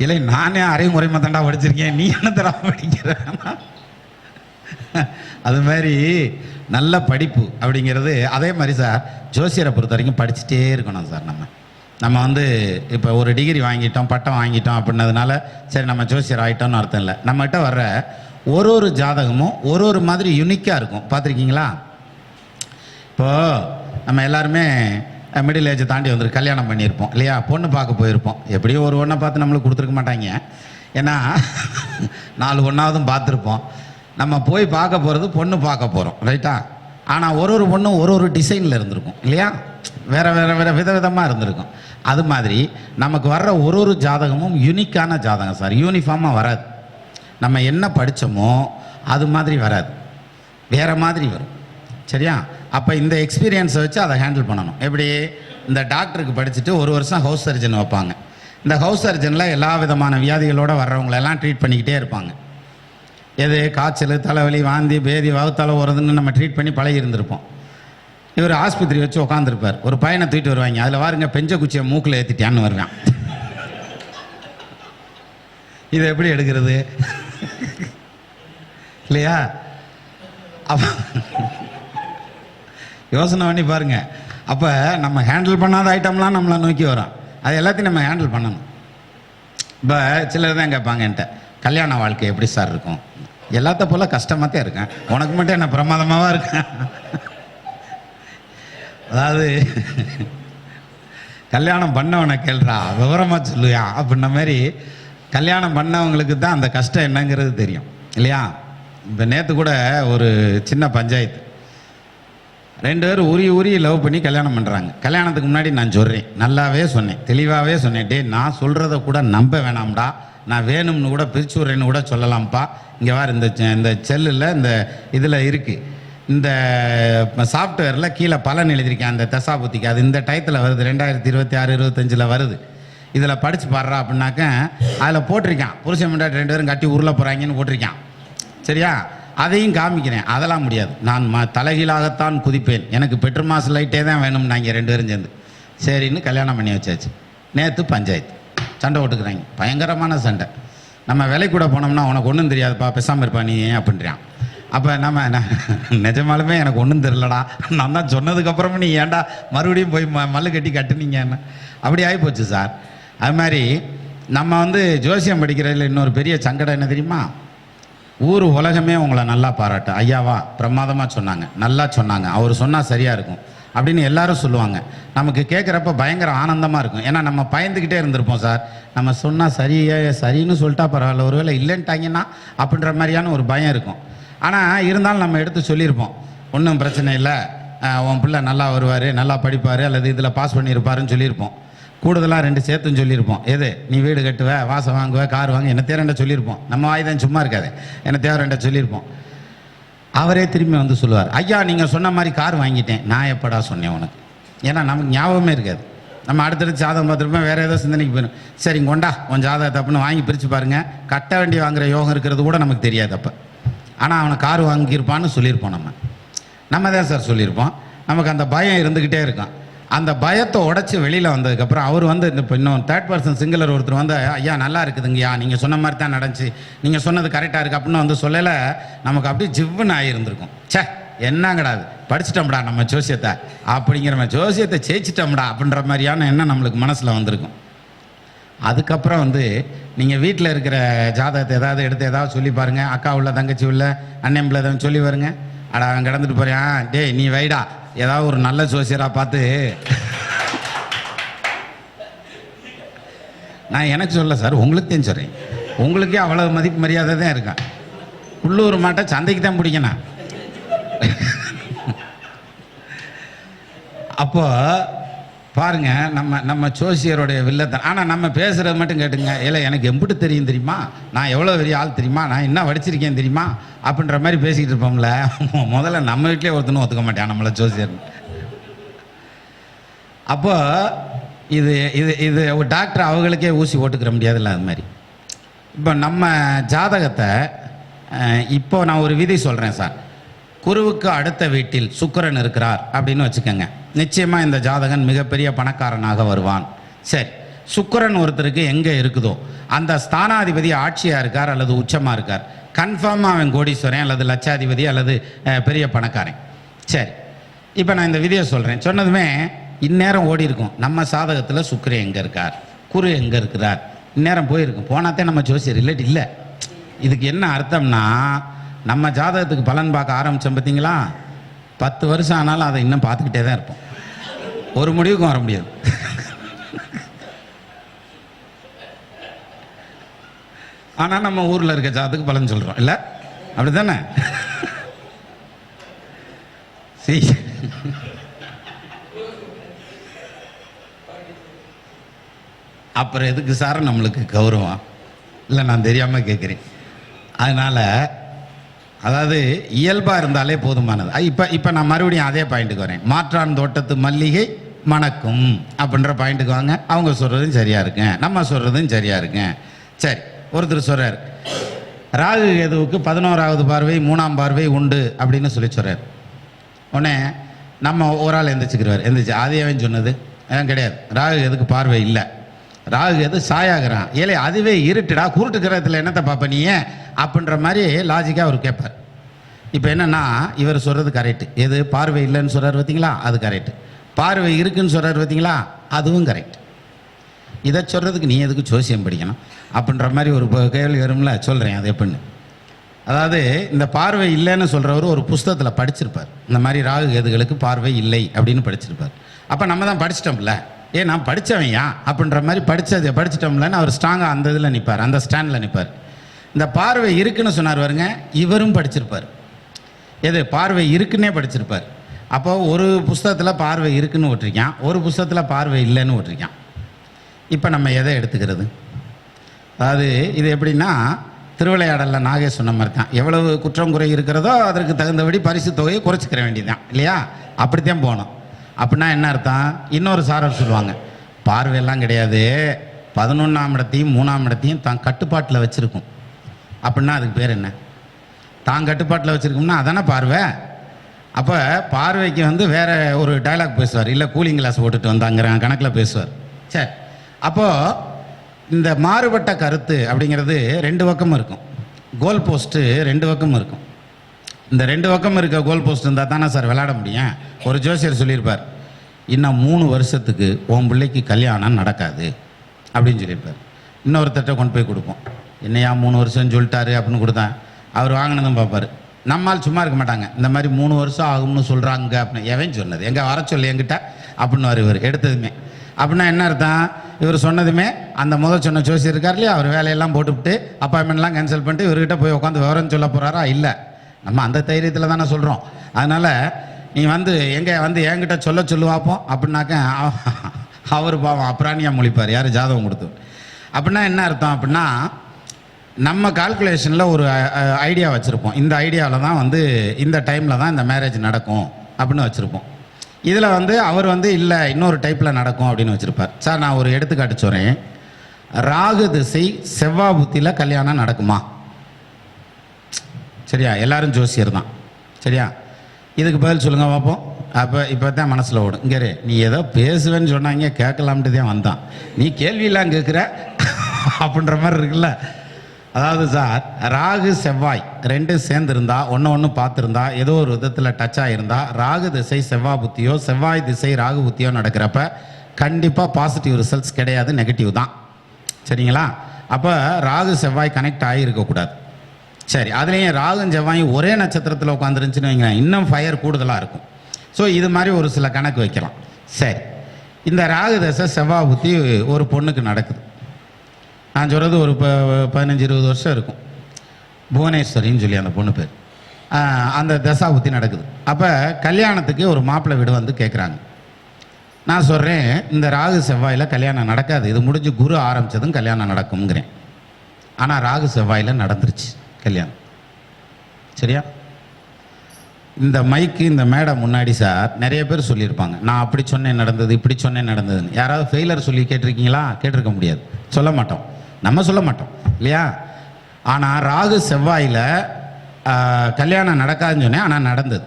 இல்லை நானே அரைமுறைமா தாண்டா படிச்சிருக்கேன், நீ என்ன தடா படிக்கிற. அது மாதிரி நல்ல படிப்பு அப்படிங்கிறது அதே மாதிரி சார், ஜோசியரை பொறுத்த வரைக்கும் படிச்சுட்டே இருக்கணும் சார். நம்ம வந்து இப்போ ஒரு டிகிரி வாங்கிட்டோம், பட்டம் வாங்கிட்டோம் அப்படின்னதுனால சரி நம்ம ஜோசியர் ஆகிட்டோம்னு அர்த்தம் இல்லை. நம்மகிட்ட வர்ற ஒரு ஜாதகமும் ஒரு மாதிரி யூனிக்காக இருக்கும். பார்த்துருக்கீங்களா? இப்போது நம்ம எல்லாருமே மிடில் ஏஜை தாண்டி வந்துருக்கு, கல்யாணம் பண்ணியிருப்போம் இல்லையா, பொண்ணு பார்க்க போயிருப்போம். எப்படியும் ஒரு ஒன்றை பார்த்து நம்மளுக்கு கொடுத்துருக்க மாட்டாங்க, ஏன்னா 4 ஒன்றாவதும் பார்த்துருப்போம். நம்ம போய் பார்க்க போகிறது பொண்ணு பார்க்க போகிறோம், ரைட்டா? ஆனால் ஒரு பொண்ணும் ஒரு டிசைனில் இருந்திருக்கும் இல்லையா, வேறு விதவிதமாக இருந்திருக்கும். அது மாதிரி நமக்கு வர்ற ஒரு ஜாதகமும் யூனிக்கான ஜாதகம் சார், யூனிஃபார்மாக வராது. நம்ம என்ன படித்தோமோ அது மாதிரி வராது, வேறு மாதிரி வரும். சரியா? அப்போ இந்த எக்ஸ்பீரியன்ஸை வச்சு அதை ஹேண்டில் பண்ணணும். எப்படி? இந்த டாக்டருக்கு படிச்சுட்டு ஒரு வருஷம் ஹவுஸ் சர்ஜன் வைப்பாங்க. இந்த ஹவுஸ் சர்ஜனில் எல்லா விதமான வியாதிகளோடு வர்றவங்களெல்லாம் ட்ரீட் பண்ணிக்கிட்டே இருப்பாங்க. எது? காய்ச்சல், தலைவலி, வாந்தி, பேதி, வகுத்தலை வருதுன்னு நம்ம ட்ரீட் பண்ணி பழகி இருந்திருப்போம். இவர் ஆஸ்பத்திரி வச்சு உட்காந்துருப்பார். ஒரு பையனை தூக்கிட்டு வருவாங்க. அதில் வாருங்க பெஞ்ச குச்சியை மூக்கில் ஏற்றிட்டான்னு வருவான். இதை எப்படி எடுக்கிறது? இல்லையா? அப்போ யோசனை பண்ணி பாருங்க. அப்போ நம்ம ஹேண்டில் பண்ணாத ஐட்டம்லாம் நம்மளை நோக்கி வரும். அது எல்லாத்தையும் நம்ம ஹேண்டில் பண்ணணும். இப்போ சிலர் தான் கேட்பாங்க என்கிட்ட, கல்யாண வாழ்க்கை எப்படி சார் இருக்கும்? எல்லாத்த போல கஷ்டமாக தான் இருக்கேன், உனக்கு மட்டும் என்ன பிரமாதமாகவா இருக்கேன்? அதாவது கல்யாணம் பண்ணவனை கேள்றா, விவரமாக சொல்லுயா அப்படின்ன மாதிரி கல்யாணம் பண்ணவங்களுக்கு தான் அந்த கஷ்டம் என்னங்கிறது தெரியும், இல்லையா? இப்போ நேற்று கூட ஒரு சின்ன பஞ்சாயத்து, 2 பேர் உரி லவ் பண்ணி கல்யாணம் பண்ணுறாங்க. கல்யாணத்துக்கு முன்னாடி நான் சொல்கிறேன், நல்லாவே சொன்னேன், தெளிவாகவே சொன்னேன், டே நான் சொல்கிறத கூட நம்ப வேணாம்டா, நான் வேணும்னு கூட பிரிச்சு விட்றேன்னு கூட சொல்லலாம்ப்பா. இங்கே வார் இந்த செல்லில் இந்த இதில் இருக்குது, இந்த சாஃப்ட்வேரில் கீழே பலன் எழுதியிருக்கேன் அந்த தசாபுத்திக்கு, அது இந்த டயத்தில் வருது, 2026 25 வருது, இதில் படித்து பாடுறா அப்படின்னாக்க அதில் போட்டிருக்கான் புருஷன் முன்னாடி 2 பேரும் கட்டி உருள போகிறாங்கன்னு போட்டிருக்கான். சரியா? அதையும் காமிக்கிறேன். அதெல்லாம் முடியாது, நான் தலைகீழாகத்தான் குதிப்பேன், எனக்கு பெட்ரோல் மாஸ் லைட்டே தான் வேணும். நாங்கள் 2 பேரும் சேர்ந்து சரின்னு கல்யாணம் பண்ணி வச்சாச்சு. நேற்று பஞ்சாயத்து, சண்டை ஓட்டுக்கிறாங்க, பயங்கரமான சண்டை. நம்ம விலை கூட போனோம்னா உனக்கு ஒன்றும் தெரியாதுப்பா, பேசாமல் இருப்பா நீ ஏன் அப்படின்றான். அப்போ நம்ம நிஜமாலுமே எனக்கு ஒன்றும் தெரிலடா, நான் தான் சொன்னதுக்கப்புறமும் நீ ஏன்டா மறுபடியும் போய் மல்லு கட்டி கட்டுனீங்கன்னு அப்படி ஆகிப்போச்சு சார். அது மாதிரி நம்ம ஜோசியம் படிக்கிறதுல இன்னொரு பெரிய சங்கடம் என்ன தெரியுமா? ஊர் உலகமே உங்களை நல்லா பாராட்டும், ஐயாவா பிரமாதமாக சொன்னாங்க, நல்லா சொன்னாங்க, அவர் சொன்னால் சரியாக இருக்கும் அப்படின்னு எல்லாரும் சொல்லுவாங்க. நமக்கு கேட்குறப்ப பயங்கர ஆனந்தமாக இருக்கும். ஏன்னா நம்ம பயந்துக்கிட்டே இருந்திருப்போம் சார், நம்ம சொன்னால் சரின்னு சொல்லிட்டா பரவாயில்ல, ஒருவேளை இல்லைன்ட்டாங்கன்னா அப்படின்ற மாதிரியான ஒரு பயம் இருக்கும். ஆனால் இருந்தாலும் நம்ம எடுத்து சொல்லியிருப்போம், ஒன்றும் பிரச்சனை இல்லை, உன் பிள்ளை நல்லா வருவார், நல்லா படிப்பார், அல்லது இதில் பாஸ் பண்ணியிருப்பாருன்னு சொல்லியிருப்போம். கூடுதலாக 2 சேர்த்துன்னு சொல்லியிருப்போம். எது? நீ வீடு கட்டுவ, வாசம் வாங்குவ, கார் வாங்க, என்ன தேரண்ட சொல்லியிருப்போம். நம்ம வாய் தான் சும்மா இருக்காது, என்ன தேவரண்ட சொல்லியிருப்போம். அவரே திரும்பி சொல்லுவார், ஐயா நீங்கள் சொன்ன மாதிரி கார் வாங்கிட்டேன். நான் எப்படா சொன்னேன் உனக்கு? ஏன்னா நமக்கு ஞாபகமே இருக்காது. நம்ம அடுத்தடுத்து ஜாதகம் பார்த்துருப்போம், வேறு ஏதோ சிந்தனைக்கு போயிடும். சரி கொண்டா உன் ஜாதகத்தை அப்படின்னு வாங்கி பிரித்து பாருங்கள், கட்ட வேண்டி வாங்குகிற யோகம் இருக்கிறது கூட நமக்கு தெரியாது அப்போ. ஆனால் அவனை கார் வாங்கியிருப்பான்னு சொல்லியிருப்போம். நம்ம தான் சார் சொல்லியிருப்போம். நமக்கு அந்த பயம் இருந்துக்கிட்டே இருக்கும். அந்த பயத்தை உடச்சி வெளியில் வந்ததுக்கப்புறம் அவர் இப்போ இன்னும் 3rd person சிங்குலர் ஒருத்தர் ஐயா நல்லா இருக்குதுங்கய்யா, நீங்கள் சொன்ன மாதிரி தான் நடந்துச்சு, நீங்கள் சொன்னது கரெக்டாக இருக்குது அப்படின்னு சொல்லலை, நமக்கு அப்படியே ஜிவ்வுன்னு ஆகியிருந்திருக்கும். சே என்னங்கடாது படிச்சிட்டோம்டா நம்ம ஜோசியத்தை, அப்படிங்கிற மாதிரி ஜோசியத்தை ஜெயிச்சிட்டோம்டா அப்படின்ற மாதிரியான எண்ணம் நம்மளுக்கு மனசில் வந்திருக்கும். அதுக்கப்புறம் நீங்கள் வீட்டில் இருக்கிற ஜாதகத்தை ஏதாவது எடுத்து ஏதாவது சொல்லி பாருங்கள், அக்கா உள்ள தங்கச்சி உள்ள அண்ணன் பிள்ளை தான் சொல்லி வருங்க, அடா அவன் கிடந்துட்டு போறியான், டேய் நீ வைடா ஏதாவது ஒரு நல்ல ஜோசியராக பார்த்து. நான் எனக்கு சொல்ல சார், உங்களுக்கு தான் சொல்கிறேன், உங்களுக்கே அவ்வளோ மதிப்பு மரியாதை தான் இருக்கேன். உள்ளூர் மாட்டை சந்தைக்கு தான் பிடிக்கணும். அப்போ பாருங்க நம்ம ஜோசியருடைய வில்லத்தான். ஆனால் நம்ம பேசுகிறது மட்டும் கேட்டுங்க, இல்லை எனக்கு எம்பிட்டு தெரியும் தெரியுமா, நான் எவ்வளோ பெரிய ஆள் தெரியுமா, நான் என்ன படிச்சிருக்கேன் தெரியுமா அப்படின்ற மாதிரி பேசிக்கிட்டு இருப்போம்ல. முதல்ல நம்ம வீட்டிலே ஒருத்தனும் ஒத்துக்க மாட்டேன் நம்மளை ஜோசியர். அப்போ இது இது இது ஒரு டாக்டர் அவங்களுக்கே ஊசி ஓட்டுக்கிற முடியாதுல்ல. அது மாதிரி இப்போ நம்ம ஜாதகத்தை இப்போ நான் ஒரு விதி சொல்கிறேன் சார், குருவுக்கு அடுத்த வீட்டில் சுக்கிரன் இருக்கிறார் அப்படின்னு வச்சுக்கோங்க, நிச்சயமாக இந்த ஜாதகன் மிகப்பெரிய பணக்காரனாக வருவான். சரி, சுக்கிரன் ஒருத்தருக்கு எங்கே இருக்குதோ அந்த ஸ்தானாதிபதி ஆட்சியாக இருக்கார் அல்லது உச்சமாக இருக்கார், கன்ஃபார்மாக அவன் கோடீஸ்வரன் அல்லது லட்சாதிபதி அல்லது பெரிய பணக்காரன். சரி, இப்போ நான் இந்த விதியை சொல்கிறேன், சொன்னதுமே இந்நேரம் ஓடி இருக்கும் நம்ம சாதகத்தில் சுக்கிரன் எங்கே இருக்கார், குரு எங்கே இருக்கிறார், இந்நேரம் போயிருக்கும். போனாத்தே நம்ம ஜோசியர் ரிலேட் இல்லை. இதுக்கு என்ன அர்த்தம்னா, நம்ம ஜாதகத்துக்கு பலன் பார்க்க ஆரம்பித்தோம் பார்த்தீங்களா, 10 வருஷம் ஆனாலும் அதை இன்னும் பார்த்துக்கிட்டே தான் இருப்போம், ஒரு முடிவுக்கும் வர முடியாது. ஆனால் நம்ம ஊரில் இருக்க ஜாதத்துக்கு பலன் சொல்கிறோம் இல்லை, அப்படி தானே? அப்புறம் எதுக்கு சார் நம்மளுக்கு கௌரவம்? இல்லை நான் தெரியாமல் கேட்குறேன். அதனால் அதாவது இயல்பாக இருந்தாலே போதுமானது. இப்போ நான் மறுபடியும் அதே பாயிண்ட்டுக்கு வரேன். மாற்றான் தோட்டத்து மல்லிகை மணக்கும் அப்படின்ற பாயிண்ட்டுக்கு வாங்க. அவங்க சொல்கிறதும் சரியாக இருக்குங்க, நம்ம சொல்கிறதும் சரியாக இருக்குங்க. சரி, ஒருத்தர் சொல்கிறார் ராகு கேதுவுக்கு 11வது பார்வை 3ஆம் பார்வை உண்டு அப்படின்னு சொல்லி சொல்கிறார். உடனே நம்ம ஒரு ஆள் எந்திரிச்சுக்கிறவர், எந்திரிச்சு அதையவன் சொன்னது கிடையாது, ராகு கேதுக்கு பார்வை இல்லை, ராகு கேது சாயாகிறான், ஏலே அதுவே இருட்டுடா, குருட்டு கிரகத்தில் என்னத்தை பார்ப்ப நீ அப்படின்ற மாதிரி லாஜிக்காக அவர் கேட்பார். இப்போ என்னென்னா இவர் சொல்கிறது கரெக்டு, எது பார்வை இல்லைன்னு சொல்கிறார் பார்த்தீங்களா, அது கரெக்டு. பார்வை இருக்குன்னு சொல்கிறார் பார்த்தீங்களா, அதுவும் கரெக்ட். இதை சொல்கிறதுக்கு நீ எதுக்கு ஜோசியம் படிக்கணும் அப்படின்ற மாதிரி ஒரு கேள்வி வரும்ல, சொல்கிறேன் அது எப்படின்னு. அதாவது இந்த பார்வை இல்லைன்னு சொல்கிறவர் ஒரு புஸ்தகத்தில் படிச்சிருப்பார், இந்த மாதிரி ராகு கேதுகளுக்கு பார்வை இல்லை அப்படின்னு படிச்சிருப்பார். அப்போ நம்ம தான் படிச்சிட்டோம்ல, நான் படித்தவையா அப்படின்ற மாதிரி படிச்சிட்டோம்லன்னு அவர் ஸ்ட்ராங்காக அந்த இதில் நிற்பார், அந்த ஸ்டாண்டில் நிற்பார். இந்த பார்வை இருக்குன்னு சொன்னார் பாருங்க, இவரும் படிச்சிருப்பார், எது பார்வை இருக்குன்னே படிச்சிருப்பார். அப்போ ஒரு புஸ்தகத்தில் பார்வை இருக்குன்னு விட்டுருக்கான், ஒரு புஸ்தகத்தில் பார்வை இல்லைன்னு விட்டுருக்கான். இப்போ நம்ம எதை எடுத்துக்கிறது? அதாவது இது எப்படின்னா திருவிளையாடலில் நாகே சொன்ன மாதிரி தான், எவ்வளவு குற்றம் குறை இருக்கிறதோ அதற்கு தகுந்தபடி பரிசு தொகையை குறைச்சிக்கிற வேண்டியதுதான் இல்லையா? அப்படித்தான் போகணும். அப்படின்னா என்ன அர்த்தம்? இன்னொரு சாரர் சொல்லுவாங்க, பார்வையெல்லாம் கிடையாது, 11ஆம் இடத்தையும் 3ஆம் இடத்தையும் தான் கட்டுப்பாட்டில் வச்சுருக்கும். அப்படின்னா அதுக்கு பேர் என்ன? தான் கட்டுப்பாட்டில் வச்சுருக்கோம்னா அதானே பார்வை. அப்போ பார்வைக்கு வந்து வேறு ஒரு டைலாக் பேசுவார், இல்லை கூலிங் கிளாஸ் போட்டுட்டு வந்தாங்கிற கணக்கில் பேசுவார். சரி, அப்போது இந்த மாறுபட்ட கருத்து அப்படிங்கிறது 2 பக்கமும் இருக்கும். கோல் போஸ்ட்டு 2 பக்கமும் இருக்கும். இந்த 2 பக்கம் இருக்க கோல் போஸ்ட் இருந்தால் தானே சார் விளையாட முடியும். ஒரு ஜோசியர் சொல்லியிருப்பார், இன்னும் 3 வருஷத்துக்கு உன் பிள்ளைக்கு கல்யாணம் நடக்காது அப்படின்னு சொல்லியிருப்பார். இன்னொருத்தட்ட கொண்டு போய் கொடுப்போம், என்னையா 3 வருஷம்னு சொல்லிட்டாரு அப்படின்னு கொடுத்தேன். அவர் வாங்கினதும் பார்ப்பார். நம்மால் சும்மா இருக்க மாட்டாங்க, இந்த மாதிரி 3 வருஷம் ஆகும்னு சொல்கிறாங்க அப்படின்னு. எவன் சொன்னது, எங்கே வர சொல்லி என்கிட்ட அப்படின்னு இவர் எடுத்ததுமே. அப்படின்னா என்ன அர்த்தம்? இவர் சொன்னதுமே அந்த முதல் சொன்ன ஜோசியர் இருக்கார் இல்லையா, அவர் வேலையெல்லாம் போட்டுவிட்டு அப்பாயின்மெண்ட்லாம் கேன்சல் பண்ணிட்டு இவர்கிட்ட போய் உட்காந்து விவரம் சொல்ல போகிறாரா? இல்லை, நம்ம அந்த தைரியத்தில் தானே சொல்கிறோம். அதனால் நீ வந்து எங்கே வந்து என்கிட்ட சொல்ல பார்ப்போம் அப்படின்னாக்க அவர் பாவம் அப்ராணியாக முழிப்பார், யார் ஜாதகம் கொடுத்து. அப்படின்னா என்ன அர்த்தம்? அப்படின்னா நம்ம கால்குலேஷனில் ஒரு ஐடியா வச்சுருப்போம், இந்த ஐடியாவில் தான் வந்து இந்த டைமில் தான் இந்த மேரேஜ் நடக்கும் அப்படின்னு வச்சுருப்போம். இதில் வந்து அவர் வந்து இல்லை இன்னொரு டைப்பில் நடக்கும் அப்படின்னு வச்சுருப்பார். சார் நான் ஒரு எடுத்துக்காட்டு சொல்கிறேன், ராகு திசை செவ்வாய் புத்தியில் கல்யாணம் நடக்குமா? சரியா? எல்லாரும் ஜோசியர் தான், சரியா? இதுக்கு பதில் சொல்லுங்கள் பார்ப்போம். இப்போ தான் மனசில் ஓடும், இங்கே நீ ஏதோ பேசுவேன்னு சொன்னாங்க கேட்கலாம்ட்டு தான் வந்தான், நீ கேள்வியெல்லாம் கேட்குற அப்படின்ற மாதிரி இருக்குல்ல. அதாவது சார், ராகு செவ்வாய் 2 சேர்ந்துருந்தா, ஒன்று பார்த்துருந்தா, ஏதோ ஒரு விதத்தில் டச் ஆகிருந்தா, ராகு திசை செவ்வாய் புத்தியோ செவ்வாய் திசை ராகு புத்தியோ நடக்கிறப்ப கண்டிப்பாக பாசிட்டிவ் ரிசல்ட்ஸ் கிடையாது, நெகட்டிவ் தான். சரிங்களா? அப்போ ராகு செவ்வாய் கனெக்ட் ஆகியிருக்கக்கூடாது. சரி, அதுலேயும் ராகும் செவ்வாயும் ஒரே நட்சத்திரத்தில் உட்காந்துருந்துச்சுன்னு வைங்க, இன்னும் ஃபயர் கூடுதலாக இருக்கும். ஸோ இது மாதிரி ஒரு சில கணக்கு வைக்கலாம். சரி, இந்த ராகு தசை செவ்வாய் புத்தி ஒரு பொண்ணுக்கு நடக்குது. நான் சொல்கிறது ஒரு 15-20 வருஷம் இருக்கும். புவனேஸ்வரின்னு சொல்லி அந்த பொண்ணு பேர். அந்த தசா புத்தி நடக்குது. அப்போ கல்யாணத்துக்கு ஒரு மாப்பிள்ளை வீடு வந்து கேட்குறாங்க. நான் சொல்கிறேன், இந்த ராகு செவ்வாயில் கல்யாணம் நடக்காது, இது முடிஞ்சு குரு ஆரம்பித்ததும் கல்யாணம் நடக்கும்ங்கிறேன். ஆனால் ராகு செவ்வாயில் நடந்துருச்சு கல்யாணம். சரியா? இந்த மைக்கு இந்த மேடை முன்னாடி சார் நிறைய பேர் சொல்லியிருப்பாங்க, நான் அப்படி சொன்னேன் நடந்தது, இப்படி சொன்னேன் நடந்ததுன்னு. யாராவது ஃபெயிலர் சொல்லி கேட்டிருக்கீங்களா? கேட்டிருக்க முடியாது, சொல்ல மாட்டோம், நம்ம சொல்ல மாட்டோம் இல்லையா? ஆனால் ராகு செவ்வாயில் கல்யாணம் நடக்காதுன்னு சொன்னேன், ஆனால் நடந்தது.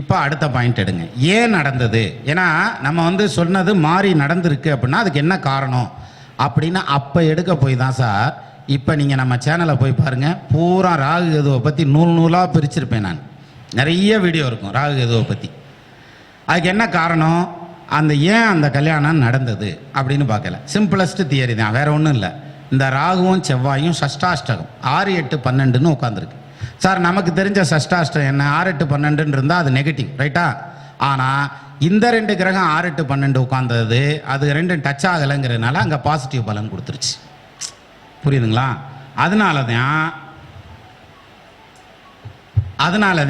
இப்போ அடுத்த பாயிண்ட் எடுங்க, ஏன் நடந்தது? ஏன்னா நம்ம வந்து சொன்னது மாறி நடந்திருக்கு அப்படின்னா அதுக்கு என்ன காரணம் அப்படின்னு அப்போ எடுக்க போய் தான் சார். இப்போ நீங்கள் நம்ம சேனலை போய் பாருங்கள், பூரா ராகு கேதுவை பற்றி நூலாக பிரிச்சிருப்பேன் நான். நிறைய வீடியோ இருக்கும் ராகு கேதுவை பற்றி. அதுக்கு என்ன காரணம், ஏன் அந்த கல்யாணம் நடந்தது அப்படின்னு பார்க்கல. சிம்பிளஸ்ட் தியரி தான், வேறு ஒன்றும் இல்லை. இந்த ராகுவும் செவ்வாயும் சஷ்டாஷ்டகம் 6, 8, 12ன்னு உட்காந்துருக்கு. சார் நமக்கு தெரிஞ்ச சஷ்டாஷ்டம் என்ன? 6, 8, 12 இருந்தால் அது நெகட்டிவ், ரைட்டா? ஆனால் இந்த 2 கிரகம் 6, 8, 12 உட்கார்ந்தது, அது 2 டச் ஆகலைங்கிறதுனால அங்கே பாசிட்டிவ் பலன் கொடுத்துருச்சு. புரியுதுங்களா? அதனால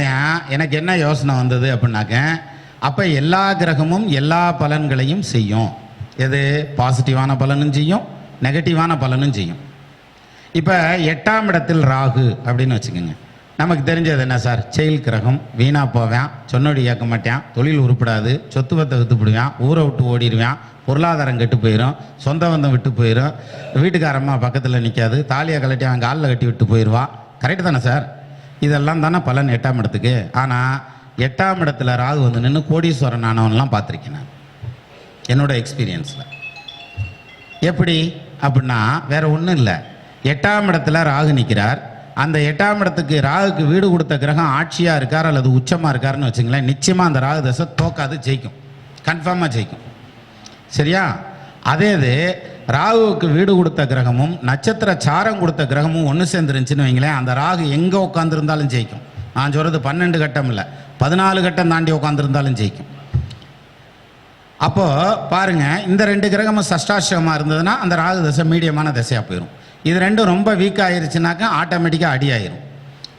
தான் எனக்கு என்ன யோசனை வந்தது அப்படின்னாக்க, அப்போ எல்லா கிரகமும் எல்லா பலன்களையும் செய்யும். எது? பாசிட்டிவான பலனும் செய்யும், நெகட்டிவான பலனும் செய்யும். இப்போ 8ஆம் இடத்தில் ராகு அப்படின்னு வச்சுக்கோங்க. நமக்கு தெரிஞ்சது என்ன சார்? செயல் கிரகம், வீணா போவான், சொன்னோடி கேட்க மாட்டான், தொழில் உருப்படாது, சொத்து பத்தை வித்து போடுவான், ஊரை விட்டு ஓடிடுவான், பொருளாதாரம் கெட்டு போயிடும், சொந்த பந்தம் விட்டு போயிடும், வீட்டுக்காரம்மா பக்கத்தில் நிற்காது, தாலியை கலட்டி அவன் காலில் கட்டி விட்டு போயிடுவான். கரெக்டு தானே சார்? இதெல்லாம் தானே பலன் 8ஆம் இடத்துக்கு. ஆனால் 8ஆம் இடத்துல ராகு வந்து நின்று கோடீஸ்வரன் ஆனவன்லாம் பார்த்துருக்கேன் நான் என்னோட எக்ஸ்பீரியன்ஸில். எப்படி அப்படின்னா வேற ஒன்றும் இல்லை. 8ஆம் இடத்துல ராகு நிற்கிறார். அந்த 8ஆம் இடத்துக்கு ராகுக்கு வீடு கொடுத்த கிரகம் ஆட்சியாக இருக்கார் அல்லது உச்சமாக இருக்காருன்னு வச்சுங்களேன், நிச்சயமாக அந்த ராகு தசை தோக்காது, ஜெயிக்கும், கன்ஃபார்மாக ஜெயிக்கும். சரியா? அதே இது ராகுவுக்கு வீடு கொடுத்த கிரகமும் நட்சத்திர சாரம் கொடுத்த கிரகமும் ஒன்று சேர்ந்துருந்துச்சுன்னு வைங்களேன், அந்த ராகு எங்கே உட்காந்துருந்தாலும் ஜெயிக்கும். நான் சொல்கிறது 12 கட்டம் இல்லை, 14 கட்டம் தாண்டி உட்காந்துருந்தாலும் ஜெயிக்கும். அப்போது பாருங்கள், இந்த 2 கிரகமும் சஷ்டாஷ்டமாக இருந்ததுன்னா அந்த ராகு தசை மீடியமான தசையாக போயிடும். இது ரெண்டும் ரொம்ப வீக் ஆயிருச்சுனாக்கா ஆட்டோமேட்டிக்காக அடி ஆயிரும்.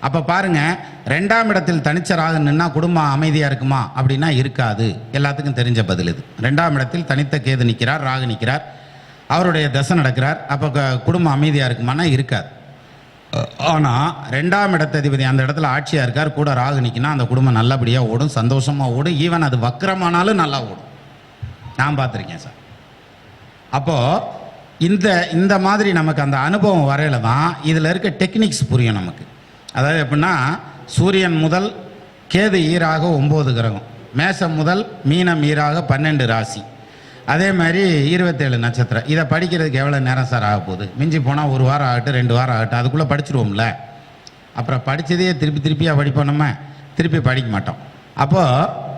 அப்போ பாருங்கள், 2ஆம் இடத்தில் தனிச்ச ராகு நின்னா குடும்பம் அமைதியாக இருக்குமா அப்படின்னா இருக்காது. எல்லாத்துக்கும் தெரிஞ்ச பதில் இது. 2ஆம் இடத்தில் தனித்த கேது நிற்கிறார், ராகு நிற்கிறார், அவருடைய தசை நடக்கிறார். அப்போ குடும்பம் அமைதியாக இருக்குமானா இருக்காது. ஆனால் 2ஆம் இடத்ததிபதி அந்த இடத்துல ஆட்சியாக இருக்கார், கூட ராகு நிற்கினா அந்த குடும்பம் நல்லபடியாக ஓடும், சந்தோஷமாக ஓடும், ஈவன் அது வக்கரமானாலும் நல்லா ஓடும். நான் பார்த்துருக்கேன் சார். அப்போது இந்த மாதிரி நமக்கு அந்த அனுபவம் வரையில தான் இதில் இருக்க டெக்னிக்ஸ் புரியும் நமக்கு. அதாவது எப்படின்னா, சூரியன் முதல் கேது ஈராக 9 கிரகம், மேசம் முதல் மீனம் ஈராக 12 ராசி, அதே மாதிரி 27 நட்சத்திரம். இதை படிக்கிறதுக்கு எவ்வளோ நேரம் சார் ஆக போகுது? மிஞ்சி போனால் 1 வாரம் ஆகட்டும், 2 வாரம் ஆகட்டும், அதுக்குள்ளே படிச்சுருவோம்ல. அப்புறம் படித்ததையே திருப்பியாக படிப்போம், நம்ம திருப்பி படிக்க மாட்டோம். அப்போது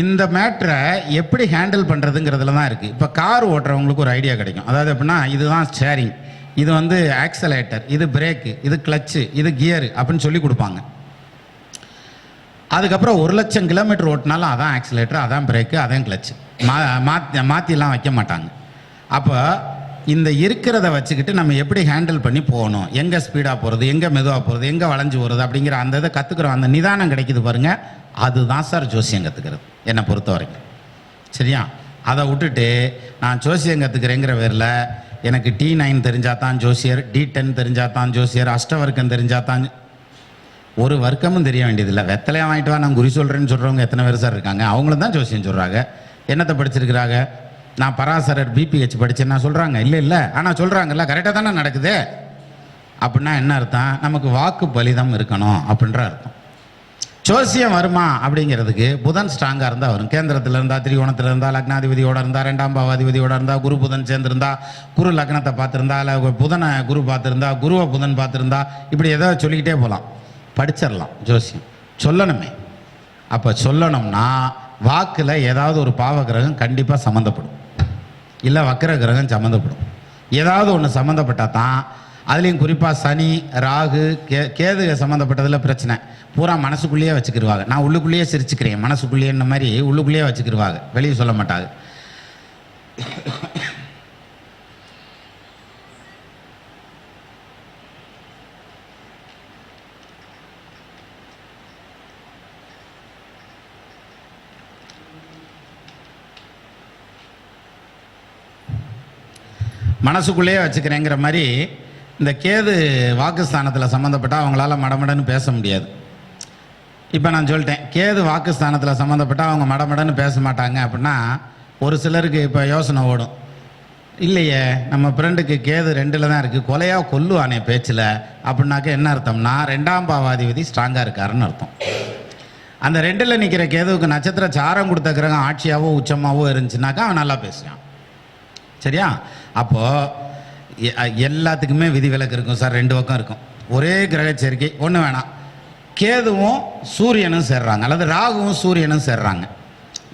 இந்த மேட்ரை எப்படி ஹேண்டில் பண்ணுறதுங்கிறதுல தான் இருக்குது. இப்போ கார் ஓட்டுறவங்களுக்கு ஒரு ஐடியா கிடைக்கும். அதாவது எப்படின்னா, இதுதான் ஸ்டேரிங், இது வந்து ஆக்சலேட்டர், இது பிரேக்கு, இது கிளச்சு, இது கியரு அப்படின்னு சொல்லி கொடுப்பாங்க. அதுக்கப்புறம் 1,00,000 கிலோமீட்டர் ஓட்டினாலும் அதான் ஆக்சலேட்டர், அதான் பிரேக்கு, அதான் கிளச்சு, மாற்றிலாம் வைக்க மாட்டாங்க. அப்போ இந்த இருக்கிறத வச்சுக்கிட்டு நம்ம எப்படி ஹேண்டில் பண்ணி போகணும், எங்கே ஸ்பீடாக போகிறது, எங்கே மெதுவாக போகிறது, எங்கே வளைஞ்சு போகிறது அப்படிங்கிற அந்த இதை கற்றுக்குறோம். அந்த நிதானம் கிடைக்குது பாருங்கள், அதுதான் சார் ஜோசியம் கற்றுக்கிறது என்னை பொறுத்த வரைக்கும். சரியா? அதை விட்டுட்டு நான் ஜோசியம் கற்றுக்கிறேங்கிற பேரில் எனக்கு T9 தெரிஞ்சால் தான் ஜோசியர், D10 தெரிஞ்சால் தான் ஜோசியர், அஷ்டவர்க்கம் தெரிஞ்சால் தான், ஒரு வர்க்கமும் தெரிய வேண்டியதில்லை. வெத்தலையாக வாங்கிட்டு வா நான் குறி சொல்கிறேன்னு சொல்கிறவங்க எத்தனை பேர் சார் இருக்காங்க? அவங்களும் தான் ஜோசியம் சொல்கிறாங்க. என்னத்தை படிச்சிருக்கிறாங்க? நான் பராசரர் BPH படித்தேன்னா சொல்கிறாங்க? இல்லை, ஆனால் சொல்கிறாங்கல்ல, கரெக்டாக தானே நடக்குது. அப்படின்னா என்ன அர்த்தம்? நமக்கு வாக்கு பலிதம் இருக்கணும் அப்படின்ற அர்த்தம். ஜோசியம் வருமா அப்படிங்கிறதுக்கு புதன் ஸ்ட்ராங்காக இருந்தால் வரும். கேந்திரத்தில் இருந்தால், திரிகோணத்தில் இருந்தால், லக்னாதிபதியோடு இருந்தால், 2ஆம் பாவாதிபதியோடு இருந்தால், குரு புதன் சேர்ந்துருந்தா, குரு லக்னத்தை பார்த்துருந்தா, இல்லை புதனை குரு பார்த்துருந்தா, குருவை புதன் பார்த்துருந்தா, இப்படி ஏதோ சொல்லிக்கிட்டே போகலாம், படிச்சிடலாம். ஜோசியம் சொல்லணுமே. அப்போ சொல்லணும்னா வாக்கில் ஏதாவது ஒரு பாவ கிரகம் கண்டிப்பாக சம்மந்தப்படும், இல்லை வக்கர கிரகம் சம்மந்தப்படும். ஏதாவது ஒன்று சம்மந்தப்பட்டால் தான். அதுலேயும் குறிப்பாக சனி, ராகு, கேது சம்மந்தப்பட்டதில் பிரச்சனை. பூரா மனசுக்குள்ளேயே வச்சுக்கிடுவாங்க. நான் உள்ளுக்குள்ளேயே சிரிச்சுக்கிறேன், மனசுக்குள்ளேயே இந்த மாதிரி உள்ளுக்குள்ளேயே வச்சுக்கிடுவாங்க, வெளியே சொல்ல மாட்டாங்க. மனசுக்குள்ளேயே வச்சுக்கிறேங்கிற மாதிரி இந்த கேது வாக்குஸ்தானத்தில் சம்மந்தப்பட்டால் அவங்களால மடமடன்னு பேச முடியாது. இப்போ நான் சொல்லிட்டேன், கேது வாக்குஸ்தானத்தில் சம்மந்தப்பட்டால் அவங்க மடமடன்னு பேச மாட்டாங்க அப்படின்னா ஒரு சிலருக்கு இப்போ யோசனை ஓடும், இல்லையே நம்ம ஃப்ரெண்டுக்கு கேது 2ல் தான் இருக்குது, கொலையாக கொல்லுவானே பேச்சில் அப்படின்னாக்க என்ன அர்த்தம்னா 2ஆம் பாவாதிபதி ஸ்ட்ராங்காக இருக்காருன்னு அர்த்தம். அந்த 2ல் நிற்கிற கேதுவுக்கு நட்சத்திர சாரம் கொடுத்த கிரகம் ஆட்சியாவோ உச்சமாவோ இருந்துச்சுனாக்கா அவன் நல்லா பேசுவான். சரியா? அப்போது எல்லாத்துக்குமே விதிவிலக்கு இருக்கும் சார். 2 பக்கம் இருக்கும். ஒரே கிரக சேர்க்கை ஒன்று வேணாம், கேதுவும் சூரியனும் சேர்றாங்க அல்லது ராகுவும் சூரியனும் சேர்றாங்க.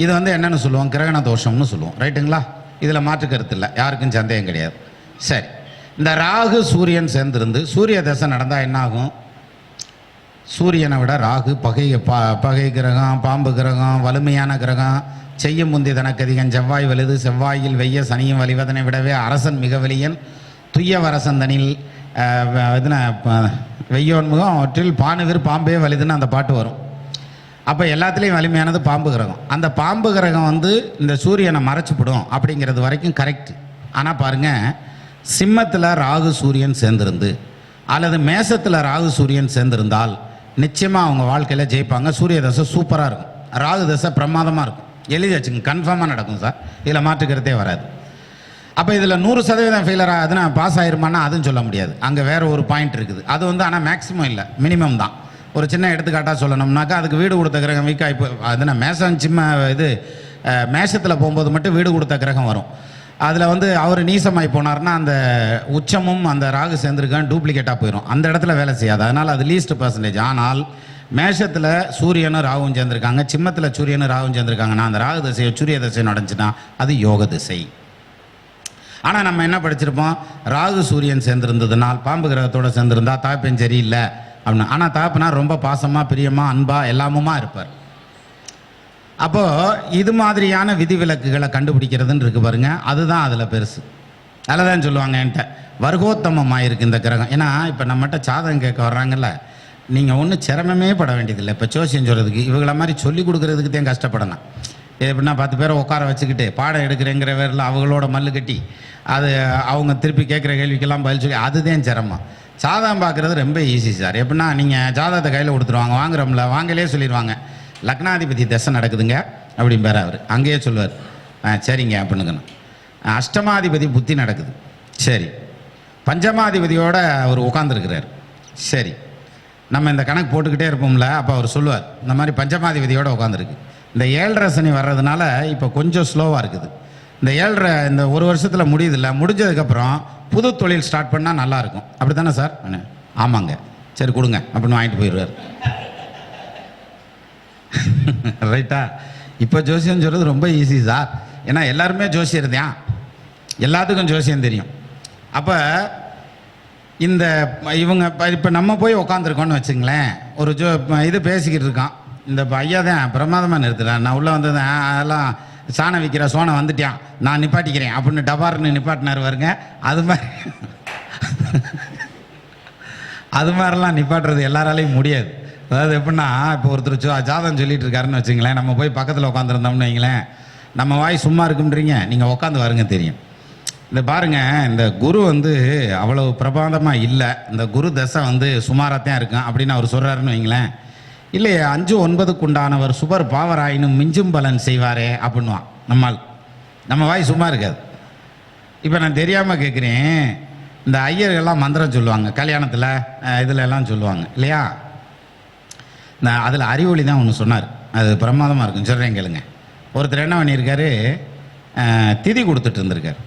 இது வந்து என்னென்னு சொல்லுவோம்? கிரகண தோஷம்னு சொல்லுவோம். ரைட்டுங்களா? இதில் மாற்று கருத்து இல்லை, யாருக்கும் சந்தேகம் கிடையாது. சரி, இந்த ராகு சூரியன் சேர்ந்துருந்து சூரிய தசை நடந்தால் என்ன ஆகும்? சூரியனை விட ராகு பகை கிரகம், பாம்பு கிரகம், வலிமையான கிரகம், செய்யும் முந்தி தனக்கதிகன் செவ்வாய் வலுது, செவ்வாயில் வெய்ய சனியும் வலிவதனை விடவே அரசன் மிக வெளியன் துய்யவரசன் தனில் இதன வெய்யோன்முகம் அவற்றில் பானுவிர் பாம்பே வலிதுன்னு அந்த பாட்டு வரும். அப்போ எல்லாத்துலேயும் வலிமையானது பாம்பு கிரகம். அந்த பாம்பு கிரகம் வந்து இந்த சூரியனை மறைச்சிப்படும் அப்படிங்கிறது வரைக்கும் கரெக்ட். ஆனால் பாருங்கள், சிம்மத்தில் ராகு சூரியன் சேர்ந்திருந்து அல்லது மேசத்தில் ராகு சூரியன் சேர்ந்திருந்தால் நிச்சயமாக அவங்க வாழ்க்கையில் ஜெயிப்பாங்க. சூரிய தசை சூப்பராக இருக்கும், ராகு தசை பிரமாதமாக இருக்கும். எழுதி வச்சுங்க, கன்ஃபார்மாக நடக்கும் சார், இதில் மாற்றுக்கிறதே வராது. அப்போ இதில் 100% ஃபெயிலர் ஆகுதுன்னா பாஸ் ஆயிருமானா அதுவும் சொல்ல முடியாது. அங்கே வேறு ஒரு பாயிண்ட் இருக்குது. அது வந்து ஆனால் மேக்ஸிமம் இல்லை, மினிமம் தான். ஒரு சின்ன எடுத்துக்காட்டாக சொல்லணும்னாக்கா அதுக்கு வீடு கொடுத்த கிரகம் வீக்காக இப்போ அதுனா மேசம் இது மேஷத்தில் போகும்போது மட்டும் வீடு கொடுத்த கிரகம் வரும். அதில் வந்து அவர் நீசமாகி போனார்னா அந்த உச்சமும் அந்த ராகு சேர்ந்துருக்கான் டூப்ளிகேட்டாக போயிடும், அந்த இடத்துல வேலை செய்யாது. அதனால் அது லீஸ்ட் பர்சன்டேஜ். ஆனால் மேஷத்தில் சூரியனும் ராகுவும் சேர்ந்துருக்காங்க, சிம்மத்தில் சூரியனும் ராகுவும் சேர்ந்துருக்காங்கன்னா அந்த ராகு திசையோ சூரிய திசையோ நடந்துச்சுன்னா அது யோக திசை. ஆனால் நம்ம என்ன படிச்சிருப்போம், ராகு சூரியன் சேர்ந்துருந்ததுனால் பாம்பு கிரகத்தோடு சேர்ந்துருந்தா தாப்பேன் சரியில்லை அப்படின்னு. ஆனால் தாப்புனா ரொம்ப பாசமாக பிரியமாக அன்பாக எல்லாமுமா இருப்பார். அப்போது இது மாதிரியான விதிவிலக்குகளை கண்டுபிடிக்கிறதுன்னு இருக்கு பாருங்க, அதுதான் அதில் பெருசு. அதில் தான் சொல்லுவாங்க என்கிட்ட வர்க்கோத்தமமாக இருக்குது இந்த கிரகம். ஏன்னா இப்போ நம்மகிட்ட சாதகம் கேட்க வர்றாங்கல்ல, நீங்கள் ஒன்றும் சிரமமே பட வேண்டியதில்லை. இப்போ ஜோசியம் சொல்கிறதுக்கு இவங்களை மாதிரி சொல்லி கொடுக்குறதுக்கு தான் கஷ்டப்படணும். எப்படின்னா 10 பேரை உட்கார வச்சுக்கிட்டு பாடம் எடுக்கிறேங்கிற பேரில் அவங்களோட மல்லு கட்டி அது அவங்க திருப்பி கேட்குற கேள்விக்கெல்லாம் பதில் சொல்லி அதுதான் சிரமம். ஜாதகம் பார்க்குறது ரொம்ப ஈஸி சார். எப்படின்னா நீங்கள் ஜாதகத்தை கையில் கொடுத்துருவாங்க, வாங்குறோம்ல வாங்கலே சொல்லிடுவாங்க லக்னாதிபதி தசை நடக்குதுங்க அப்படிம்பார் அவர். அங்கேயே சொல்லுவார் சரிங்க அப்படின்னுக்கணும். அஷ்டமாதிபதி புத்தி நடக்குது, சரி. பஞ்சமாதிபதியோட அவர் உட்காந்துருக்கிறார், சரி. நம்ம இந்த கணக்கு போட்டுக்கிட்டே இருப்போம்ல, அப்போ அவர் சொல்லுவார் இந்த மாதிரி பஞ்சமாதிபதியோட உட்காந்துருக்கு. இந்த 7.5 சனி வர்றதுனால இப்போ கொஞ்சம் ஸ்லோவாக இருக்குது. இந்த 7.5 இந்த ஒரு வருஷத்தில் முடியுதில்ல, முடிஞ்சதுக்கப்புறம் புது தொழில் ஸ்டார்ட் பண்ணால் நல்லாயிருக்கும். அப்படி தானே சார்? ஆமாங்க, சரி கொடுங்க அப்படின்னு வாங்கிட்டு போயிடுவார். ரைட்டா? இப்போ ஜோசியம் சொல்கிறது ரொம்ப ஈஸி சார். ஏன்னா எல்லாருமே ஜோசியர் தான், எல்லாத்துக்கும் ஜோசியம் தெரியும். அப்போ இந்த இவங்க இப்போ நம்ம போய் உக்காந்துருக்கோன்னு வச்சுங்களேன், ஒரு இது பேசிக்கிட்டு இருக்கான், இந்த ஐயா தான் பிரமாதமாக நிறுத்துறேன், நான் உள்ளே வந்தது அதெல்லாம் சாணம் விற்கிற சோனை வந்துட்டான், நான் நிப்பாட்டிக்கிறேன் அப்படின்னு டபார்னு நிப்பாட்டினார் வருங்க. அது மாதிரிலாம் நிப்பாட்டுறது எல்லாராலையும் முடியாது. அதாவது எப்படின்னா இப்போ ஒருத்தர் ஜாதகம் சொல்லிட்டு இருக்காருன்னு வச்சுங்களேன், நம்ம போய் பக்கத்தில் உட்காந்துருந்தோம்னு வைங்களேன், நம்ம வாய் சும்மா இருக்குன்றீங்க, நீங்கள் உட்காந்து வருங்க தெரியும். இந்த பாருங்க, இந்த குரு வந்து அவ்வளவு பிரபாதமாக இல்லை, இந்த குரு தசை வந்து சுமாராகத்தான் இருக்கும் அப்படின்னு அவர் சொல்கிறாருன்னு வைங்களேன். இல்லையே 5-9க்கு உண்டானவர் சுபர் பாவராயினும் மிஞ்சும் பலன் செய்வாரே அப்படின்வான் நம்மால். நம்ம வாய் சும்மா இருக்காது. இப்போ நான் தெரியாமல் கேட்குறேன், இந்த ஐயர்கள்லாம் மந்திரம் சொல்லுவாங்க கல்யாணத்தில் இதில் எல்லாம் சொல்லுவாங்க இல்லையா? நான் அதில் அறிவொளி தான் ஒன்று சொன்னார், அது பிரமாதமாக இருக்கும், சொல்கிறேன் கேளுங்க. ஒருத்தர் என்ன பண்ணியிருக்காரு, திதி கொடுத்துட்டு இருந்திருக்கார்.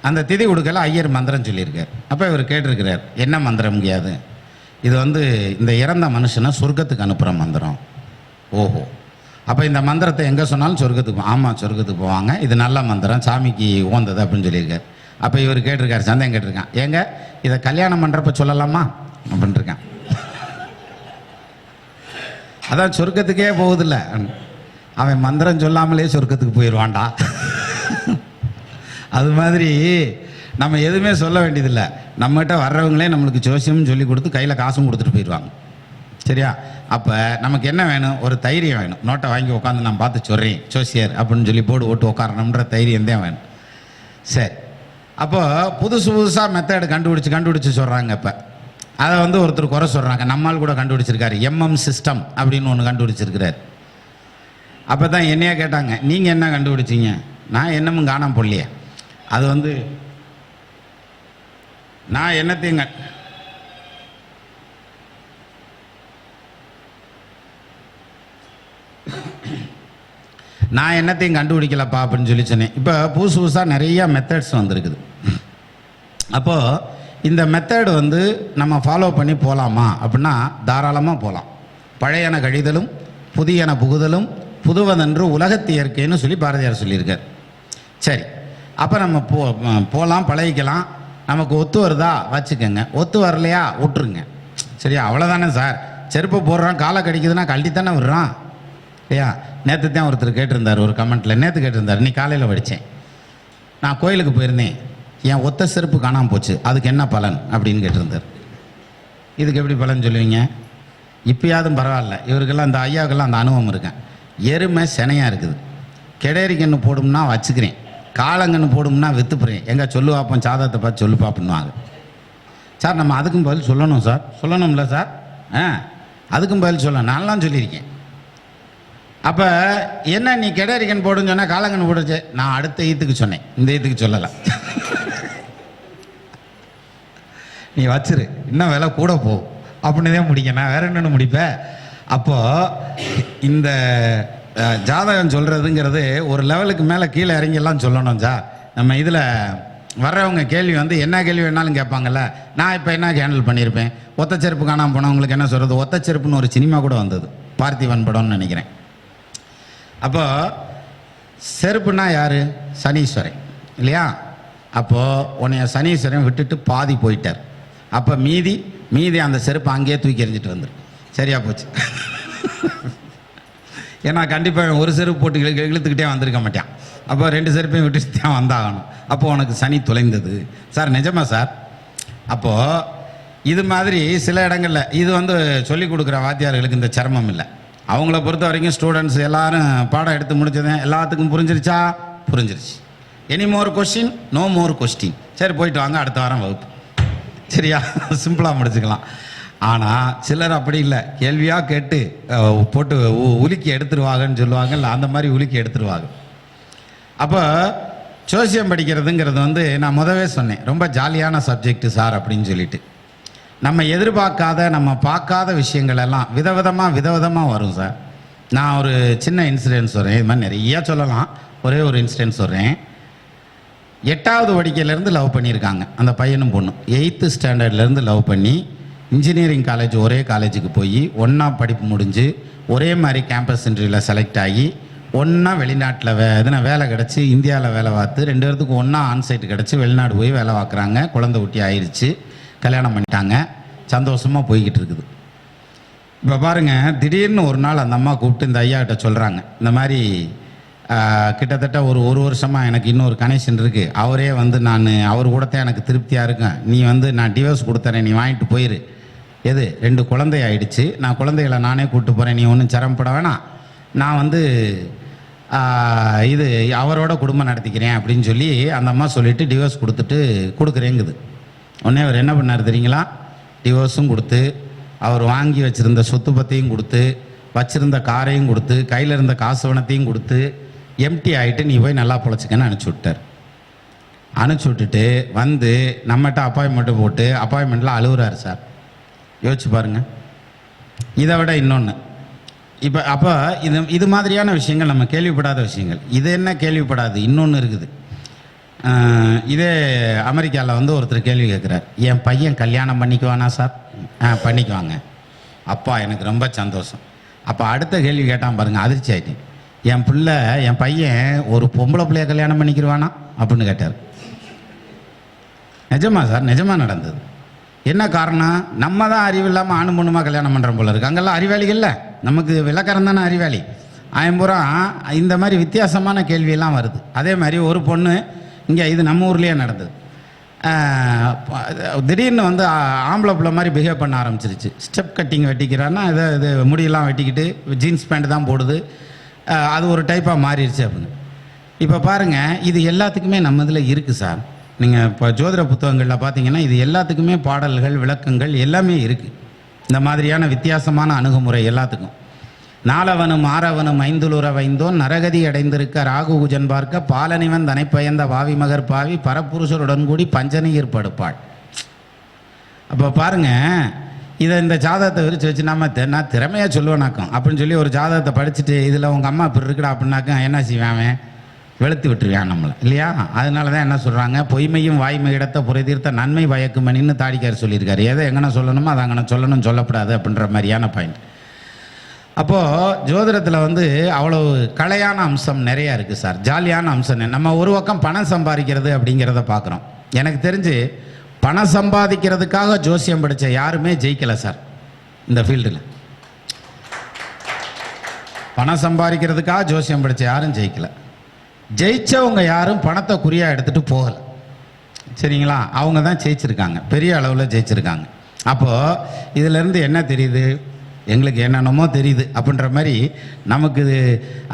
அந்த திதி கொடுக்கல ஐயர் மந்திரம் சொல்லியிருக்கார். அப்போ இவர் கேட்டிருக்கிறார், என்ன மந்திரம் முடியாது, இது வந்து இந்த இறந்த மனுஷனை சொர்க்கத்துக்கு அனுப்புகிற மந்திரம். ஓஹோ, அப்போ இந்த மந்திரத்தை எங்கே சொன்னாலும் சொர்க்கத்துக்கு ஆமாம் சொர்க்கத்துக்கு போவாங்க, இது நல்ல மந்திரம், சாமிக்கு ஓந்தது அப்படின்னு சொல்லியிருக்கார். அப்போ இவர் கேட்டிருக்கார், சந்தேகம் கேட்டிருக்கான், ஏங்க இதை கல்யாணம் பண்ணுறப்ப சொல்லலாமா அப்படின்ட்டு இருக்கான். அதான் சொர்க்கத்துக்கே போகுதில்ல, அவன் மந்திரம் சொல்லாமலே சொர்க்கத்துக்கு போயிடுவான்டா. அது மாதிரி நம்ம எதுவுமே சொல்ல வேண்டியதில்லை, நம்மகிட்ட வர்றவங்களே நம்மளுக்கு ஜோசியம் சொல்லி கொடுத்து கையில் காசும் கொடுத்துட்டு போயிடுவாங்க. சரியா? அப்போ நமக்கு என்ன வேணும், ஒரு தைரியம் வேணும். நோட்டை வாங்கி உட்காந்து நான் பார்த்து சொல்கிறேன் ஜோசியர் அப்படின்னு சொல்லி போர்டு ஓட்டு உட்காரணுன்ற தைரியம் தான் வேணும். சரி, அப்போது புதுசாக மெத்தடு கண்டுபிடிச்சி சொல்கிறாங்க. இப்போ அதை வந்து ஒருத்தர் குறை சொல்கிறாங்க, நம்மால் கூட கண்டுபிடிச்சிருக்காரு, எம்எம் சிஸ்டம் அப்படின்னு ஒன்று கண்டுபிடிச்சிருக்கிறார். அப்போ தான் என்னையா கேட்டாங்க, நீங்கள் என்ன கண்டுபிடிச்சிங்க? நான் என்னமும் காணாம போடலையே, அது வந்து நான் என்னத்தையுங்க கண்டுபிடிக்கலப்பா அப்படின்னு சொல்லி சொன்னேன். இப்போ புதுசாக நிறையா மெத்தட்ஸ் வந்துருக்குது. அப்போது இந்த மெத்தட் வந்து நம்ம ஃபாலோ பண்ணி போகலாமா அப்படின்னா தாராளமாக போகலாம். பழையன கழிதலும் புதியன புகுதலும் புதுவதென்று உலகத்து இயற்கைன்னு சொல்லி பாரதியார் சொல்லியிருக்கார். சரி, அப்போ நம்ம போகலாம், பழகிக்கலாம். நமக்கு ஒத்து வருதா வச்சுக்கோங்க, ஒத்து வரலையா விட்டுருங்க. சரியா? அவ்வளோதானே சார். செருப்பு போடுறான், காலை கடிக்குதுன்னா கழட்டித்தானே விடுறான் இல்லையா? நேற்று தான் ஒருத்தர் கேட்டிருந்தார் ஒரு கமெண்ட்டில், நேற்று கேட்டிருந்தார், நீ காலையில் படித்தேன், நான் கோயிலுக்கு போயிருந்தேன், என் ஒத்த செருப்பு காணாமல் போச்சு, அதுக்கு என்ன பலன் அப்படின்னு கேட்டிருந்தார். இதுக்கு எப்படி பலன் சொல்லுவீங்க? இப்போயாவது பரவாயில்ல, இவருக்கெல்லாம் இந்த ஐயாவுக்கெல்லாம் அந்த அனுபவம் இருக்கேன். எருமை சினையாக இருக்குது, கெடேரிக்கன்று போடும்னா வச்சுக்கிறேன், காலங்கன்னு போடும்னா வித்துப்புறேன் எங்க சொல்லு பார்ப்போம், ஜாதகத்தை பார்த்து சொல்லு பார்ப்போம்னுவாங்க. சார் நம்ம அதுக்கும் பதில் சொல்லணும் சார். சொல்லணும்ல சார்? அதுக்கும் பதில் சொல்லணும். நான்லாம் சொல்லியிருக்கேன். அப்போ என்ன நீ கெடரிக்கன் போடுன்னு சொன்னால் காலங்கன்னு போடுச்சு. நான் அடுத்த ஈத்துக்கு சொன்னேன், இந்த ஈத்துக்கு சொல்லலை. நீ வச்சிரு, இன்னும் விலை கூட போ அப்படின்னு தான் முடிக்க. நான் வேற என்னென்னு முடிப்பேன். அப்போது இந்த ஜாதகம் சொல்கிறதுங்கிறது ஒரு லெவலுக்கு மேலே கீழே இறங்கியெல்லாம் சொல்லணும் சார். நம்ம இதில் வர்றவங்க கேள்வி வந்து என்ன கேள்வி வேணாலும் கேட்பாங்கல்ல. நான் இப்போ என்ன ஹேண்டில் பண்ணியிருப்பேன். ஒத்த செருப்பு காணாமல் போனவங்களுக்கு என்ன சொல்கிறது? ஒத்த செருப்புன்னு ஒரு சினிமா கூட வந்தது, பார்த்திபன் படம்னு நினைக்கிறேன். அப்போ செருப்புனா யார்? சனீஸ்வரன் இல்லையா? அப்போது உன்னைய சனீஸ்வரன் விட்டுட்டு பாதி போயிட்டார். அப்போ மீதி அந்த செருப்பு அங்கேயே தூக்கி எறிஞ்சிட்டு வந்துரு. சரியா போச்சு. ஏன்னா கண்டிப்பாக ஒரு செருப்பு போட்டு இழுத்துக்கிட்டே வந்திருக்க மாட்டான். அப்போ 2 செருப்பையும் விட்டுட்டு தான் வந்தாகணும். அப்போது உனக்கு சனி தொலைந்தது சார். நிஜமா சார்? அப்போது இது மாதிரி சில இடங்களில் இது வந்து சொல்லிக் கொடுக்குற வாத்தியார்களுக்கு இந்த சிரமம் இல்லை. அவங்கள பொறுத்த வரைக்கும் ஸ்டூடெண்ட்ஸ் எல்லாரும் பாடம் எடுத்து முடிச்சதேன் எல்லாத்துக்கும் புரிஞ்சிருச்சா? புரிஞ்சிருச்சு. Any more question? No more question. சரி போயிட்டு வாங்க, அடுத்த வாரம் வகுப்பு. சரியா? சிம்பிளாக முடிச்சுக்கலாம். ஆனால் சிலர் அப்படி இல்லை, கேள்வியாக கேட்டு போட்டு உலுக்கி எடுத்துருவாங்கன்னு சொல்லுவாங்க. இல்லை அந்த மாதிரி உலுக்கி எடுத்துருவாங்க. அப்போ ஜோசியம் படிக்கிறதுங்கிறது வந்து நான் முதவே சொன்னேன், ரொம்ப ஜாலியான சப்ஜெக்ட் சார் அப்படின்னு சொல்லிட்டு. நம்ம எதிர்பார்க்காத நம்ம பார்க்காத விஷயங்கள் எல்லாம் விதவிதமாக வரும் சார். நான் ஒரு சின்ன இன்சிடென்ட் சொல்கிறேன். இது மாதிரி நிறையா சொல்லலாம். ஒரே ஒரு இன்சிடென்ட் சொல்கிறேன். 8வது படிக்கையிலேருந்து லவ் பண்ணியிருக்காங்க அந்த பையனும் பொண்ணும். 8th ஸ்டாண்டர்ட்லேருந்து லவ் பண்ணி இன்ஜினியரிங் காலேஜ் ஒரே காலேஜுக்கு போய் ஒன்றா படிப்பு முடிஞ்சு ஒரே மாதிரி கேம்பஸ் இன்டர்வியூவில் செலக்ட் ஆகி ஒன்றா வெளிநாட்டில் வேலை கிடச்சி இந்தியாவில் வேலை பார்த்து 2 பேர்த்துக்கும் ஒன்றா ஆன்சைட் கிடச்சி வெளிநாடு போய் வேலை பார்க்குறாங்க. குழந்தை ஊட்டி ஆயிடுச்சு, கல்யாணம் பண்ணிட்டாங்க, சந்தோஷமாக போய்கிட்டு இருக்குது. இப்போ பாருங்கள், திடீர்னு ஒரு நாள் அந்த அம்மா கூப்பிட்டு இந்த ஐயா கிட்ட சொல்கிறாங்க, இந்த மாதிரி கிட்டத்தட்ட ஒரு வருஷமாக எனக்கு இன்னொரு கனெக்ஷன் இருக்குது. அவரே வந்து அவர் கூட தான் எனக்கு திருப்தியாக இருக்கேன். நீ வந்து நான் டிவோர்ஸ் கொடுத்துறேன், நீ வாங்கிட்டு போயிரு. எது 2 குழந்தை ஆயிடுச்சு, நான் குழந்தைகளை நானே கூப்பிட்டு போகிறேன், நீ ஒன்றும் சிரமப்பட வேணாம், நான் வந்து இது அவரோட குடும்பம் நடத்திக்கிறேன் அப்படின்னு சொல்லி அந்த அம்மா சொல்லிவிட்டு டிவோர்ஸ் கொடுக்குறேங்குது. உடனே அவர் என்ன பண்ணார் தெரியுங்களா? டிவோர்ஸும் கொடுத்து அவர் வாங்கி வச்சுருந்த சொத்து பத்தையும் கொடுத்து வச்சுருந்த காரையும் கொடுத்து கையில் இருந்த காசு பணத்தையும் கொடுத்து எம்டி ஆகிட்டு நீ போய் நல்லா பொழைச்சிக்கன்னு அனுப்பிச்சி விட்டார். அனுப்பிச்சி விட்டுட்டு வந்து நம்மகிட்ட அப்பாயின்மெண்ட்டு போட்டு அப்பாயின்மெண்ட்டில் அழுகுறாரு சார். யோசிச்சு பாருங்கள். இதை விட இன்னொன்று, அப்போ இது மாதிரியான விஷயங்கள் நம்ம கேள்விப்படாத விஷயங்கள். இது என்ன கேள்விப்படாது, இன்னொன்று இருக்குது. இதே அமெரிக்காவில் வந்து ஒருத்தர் கேள்வி கேட்குறார், என் பையன் கல்யாணம் பண்ணிக்குவானா சார்? பண்ணிக்குவாங்க. அப்பா எனக்கு ரொம்ப சந்தோஷம். அப்போ அடுத்த கேள்வி கேட்டான் பாருங்கள், அதிர்ச்சி ஆகிட்டேன். என் பையன் ஒரு பொம்பளை பிள்ளைய கல்யாணம் பண்ணிக்கிடுவானா அப்படின்னு கேட்டார். நிஜமா சார்? நிஜமாக நடந்தது. என்ன காரணம்? நம்ம தான் அறிவு இல்லாமல் ஆணு பொண்ணுமா கல்யாணம் பண்ணுறோம் போல இருக்கு. அங்கெல்லாம் அறிவாளிகள் இல்லை, நமக்கு விளக்கரம் தானே அறிவாளி. ஆயம்பூரா இந்த மாதிரி வித்தியாசமான கேள்வியெல்லாம் வருது. அதே மாதிரி ஒரு பொண்ணு இங்கே, இது நம்ம ஊர்லேயே நடந்தது, திடீர்னு வந்து ஆம்பளை பிள்ளை மாதிரி பிஹேவ் பண்ண ஆரம்பிச்சிருச்சு. ஸ்டெப் கட்டிங் வெட்டிக்கிறான்னா இது முடியெல்லாம் வெட்டிக்கிட்டு ஜீன்ஸ் பேண்ட் தான் போடுது. அது ஒரு டைப்பாக மாறிடுச்சு அப்படின்னு. இப்போ பாருங்கள், இது எல்லாத்துக்குமே நம்ம இதில் இருக்குது சார். நீங்கள் இப்போ ஜோதிட புத்தகங்களில் பார்த்தீங்கன்னா இது எல்லாத்துக்குமே பாடல்கள் விளக்கங்கள் எல்லாமே இருக்குது. இந்த மாதிரியான வித்தியாசமான அணுகுமுறை எல்லாத்துக்கும். நாலவனும் ஆறவனும் 5 வைந்தோன் நரகதி அடைந்திருக்க ராகு குஜன் பார்க்க பாலனிவன் தனைப்பயந்த வாவி மகர் பாவி பரப்புருஷருடன் கூடி பஞ்சனையீர் படுப்பாள். அப்போ பாருங்கள், இதை இந்த ஜாதகத்தை விரிச்சு வச்சு நான் திறமையாக சொல்லுவேனாக்கும் அப்படின்னு சொல்லி ஒரு ஜாதகத்தை படிச்சுட்டு இதில் உங்கள் அம்மா இப்படி இருக்குடா அப்படின்னாக்கா என்ன செய்வேன்? வெளுத்து விட்டுருவேன் நம்மளை, இல்லையா? அதனால தான் என்ன சொல்கிறாங்க, பொய்மையும் வாய்மை இடத்த புரைதீர்த்த நன்மை பயக்குமணின்னு தாடிக்கார் சொல்லியிருக்காரு. எதை எங்கன்னா சொல்லணுமோ அதை அங்கே சொல்லணும், சொல்லப்படாது அப்படின்ற மாதிரியான பாயிண்ட். அப்போது ஜோதிடத்தில் வந்து அவ்வளோ கலையான அம்சம் நிறையா இருக்குது சார். ஜாலியான அம்சம். நம்ம ஒரு பக்கம் பணம் சம்பாதிக்கிறது அப்படிங்கிறத பார்க்குறோம். எனக்கு தெரிஞ்சு பணம் சம்பாதிக்கிறதுக்காக ஜோசியம் படித்த யாருமே ஜெயிக்கலை சார் இந்த ஃபீல்டில். பணம் சம்பாதிக்கிறதுக்காக ஜோசியம் படித்த யாரும் ஜெயிக்கலை. ஜெயித்தவங்க யாரும் பணத்தை குறியாக எடுத்துகிட்டு போகலை. சரிங்களா? அவங்க தான் ஜெயிச்சிருக்காங்க, பெரிய அளவில் ஜெயிச்சிருக்காங்க. அப்போது இதிலேருந்து என்ன தெரியுது? எங்களுக்கு என்னென்னமோ தெரியுது அப்படின்ற மாதிரி நமக்கு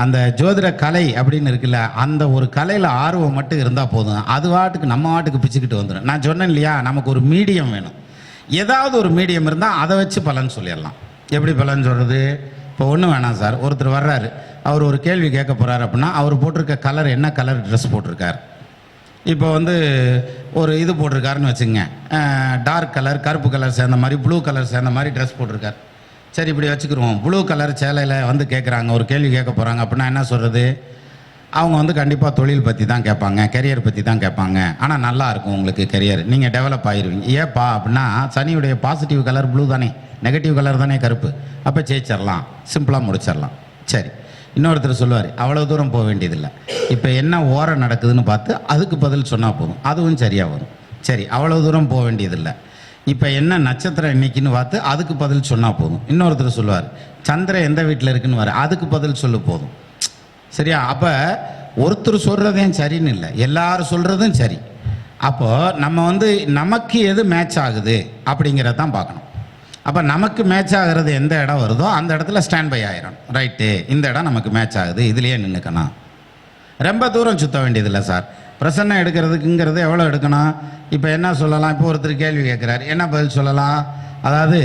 அந்த ஜோதிட கலை அப்படின்னு இருக்குல்ல, அந்த ஒரு கலையில் ஆர்வம் மட்டும் இருந்தால் போதும், அது வாட்டுக்கு நம்ம வாட்டுக்கு பிச்சுக்கிட்டு வந்துடும். நான் சொன்னேன் இல்லையா, நமக்கு ஒரு மீடியம் வேணும். ஏதாவது ஒரு மீடியம் இருந்தால் அதை வச்சு பலன் சொல்லிடலாம். எப்படி பலன் சொல்கிறது? இப்போ ஒன்றும் வேணாம் சார், ஒருத்தர் வர்றாரு, அவர் ஒரு கேள்வி கேட்க போகிறாரு அப்படின்னா அவர் போட்டிருக்க கலர் என்ன கலர் ட்ரெஸ் போட்டிருக்கார். இப்போ வந்து ஒரு இது போட்டிருக்காருன்னு வச்சுங்க, டார்க் கலர் கருப்பு கலர் சேர்ந்த மாதிரி ப்ளூ கலர் சேர்ந்த மாதிரி ட்ரெஸ் போட்டிருக்கார். சரி இப்படி வச்சுக்கிருவோம். ப்ளூ கலர் சேலையில் வந்து கேட்குறாங்க, ஒரு கேள்வி கேட்க போகிறாங்க அப்படின்னா என்ன சொல்கிறது? அவங்க வந்து கண்டிப்பாக தொழில் பற்றி தான் கேட்பாங்க, கெரியர் பற்றி தான் கேட்பாங்க. ஆனால் நல்லா இருக்கும் உங்களுக்கு கெரியர், நீங்கள் டெவலப் ஆகிருவீங்க. ஏப்பா அப்படின்னா சனியுடைய பாசிட்டிவ் கலர் ப்ளூ தானே, நெகட்டிவ் கலர் தானே கருப்பு, அப்போ ஜெயிச்சிடலாம், சிம்பிளாக முடிச்சிடலாம். சரி, இன்னொருத்தர் சொல்லுவார், அவ்வளோ தூரம் போக வேண்டியதில்லை, இப்போ என்ன ஓரம் நடக்குதுன்னு பார்த்து அதுக்கு பதில் சொன்னால் போதும், அதுவும் சரியாக வரும். சரி, அவ்வளோ தூரம் போக வேண்டியதில்லை, இப்போ என்ன நட்சத்திரம் இன்னைக்குன்னு பார்த்து அதுக்கு பதில் சொன்னால் போதும். இன்னொருத்தர் சொல்லுவார், சந்திரன் எந்த வீட்டில் இருக்குன்னு வர, அதுக்கு பதில் சொல்ல போதும். சரியா? அப்போ ஒருத்தர் சொல்கிறதையும் சரின்னு இல்லை, எல்லாரும் சொல்கிறதும் சரி. அப்போது நம்ம வந்து நமக்கு எது மேட்ச் ஆகுது அப்படிங்கிறதான் பார்க்கணும். அப்போ நமக்கு மேட்ச் ஆகிறது எந்த இடம் வருதோ அந்த இடத்துல ஸ்டாண்ட் பை ஆயிரும். ரைட்டு, இந்த இடம் நமக்கு மேட்ச் ஆகுது, இதுலேயே நின்றுக்கணும். ரொம்ப தூரம் சுற்ற வேண்டியதில்லை சார். பிரசன்னம் எடுக்கிறதுக்குங்கிறது எவ்வளோ எடுக்கணும்? இப்போ என்ன சொல்லலாம்? இப்போ ஒருத்தர் கேள்வி கேட்குறாரு, என்ன பதில் சொல்லலாம்? அதாவது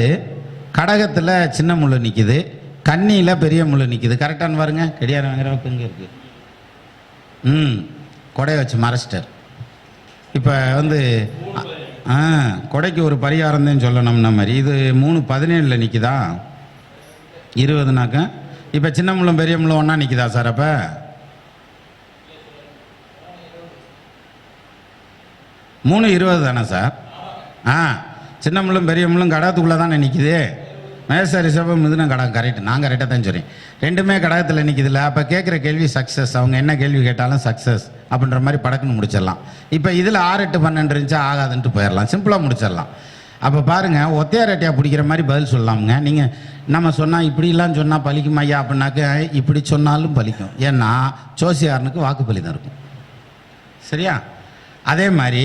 கடகத்தில் சின்ன முள் நிற்கிது, கன்னியில் பெரிய முள் நிற்கிது, கரெக்டானு பாருங்க. கடியாரம் வாங்குற இங்கே இருக்குது, கொடையை வச்சு மறைச்சிட்டார். இப்போ வந்து கொடைக்கு ஒரு பரிகாரம் தான் சொல்லணும்னா மாதிரி, இது 3:17 நிற்கிதா, 20நாக்க. இப்போ சின்ன முள்ளும் பெரிய முள்ளும் ஒன்றா நிற்கிதா சார்? அப்போ 3:20 தானே சார்? சின்ன முள்ளும் பெரிய முள்ளும் கடகத்துக்குள்ளே தானே நிற்கிது. மேச ரிஷபம் மிதுனம் கடகம், கரெக்ட். நான் கரெக்டாக தான் சொல்கிறேன், ரெண்டுமே கடகத்தில் நிற்கிதுல்ல. அப்போ கேட்குற கேள்வி சக்ஸஸ், அவங்க என்ன கேள்வி கேட்டாலும் சக்ஸஸ் அப்படின்ற மாதிரி படக்குன்னு முடிச்சிடலாம். இப்போ இதில் 6, 8, 12 இருந்துச்சா ஆகாதுன்ட்டு போயிடலாம், சிம்பிளாக முடிச்சிடலாம். அப்போ பாருங்கள், ஒத்தையார் ரெட்டையாக பிடிக்கிற மாதிரி பதில் சொல்லலாமுங்க. நீங்கள் நம்ம சொன்னால் இப்படிலாம் சொன்னால் பலிக்கும் ஐயா அப்படின்னாக்க இப்படி சொன்னாலும் பலிக்கும். ஏன்னா ஜோசியாரனுக்கு வாக்கு பலிதான் இருக்கும். சரியா? அதே மாதிரி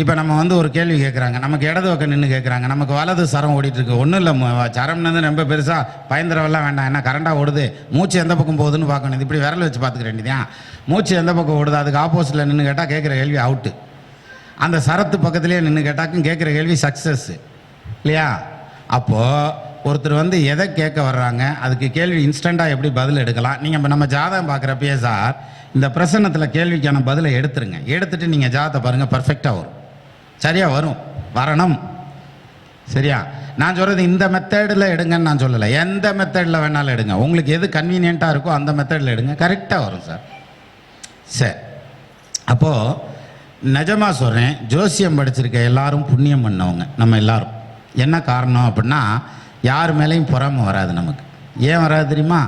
இப்போ நம்ம வந்து ஒரு கேள்வி கேட்குறாங்க, நமக்கு இடது பக்கம் நின்று கேட்குறாங்க, நமக்கு வலது சரம் ஓடிட்டுருக்கு. ஒன்றும் இல்லை, சரம்னு ரொம்ப பெருசாக பயந்துரவெல்லாம் வேண்டாம், என்ன கரண்டாக ஓடுது, மூச்சு எந்த பக்கம் போகுதுன்னு பார்க்கணும். இது இப்படி விரல் வச்சு பார்த்துக்க வேண்டியதான், மூச்சு எந்த பக்கம் ஓடுது, அதுக்கு ஆப்போசிட்டில் நின்று கேட்டால் கேட்குற கேள்வி அவுட்டு. அந்த சரத்து பக்கத்துலேயே நின்று கேட்டாக்கும் கேட்குற கேள்வி சக்ஸஸ் இல்லையா? அப்போது ஒருத்தர் வந்து எதை கேட்க வர்றாங்க, அதுக்கு கேள்வி இன்ஸ்டண்ட்டாக எப்படி பதில் எடுக்கலாம். நீங்கள் இப்போ நம்ம ஜாதகம் பார்க்குறப்பயே சார், இந்த பிரசன்னத்தில் கேள்விக்கான பதிலை எடுத்துருங்க, எடுத்துகிட்டு நீங்கள் ஜாதகத்தை பாருங்கள், பர்ஃபெக்டாக வரும், சரியாக வரும், வரணும். சரியா? நான் சொல்கிறது இந்த மெத்தடில் எடுங்கன்னு நான் சொல்லலை, எந்த மெத்தடில் வேணாலும் எடுங்க, உங்களுக்கு எது கன்வீனியண்ட்டாக இருக்கோ அந்த மெத்தடில் எடுங்க, கரெக்டாக வரும் சார். சரி, அப்போது நிஜமாக சொல்கிறேன், ஜோசியம் படிச்சிருக்க எல்லாரும் புண்ணியம் பண்ணவங்க நம்ம எல்லாரும். என்ன காரணம் அப்படின்னா, யார் மேலேயும் பொறாமை வராது நமக்கு. ஏன் வராது தெரியுமா?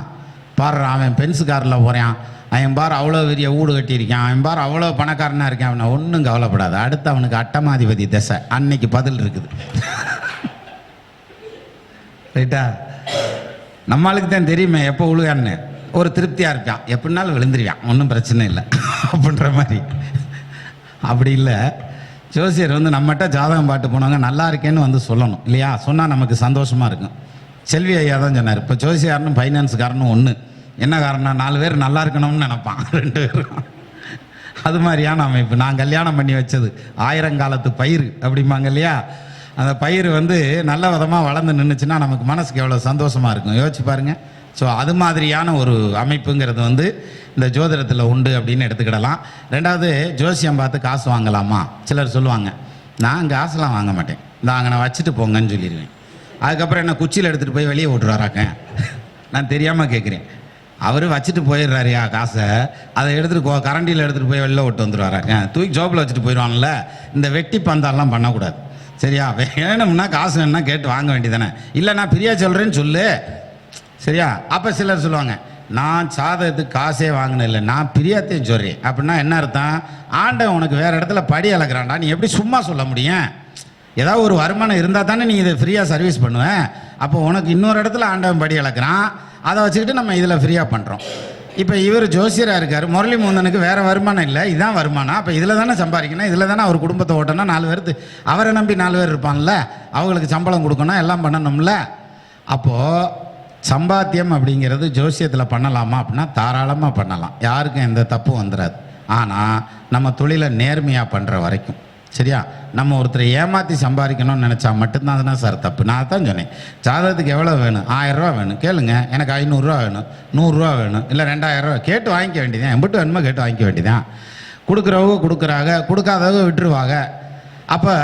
பாரு, அவன் பென்ஸு காரில் போகிறான், அவன் பார் அவ்வளோ பெரிய வீடு கட்டியிருக்கான், அவன் பார் அவ்வளோ பணக்காரனாக இருக்கான், அவனை ஒன்றும் கவலைப்படாது, அடுத்து அவனுக்கு அட்டமாதிபதி தசை, அன்னைக்கு பதில் இருக்குது. ரைட்டா? நம்மளுக்கு தான் தெரியுமே எப்போ விழுகான்னு, ஒரு திருப்தியாக இருப்பான், எப்படினாலும் விழுந்துருவான், ஒன்றும் பிரச்சனை இல்லை அப்படின்ற மாதிரி. அப்படி இல்லை, ஜோசியர் வந்து நம்மகிட்ட ஜாதகம் பாட்டு போனவங்க நல்லா இருக்கேன்னு வந்து சொல்லணும் இல்லையா? சொன்னால் நமக்கு சந்தோஷமாக இருக்கும். செல்வி ஐயா தான் சொன்னார், இப்போ ஜோசியாரனும் ஃபைனான்ஸுக்காரனும் ஒன்று. என்ன காரணம்? 4 பேர் நல்லா இருக்கணும்னு நினைப்பான், 2 பேரும். அது மாதிரியான அமைப்பு. நான் கல்யாணம் பண்ணி வச்சது 1000 காலத்து பயிர் அப்படிம்பாங்க இல்லையா? அந்த பயிர் வந்து நல்ல விதமாக வளர்ந்து நின்றுச்சுன்னா நமக்கு மனசுக்கு எவ்வளோ சந்தோஷமாக இருக்கும், யோசிச்சு பாருங்கள். ஸோ அது மாதிரியான ஒரு அமைப்புங்கிறது வந்து இந்த ஜோதிடத்தில் உண்டு அப்படின்னு எடுத்துக்கிடலாம். ரெண்டாவது, ஜோசியம் பார்த்து காசு வாங்கலாமா? சிலர் சொல்லுவாங்க, நான் காசுலாம் வாங்க மாட்டேன், நான் வச்சுட்டு போங்கன்னு சொல்லிடுவேன். அதுக்கப்புறம் என்ன குச்சியில் எடுத்துகிட்டு போய் வெளியே விட்டுருவாராக்க? நான் தெரியாமல் கேட்குறேன். அவர் வச்சுட்டு போயிடுறாருயா காசை, அதை எடுத்துகிட்டு கரண்டியில் எடுத்துகிட்டு போய் வெளில விட்டு வந்துடுவாராக்க, தூக்கி ஜோப்பில் வச்சுட்டு போயிடுவான்ல. இந்த வெட்டி பந்தாலாம் பண்ணக்கூடாது. சரியா? வேணும்னா காசு வேணும்னா கேட்டு வாங்க வேண்டியதானே, இல்லை நான் பிரியா சொல்கிறேன்னு சொல்லு. சரியா? அப்போ சிலர் சொல்லுவாங்க, நான் சாதகத்துக்கு காசே வாங்கின இல்லை, நான் பிரியாத்தையும் சொல்கிறேன். அப்படின்னா என்ன அர்த்தம்? ஆண்டவன் உனக்கு வேறு இடத்துல படி அளக்குறான்டா, நீ எப்படி சும்மா சொல்ல முடியும்? ஏதாவது ஒரு வருமானம் இருந்தால் தானே நீ இதை ஃப்ரீயாக சர்வீஸ் பண்ணுவேன். அப்போ உனக்கு இன்னொரு இடத்துல ஆண்டவன் படி அளக்குறான், அதை வச்சுக்கிட்டு நம்ம இதில் ஃப்ரீயாக பண்ணுறோம். இப்போ இவர் ஜோசியராக இருக்கார், முரளி முந்தனுக்கு வேறு வருமானம் இல்லை, இதுதான் வருமானம். அப்போ இதில் தானே சம்பாதிக்கணும், இதில் தானே அவர் குடும்பத்தை ஓட்டணும், 4 பேருக்கு அவரை நம்பி 4 பேர் இருப்பான்ல, அவங்களுக்கு சம்பளம் கொடுக்கணும், எல்லாம் பண்ணணும்ல. அப்போது சம்பாத்தியம் அப்படிங்கிறது ஜோசியத்தில் பண்ணலாமா அப்படின்னா தாராளமாக பண்ணலாம், யாருக்கும் எந்த தப்பும் வந்துடாது. ஆனால் நம்ம தொழிலை நேர்மையாக பண்ணுற வரைக்கும், சரியா? நம்ம ஒருத்தரை ஏமாற்றி சம்பாதிக்கணும்னு நினச்சா மட்டும்தான் அதுனா சார் தப்பு. நான் தான் சொன்னேன், ஜாதகத்துக்கு எவ்வளோ வேணும், 1000 ரூபா வேணும் கேளுங்க, எனக்கு 500 ரூபா வேணும், 100 ரூபா வேணும், இல்லை 2000 ரூபா கேட்டு வாங்கிக்க வேண்டியதான், எம்பிட்டு வேணுமோ கேட்டு வாங்கிக்க வேண்டியதான். கொடுக்குறவங்க கொடுக்குறாங்க, கொடுக்காதவங்க விட்டுருவாங்க. அப்போ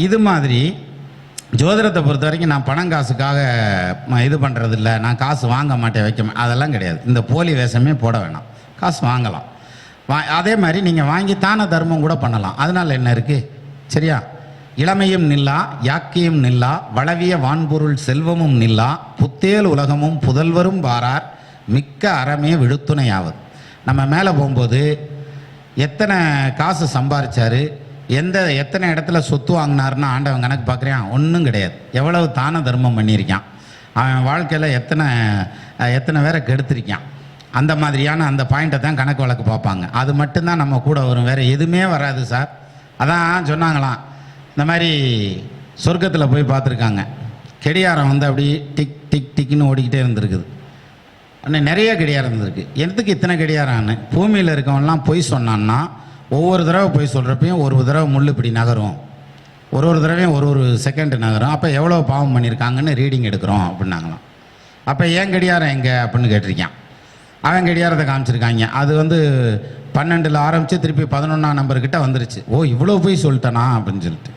இது மாதிரி ஜோதிடத்தை பொறுத்த வரைக்கும் நான் பணம் காசுக்காக இது பண்ணுறதில்ல, நான் காசு வாங்க மாட்டேன் வைக்க அதெல்லாம் கிடையாது. இந்த போலி வேஷமே போட வேணாம், காசு வாங்கலாம். அதே மாதிரி நீங்கள் வாங்கி தான தர்மம் கூட பண்ணலாம், அதனால் என்ன இருக்குது, சரியா? இளமையும் நில்லா யாக்கியும் நில்லா வளவிய வான்பொருள் செல்வமும் நில்லா புத்தேல் உலகமும் புதல்வரும் வாரார் மிக்க அறமே விழுத்துணையாவது. நம்ம மேலே போகும்போது எத்தனை காசு சம்பாரிச்சாரு, எத்தனை இடத்துல சொத்து வாங்கினாருன்னு ஆண்டவன் கணக்கு பார்க்குறான்? ஒன்றும் கிடையாது. எவ்வளவு தான தர்மம் பண்ணியிருக்கான், அவன் வாழ்க்கையில் எத்தனை பேரை கெடுத்திருக்கான், அந்த மாதிரியான அந்த பாயிண்ட்டை தான் கணக்கு வழக்கு பார்ப்பாங்க. அது மட்டும்தான் நம்ம கூட வரும், வேறு எதுவுமே வராது சார். அதான் சொன்னாங்களாம், இந்த மாதிரி சொர்க்கத்தில் போய் பார்த்துருக்காங்க, கடியாரம் வந்து அப்படி டிக் டிக் டிக்னு ஓடிக்கிட்டே இருந்திருக்குது. ஆனால் நிறைய கடியாரம் இருந்திருக்கு. எதுக்கு இத்தனை கடியாரம்னு பூமியில் இருக்கவன்லாம் பொய் சொன்னான்னா ஒவ்வொரு தடவை பொய் சொல்கிறப்பையும் ஒரு தடவை முள் இப்படி நகரும், ஒரு தடவையும் ஒரு செகண்ட் நகரும். அப்போ எவ்வளோ பாவம் பண்ணியிருக்காங்கன்னு ரீடிங் எடுக்கிறோம் அப்படின்னாங்களாம். அப்போ ஏன் கடியாரம் எங்கே அப்படின்னு கேட்டிருக்கான். அவன் கடியாரத்தை காமிச்சிருக்காங்க, அது வந்து 12 ஆரம்பித்து திருப்பி 11ஆம் நம்பர்கிட்ட வந்துருச்சு. ஓ இவ்வளோ போய் சொல்லிட்டேனா அப்படின்னு சொல்லிட்டு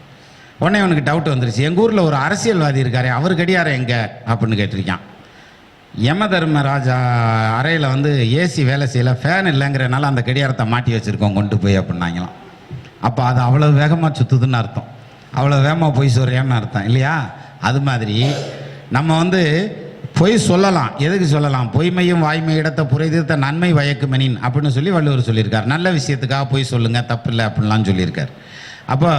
உடனே அவனுக்கு டவுட் வந்துருச்சு. எங்கள் ஊரில் ஒரு அரசியல்வாதி இருக்காரு, அவர் கடியாரம் எங்கே அப்படின்னு கேட்டிருக்கான். யம தர்மராஜா அறையில் வந்து ஏசி வேலை செய்யலை, ஃபேன் இல்லைங்கிறனால அந்த கடியாரத்தை மாட்டி வச்சுருக்கோம் கொண்டு போய் அப்படின்னாங்களாம். அப்போ அது அவ்வளோ வேகமாக சுற்றுதுன்னு அர்த்தம், அவ்வளோ வேகமாக பொய் சொல்றியான்னு அர்த்தம் இல்லையா? அது மாதிரி நம்ம வந்து பொய் சொல்லலாம். எதுக்கு சொல்லலாம்? பொய்மையும் வாய்மை இடத்த புரைதிருத்த நன்மை வயக்குமெனின் அப்படின்னு சொல்லி வள்ளுவர் சொல்லியிருக்கார். நல்ல விஷயத்துக்காக பொய் சொல்லுங்கள், தப்பு இல்லை அப்படின்லாம் சொல்லியிருக்கார். அப்போ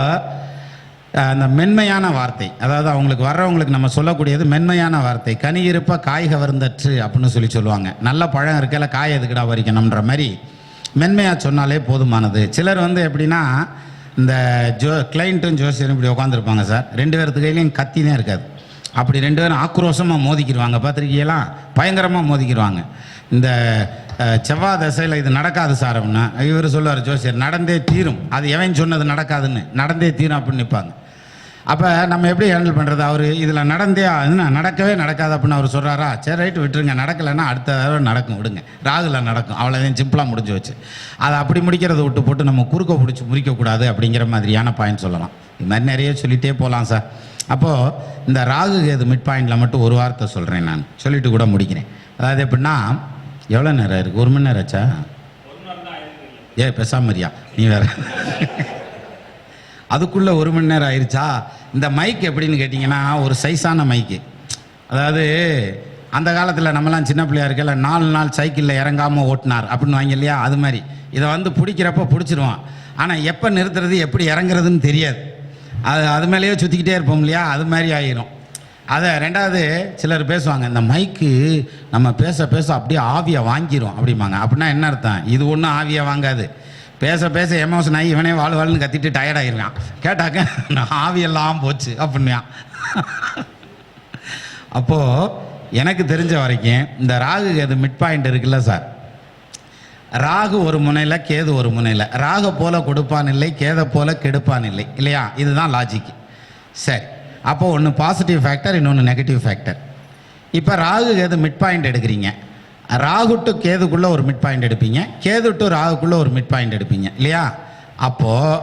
அந்த மென்மையான வார்த்தை, அதாவது அவங்களுக்கு வர்றவங்களுக்கு நம்ம சொல்லக்கூடியது மென்மையான வார்த்தை. கனி இருப்ப காய் கவர்ந்தற்று அப்படின்னு சொல்லுவாங்க. நல்ல பழம் இருக்கல காய் எதுக்குடா வரிக்கணுன்ற மாதிரி மென்மையாக சொன்னாலே போதுமானது. சிலர் வந்து எப்படின்னா இந்த கிளைண்ட்டும் ஜோசியரும் இப்படி உட்காந்துருப்பாங்க சார், 2 பேர்த்து கையிலையும் கத்தினே இருக்காது. அப்படி 2 பேரும் ஆக்ரோஷமாக மோதிக்கிடுவாங்க, பார்த்துருக்கீங்களாம், பயங்கரமாக மோதிக்கிடுவாங்க. இந்த செவ்வாய் தசையில் இது நடக்காது சார் அப்படின்னா இவர் சொல்லுவார் ஜோசியர், நடந்தே தீரும், அது எவன் சொன்னது நடக்காதுன்னு, நடந்தே தீரும் அப்படின்னு நிற்பாங்க. அப்போ நம்ம எப்படி ஹேண்டில் பண்ணுறது? அவர் இதில் நடக்கவே நடக்காது அப்படின்னு அவர் சொல்கிறாரா, சரி ரைட்டு விட்டுருங்க, நடக்கலைன்னா அடுத்த தடவை நடக்கும், விடுங்க, ராகுல நடக்கும், அவ்வளோதான், சிம்பிளாக முடிஞ்சு வச்சு. அதை அப்படி முடிக்கிறத விட்டு போட்டு நம்ம குறுக்க பிடிச்சி முறிக்கக்கூடாது அப்படிங்கிற மாதிரியான பாயிண்ட் சொல்லலாம். இது மாதிரி நிறைய சொல்லிகிட்டே போகலாம் சார். அப்போது இந்த ராகு கேது மிட் பாயிண்டில் மட்டும் ஒரு வார்த்தை சொல்கிறேன், நான் சொல்லிட்டு கூட முடிக்கிறேன். அதாவது எப்படின்னா, எவ்வளோ நேரம் இருக்குது? 1 மணி நேரம் ஆச்சா? பேசாமரியா நீ வேற அதுக்குள்ளே 1 மணி நேரம் ஆயிடுச்சா? இந்த மைக் எப்படின்னு கேட்டிங்கன்னா ஒரு சைஸான மைக்கு. அதாவது அந்த காலத்தில் நம்மலாம் சின்ன பிள்ளையா இருக்கல 4 நாள் சைக்கிளில் இறங்காமல் ஓட்டினார் அப்படின்னு வாங்க இல்லையா, அது மாதிரி இதை வந்து பிடிக்கிறப்ப பிடிச்சிருவான், ஆனால் எப்போ நிறுத்துறது எப்படி இறங்குறதுன்னு தெரியாது, அது மேலேயே சுற்றிக்கிட்டே இருப்போம் இல்லையா, அது மாதிரி ஆகிரும். அதை 2வது சிலர் பேசுவாங்க, இந்த மைக்கு நம்ம பேச பேச அப்படியே ஆவியை வாங்கிடும் அப்படிம்பாங்க. அப்படின்னா என்ன அர்த்தம்? இது ஒன்றும் ஆவியை வாங்காது, பேச பேச எமோஷன் ஆகி இவனே வாழ்வாள்னு கத்திட்டு டயர்டாகிருக்கான். கேட்டாக்க நான் ஆவியெல்லாம் போச்சு அப்படின்னா. அப்போது எனக்கு தெரிஞ்ச வரைக்கும் இந்த ராகு கேது மிட் பாயிண்ட் இருக்குல்ல சார், ராகு ஒரு முனையில் கேது ஒரு முனையில், ராகு போல கொடுப்பான் இல்லை, கேதை போல கெடுப்பான் இல்லை, இல்லையா? இதுதான் லாஜிக். சரி, அப்போது ஒன்று பாசிட்டிவ் ஃபேக்டர், இன்னொன்று நெகட்டிவ் ஃபேக்டர். இப்போ ராகு கேது மிட் பாயிண்ட் எடுக்கிறீங்க, ராகு டு கேதுக்குள்ளே ஒரு மிட் பாயிண்ட் எடுப்பீங்க, கேது டு ராகுக்குள்ளே ஒரு மிட் பாயிண்ட் எடுப்பீங்க இல்லையா? அப்போது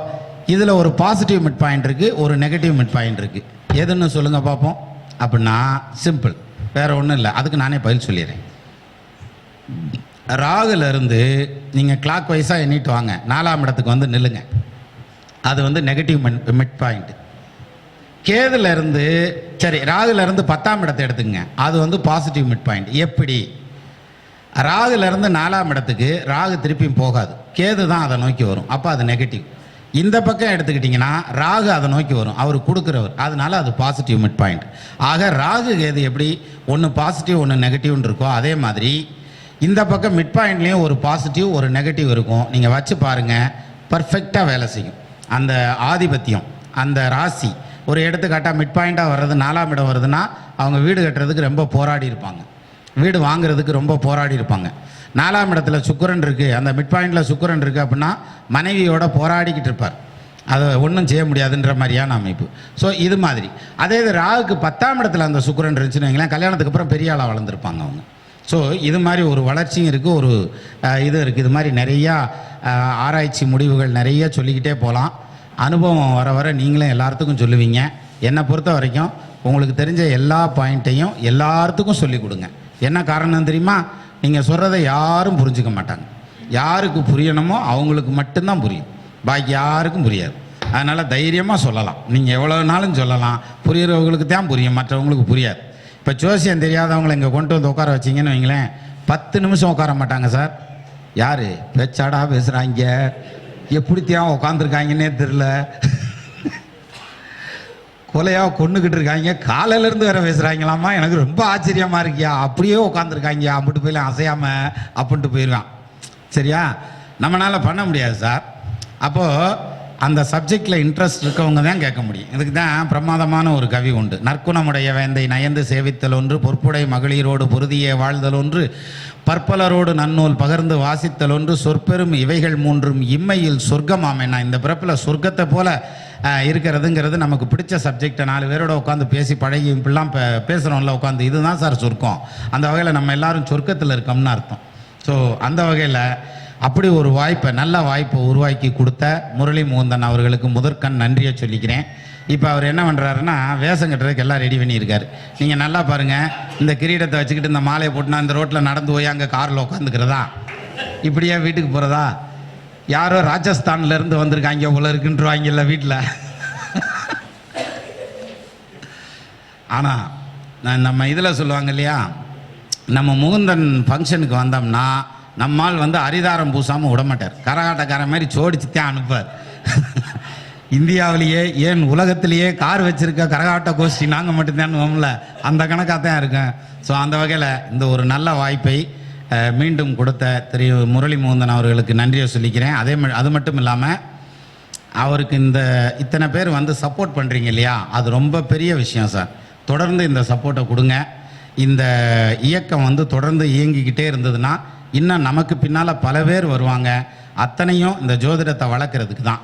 இதில் ஒரு பாசிட்டிவ் மிட் பாயிண்ட் இருக்குது, ஒரு நெகட்டிவ் மிட் பாயிண்ட் இருக்குது. எதுன்னு சொல்லுங்கள் பார்ப்போம். அப்படின்னா சிம்பிள், வேறு ஒன்றும் இல்லை, அதுக்கு நானே பதில் சொல்லிடுறேன். ராகுலேருந்து நீங்கள் கிளாக் வைஸாக எண்ணிட்டு வாங்க, 4ஆம் இடத்துக்கு வந்து நில்லுங்க, அது வந்து நெகட்டிவ் மிட் பாயிண்ட். கேதுலேருந்து சரி ராகுலேருந்து 10ஆம் இடத்தை எடுத்துங்க, அது வந்து பாசிட்டிவ் மிட் பாயிண்ட். எப்படி? ராகுலேருந்து 4ஆம் இடத்துக்கு ராகு திருப்பியும் போகாது, கேது தான் அதை நோக்கி வரும், அப்போ அது நெகட்டிவ். இந்த பக்கம் எடுத்துக்கிட்டிங்கன்னா ராகு அதை நோக்கி வரும், அவர் கொடுக்குறவர், அதனால அது பாசிட்டிவ் மிட் பாயிண்ட். ஆக ராகு கேது எப்படி ஒன்று பாசிட்டிவ் ஒன்று நெகட்டிவ்னு இருக்கோ, அதே மாதிரி இந்த பக்கம் மிட் பாயிண்ட்லேயும் ஒரு பாசிட்டிவ் ஒரு நெகட்டிவ் இருக்கும். நீங்கள் வச்சு பாருங்கள், பர்ஃபெக்டாக வேலை செய்யும். அந்த ஆதிபத்தியம், அந்த ராசி, ஒரு எடுத்துக்காட்டாக மிட் பாயிண்ட்டாக வர்றது 4ஆம் இடம் வருதுன்னா அவங்க வீடு கட்டுறதுக்கு ரொம்ப போராடி இருப்பாங்க. வீடு வாங்குறதுக்கு ரொம்ப போராடி இருப்பாங்க. 4ஆம் இடத்துல சுக்கிரன் இருக்குது, அந்த மிட் பாயிண்டில் சுக்கிரன் இருக்குது அப்படின்னா மனைவியோட போராடிக்கிட்டு இருப்பார். அதை ஒன்றும் செய்ய முடியாதுன்ற மாதிரியான அமைப்பு. ஸோ இது மாதிரி. அதே இது ராகுக்கு 10ஆம் இடத்துல அந்த சுக்கிரன் இருந்துச்சுன்னு வைங்களேன், கல்யாணத்துக்கு அப்புறம் பெரிய ஆளாக வளர்ந்துருப்பாங்க அவங்க. ஸோ இது மாதிரி ஒரு வளர்ச்சியும் இருக்குது, ஒரு இது இருக்குது. இது மாதிரி நிறையா ஆராய்ச்சி முடிவுகள் நிறைய சொல்லிக்கிட்டே போகலாம். அனுபவம் வர வர நீங்களும் எல்லாத்துக்கும் சொல்லுவீங்க. என்னை பொறுத்த வரைக்கும் உங்களுக்கு தெரிஞ்ச எல்லா பாயிண்ட்டையும் எல்லாத்துக்கும் சொல்லிக் கொடுங்க. என்ன காரணம் தெரியுமா? நீங்கள் சொல்கிறத யாரும் புரிஞ்சுக்க மாட்டாங்க. யாருக்கு புரியணுமோ அவங்களுக்கு மட்டும்தான் புரியும், பாக்கி யாருக்கும் புரியாது. அதனால் தைரியமாக சொல்லலாம், நீங்கள் எவ்வளோ நாளும் சொல்லலாம். புரிகிறவங்களுக்கு தான் புரியும், மற்றவங்களுக்கு புரியாது. இப்போ ஜோசியம் தெரியாதவங்களை இங்கே கொண்டு வந்து உட்கார வச்சிங்கன்னு வைங்களேன், 10 நிமிஷம் உட்கார மாட்டாங்க சார். யார் பேச்சாடா பேசுகிறாங்க, எப்படித்தான் உட்காந்துருக்காங்கன்னே தெரில, கொலையாக கொண்டுக்கிட்டு இருக்காங்க, காலையிலேருந்து வேற பேசுகிறாங்களாமா. எனக்கு ரொம்ப ஆச்சரியமாக இருக்கியா, அப்படியே உட்காந்துருக்காங்க, அப்படின்ட்டு போயிடலாம் அசையாமல் அப்படின்ட்டு போயிடுவான். சரியா? நம்மளால் பண்ண முடியாது சார். அப்போது அந்த சப்ஜெக்டில் இன்ட்ரெஸ்ட் இருக்கவங்க தான் கேட்க முடியும். இதுக்கு தான் பிரமாதமான ஒரு கவி உண்டு. நற்குணமுடைய வேந்தை நயந்து சேவித்தல் ஒன்று, பொற்புடை மகளிரோடு பொருதியே வாழ்தல் ஒன்று, பற்பலரோடு நன்னூல் பகர்ந்து வாசித்தல் ஒன்று, சொற்பெரும் இவைகள் மூன்றும் இம்மையில் சொர்க்கமாம். என்ன இந்த பிறப்பில் சொர்க்கத்தை போல இருக்கிறதுங்கிறது நமக்கு பிடிச்ச சப்ஜெக்டை 4 பேரோட உட்காந்து பேசி பழகி இப்படிலாம் பேசுகிறோம்ல உட்காந்து, இதுதான் சார் சொர்க்கம். அந்த வகையில் நம்ம எல்லாரும் சொர்க்கத்தில் இருக்கோம்னு அர்த்தம். ஸோ அந்த வகையில் அப்படி ஒரு வாய்ப்பை, நல்ல வாய்ப்பை உருவாக்கி கொடுத்த முரளி முகுந்தன் அவர்களுக்கு முதற்கண் நன்றியை சொல்லிக்கிறேன். இப்போ அவர் என்ன பண்ணுறாருன்னா, வேஷம் கட்டுறதுக்கு எல்லாம் ரெடி பண்ணியிருக்காரு. நீங்கள் நல்லா பாருங்கள், இந்த கிரீடத்தை வச்சுக்கிட்டு இந்த மாலையை போட்டுனா இந்த ரோட்டில் நடந்து போய் அங்கே காரில் உட்காந்துக்கிறதா, இப்படியே வீட்டுக்கு போகிறதா, யாரோ ராஜஸ்தான்லேருந்து வந்திருக்காங்க போல இருக்குன்றாங்கல்ல வீட்டில். ஆனால் நம்ம இதில் சொல்லுவாங்க இல்லையா, நம்ம முகுந்தன் ஃபங்க்ஷனுக்கு வந்தோம்னா நம்மால் வந்து அரிதாரம் பூசாமல் விடமாட்டார். கரகாட்டக்காரன் மாதிரி சோடிச்சு தான் அனுப்பார். இந்தியாவிலேயே ஏன் உலகத்திலேயே கார் வச்சுருக்க கரகாட்ட கோஷ்டி நாங்கள் மட்டும்தான்ல, அந்த கணக்காக தான் இருக்கேன். ஸோ அந்த வகையில் இந்த ஒரு நல்ல வாய்ப்பை மீண்டும் கொடுத்த திரு முரளி முகுந்தன் அவர்களுக்கு நன்றியை சொல்லிக்கிறேன். அது மட்டும் இல்லாமல் அவருக்கு இத்தனை பேர் வந்து சப்போர்ட் பண்ணுறீங்க இல்லையா, அது ரொம்ப பெரிய விஷயம் சார். தொடர்ந்து இந்த சப்போர்ட்டை கொடுங்க. இந்த இயக்கம் வந்து தொடர்ந்து இயங்கிக்கிட்டே இருந்ததுன்னா இன்னும் நமக்கு பின்னால் பல பேர் வருவாங்க. அத்தனையும் இந்த ஜோதிடத்தை வளர்க்குறதுக்கு தான்.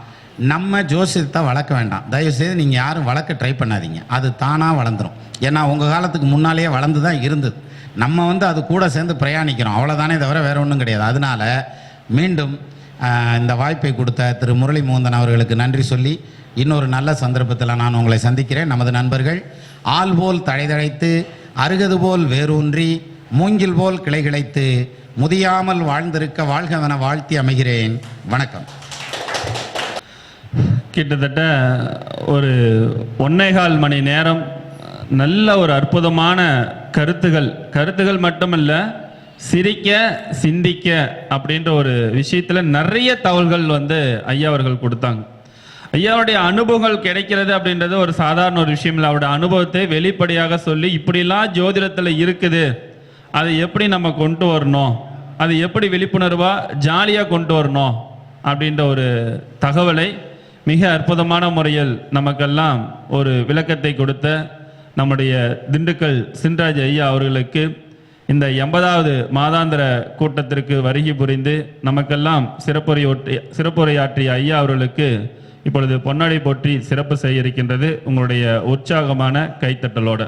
நம்ம ஜோசியத்தை வளர்க்க வேண்டாம், தயவுசெய்து நீங்கள் யாரும் வளர்க்க ட்ரை பண்ணாதீங்க. அது தானாக வளர்ந்துடும். ஏன்னா உங்கள் காலத்துக்கு முன்னாலேயே வளர்ந்து தான் இருந்தது. நம்ம வந்து அது கூட சேர்ந்து பிரயாணிக்கிறோம், அவ்வளோதானே தவிர வேறு ஒன்றும் கிடையாது. அதனால் மீண்டும் இந்த வாய்ப்பை கொடுத்த திரு முரளி முகுந்தன் அவர்களுக்கு நன்றி சொல்லி, இன்னொரு நல்ல சந்தர்ப்பத்தில் நான் உங்களை சந்திக்கிறேன். நமது நண்பர்கள் ஆள் போல் தழைதழைத்து, அருகது போல் வேரூன்றி, மூங்கில் போல் கிளை கிளைத்து, முதியாமல் வாழ்ந்திருக்க வாழ்கவென வாழ்த்தி அமைகிறேன். வணக்கம். கிட்டத்தட்ட ஒரு 1.25 மணி நேரம் நல்ல ஒரு அற்புதமான கருத்துகள் மட்டுமல்ல, சிரிக்க சிந்திக்க அப்படின்ற ஒரு விஷயத்தில் நிறைய தகவல்கள் வந்து ஐயா அவர்கள் கொடுத்தாங்க. ஐயாவுடைய அனுபவங்கள் கிடைக்கிறது அப்படின்றது ஒரு சாதாரண ஒரு விஷயம் இல்லை. அவருடைய அனுபவத்தை வெளிப்படையாக சொல்லி, இப்படிலாம் ஜோதிடத்தில் இருக்குது, அதை எப்படி நம்ம கொண்டு வரணும், அதை எப்படி விழிப்புணர்வாக ஜாலியாக கொண்டு வரணும் அப்படின்ற ஒரு தகவலை மிக அற்புதமான முறையில் நமக்கெல்லாம் ஒரு விளக்கத்தை கொடுத்த நம்முடைய திண்டுக்கல் சின்ராஜ் ஐயா அவர்களுக்கு இந்த 80வது மாதாந்திர கூட்டத்திற்கு வருகை புரிந்து நமக்கெல்லாம் சிறப்புரையாற்றிய ஐயா அவர்களுக்கு இப்பொழுது பொன்னாடை போற்றி சிறப்பு செய்ய இருக்கின்றது உங்களுடைய உற்சாகமான கைத்தட்டலோட.